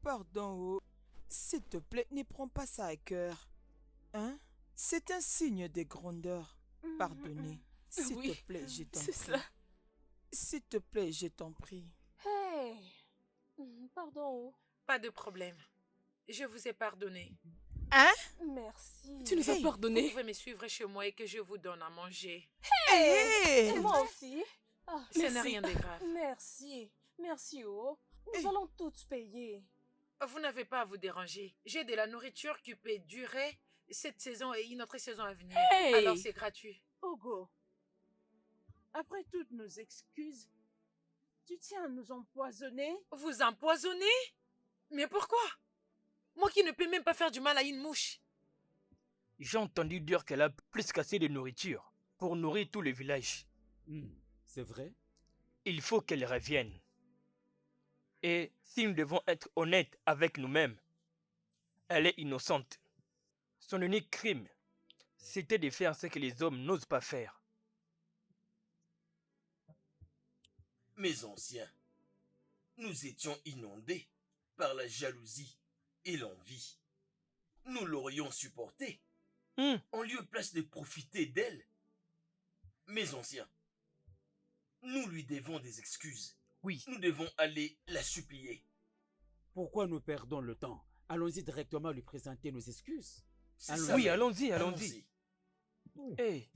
Pardon, oh. S'il te plaît, ne prends pas ça à cœur. Hein? C'est un signe de grandeur. Pardonnez. S'il Oui, te plaît, je t'en c'est prie. ça. S'il te plaît, je t'en prie. Hey! Pardon. Pas de problème. Je vous ai pardonné. Hein? Merci. Tu nous as Vous pardonné. pouvez me suivre chez moi et que je vous donne à manger. Hey! Et moi aussi. Ah, Ce n'est rien de grave. Merci. Merci, oh. Nous allons toutes payer. Vous n'avez pas à vous déranger. J'ai de la nourriture qui peut durer cette saison et une autre saison à venir. Hey! Alors c'est gratuit. Hugo, après toutes nos excuses, tu tiens à nous empoisonner? Vous empoisonnez? Mais pourquoi? Moi qui ne peux même pas faire du mal à une mouche. J'ai entendu dire qu'elle a plus qu'assez de nourriture pour nourrir tout le village. C'est vrai? Il faut qu'elle revienne. Et si nous devons être honnêtes avec nous-mêmes, elle est innocente. Son unique crime, c'était de faire ce que les hommes n'osent pas faire. Mes anciens, nous étions inondés par la jalousie et l'envie. Nous l'aurions supportée, en lieu et place de profiter d'elle. Mes anciens, nous lui devons des excuses. Oui. Nous devons aller la supplier. Pourquoi nous perdons le temps? Allons-y directement lui présenter nos excuses. Oui, allons-y, allons-y. Hey.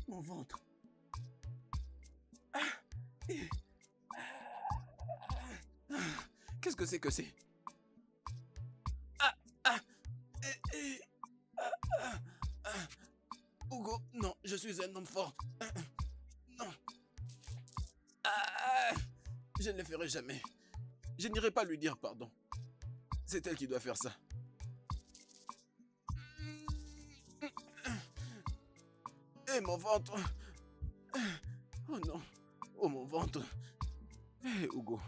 Mon ventre. Qu'est-ce que c'est que c'est? Hugo, non, je suis un homme fort. Non. Je ne le ferai jamais. Je n'irai pas lui dire pardon. C'est elle qui doit faire ça. Et mon ventre. Oh non. Oh mon ventre. Hugo.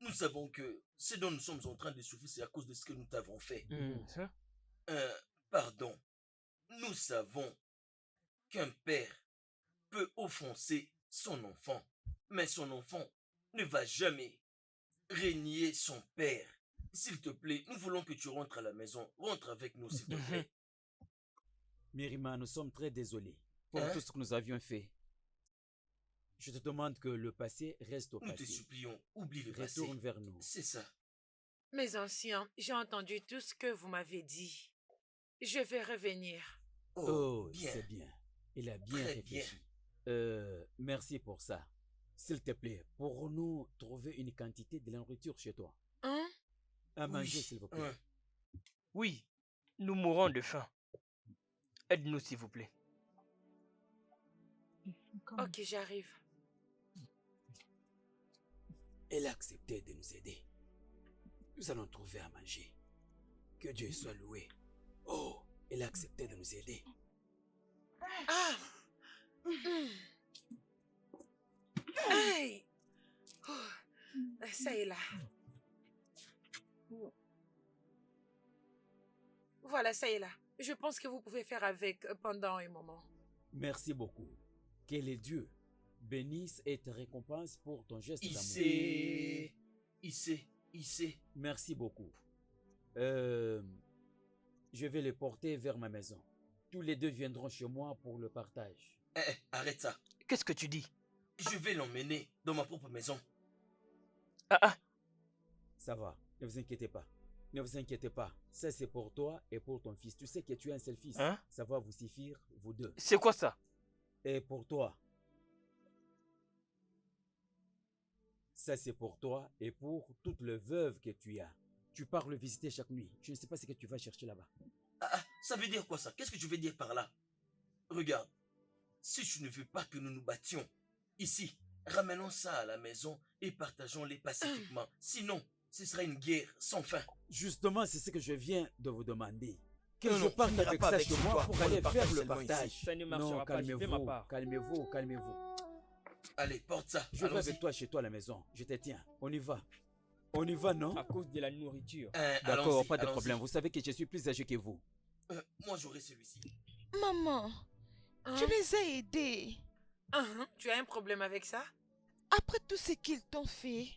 Nous savons que ce dont nous sommes en train de souffrir, c'est à cause de ce que nous t'avons fait. Pardon. Nous savons qu'un père peut offenser son enfant, mais son enfant ne va jamais régner son père. S'il te plaît, nous voulons que tu rentres à la maison. Rentre avec nous, s'il te plaît. Mérima, nous sommes très désolés pour tout ce que nous avions fait. Je te demande que le passé reste au passé. Nous te supplions, oublie le passé. Retourne vers nous. C'est ça. Mes anciens, j'ai entendu tout ce que vous m'avez dit. Je vais revenir. Oh, c'est bien. Il a bien réfléchi. Merci pour ça. S'il te plaît, pourrons-nous trouver une quantité de la nourriture chez toi? À manger, s'il vous plaît. Oui, nous mourons de faim. Aide-nous, s'il vous plaît. Ok, j'arrive. Elle a accepté de nous aider. Nous allons trouver à manger. Que Dieu soit loué. Oh, elle a accepté de nous aider. Hey! Ça est là. Voilà, ça est là. Je pense que vous pouvez faire avec pendant un moment. Merci beaucoup. Que les dieux bénissent et te récompensent pour ton geste d'amour. Ici. Merci beaucoup. Je vais les porter vers ma maison. Tous les deux viendront chez moi pour le partage. Arrête ça. Qu'est-ce que tu dis? Je vais l'emmener dans ma propre maison. Ça va, ne vous inquiétez pas. Ne vous inquiétez pas. Ça, c'est pour toi et pour ton fils. Tu sais que tu es un seul fils. Ça va vous suffire, vous deux. C'est quoi ça? Et pour toi. Ça, c'est pour toi et pour toutes les veuves que tu as. Tu pars le visiter chaque nuit. Je ne sais pas ce que tu vas chercher là-bas. Ça veut dire quoi ça? Qu'est-ce que tu veux dire par là? Regarde, si tu ne veux pas que nous nous battions ici, ramenons ça à la maison et partageons-les pacifiquement. Sinon, ce sera une guerre sans fin. Justement, c'est ce que je viens de vous demander. Que je parte avec ça chez moi pour aller faire le partage. Ça ne marchera pas, je fais ma part. Calmez-vous. Allez, porte ça. Je vais avec toi chez toi à la maison. Je te tiens. On y va. On y va, non? À cause de la nourriture. D'accord, pas de problème. Vous savez que je suis plus âgé que vous. Moi, j'aurai celui-ci. Maman, tu les as aidés. Tu as un problème avec ça? Après tout ce qu'ils t'ont fait.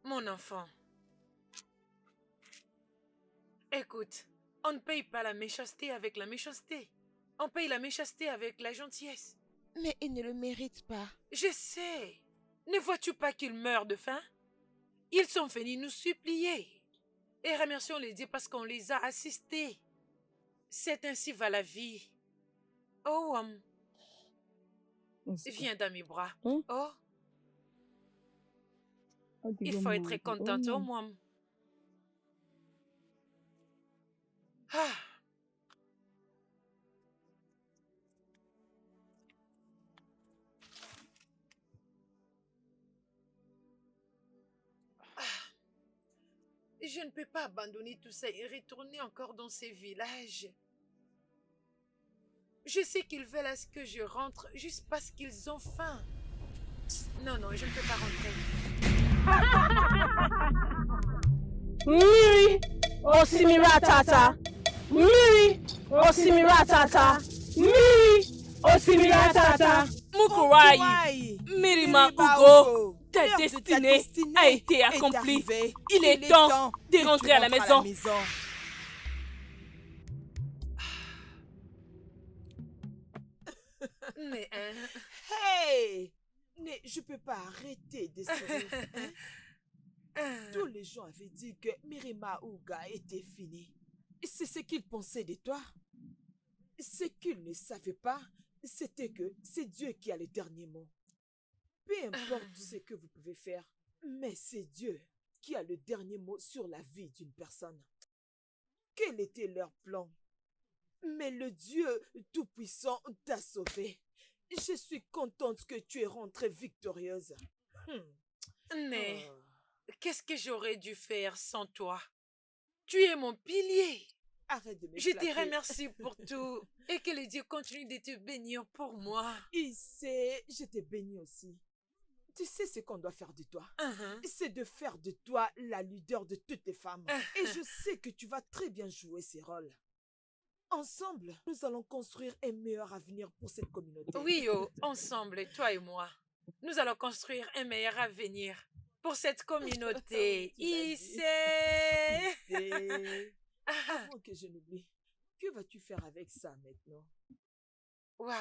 Mon enfant. Écoute, on ne paye pas la méchanceté avec la méchanceté. On paye la méchanceté avec la gentillesse. Mais ils ne le méritent pas. Je sais. Ne vois-tu pas qu'ils meurent de faim? Ils sont venus nous supplier. Et remercions les dieux parce qu'on les a assistés. C'est ainsi va la vie. Oh, viens dans mes bras. Oh. Il faut être content, oh, moi. Je ne peux pas abandonner tout ça et retourner encore dans ces villages. Je sais qu'ils veulent à ce que je rentre juste parce qu'ils ont faim. Non, je ne peux pas rentrer. Miri, Osimira Tata. Miri, Osimira Tata. Miri, Osimira Tata. Fukurai, Mirima Ugo, ta destinée a été accomplie. Il est temps de rentrer à la maison. Mais, Hey! Mais je peux pas arrêter de sourire. Tous les gens avaient dit que Mirima Uga était finie. C'est ce qu'ils pensaient de toi. Ce qu'ils ne savaient pas, c'était que c'est Dieu qui a le dernier mot. Peu importe ce que vous pouvez faire, mais c'est Dieu qui a le dernier mot sur la vie d'une personne. Quel était leur plan? Mais le Dieu Tout-Puissant t'a sauvé. Je suis contente que tu es rentrée victorieuse. Mais qu'est-ce que j'aurais dû faire sans toi? Tu es mon pilier. Arrête de me Je te flatter. remercie pour tout et que le Dieu continue de te bénir pour moi. Il sait, je te bénis aussi. Tu sais ce qu'on doit faire de toi. C'est de faire de toi la leader de toutes les femmes. Et je sais que tu vas très bien jouer ces rôles. Ensemble, nous allons construire un meilleur avenir pour cette communauté. Oui, ensemble, toi et moi, nous allons construire un meilleur avenir pour cette communauté. Avant que je n'oublie, que vas-tu faire avec ça maintenant? Waouh!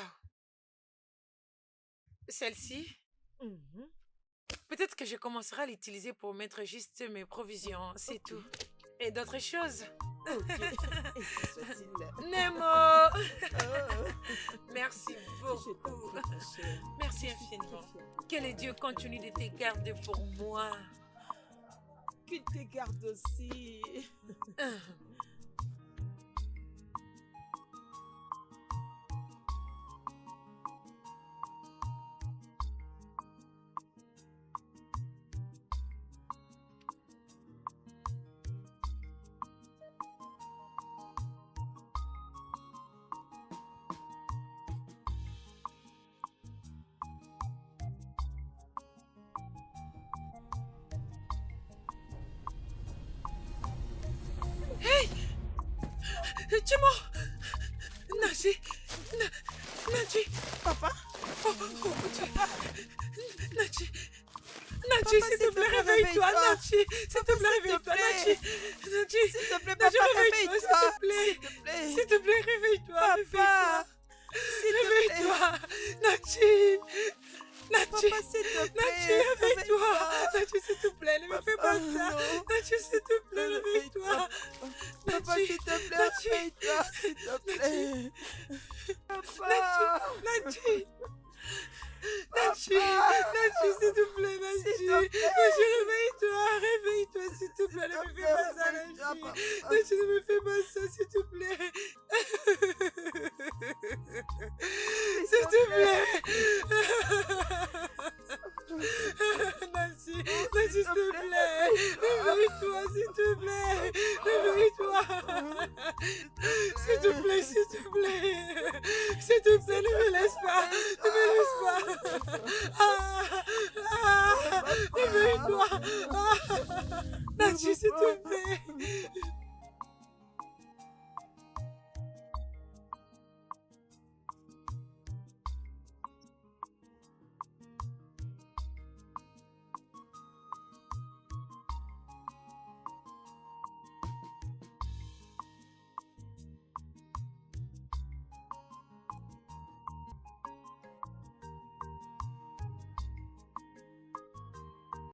Celle-ci? Peut-être que je commencerai à l'utiliser pour mettre juste mes provisions, c'est tout. Et d'autres choses. Nemo! Merci beaucoup. Merci infiniment. Que le Dieu continue de te garder pour moi. Qu'il te garde aussi. Hey! Tu es mort! Nachi! Nachi! Papa? Nachi! Nachi, s'il te plaît, réveille-toi, Nachi! S'il te plaît, réveille-toi, Nachi! Nachi! S'il te plaît, Nachi, papa, réveille-toi, s'il te plaît! S'il te plaît, réveille-toi, réveille-toi! Réveille-toi! Nachi! Nachi! Nachi, réveille-toi! Nachi, s'il te plaît, ne me fais pas ça! Nachi, s'il te plaît, réveille-toi! Papa, s'il te plaît, réveille-toi, s'il te plaît! Nachi! Nachi, s'il te plaît, Nachi! Nachi, réveille-toi, réveille-toi, s'il te plaît, ne me fais pas ça, Nachi! Nachi, ne me fais pas ça, s'il te plaît! S'il te plaît! Nachi, s'il te plaît! Réveille-toi, s'il te plaît! Réveille-toi! S'il te plaît, s'il te plaît! S'il te plaît, ne me laisse pas! Ne me laisse pas! Réveille-toi! Nachi, s'il te plaît!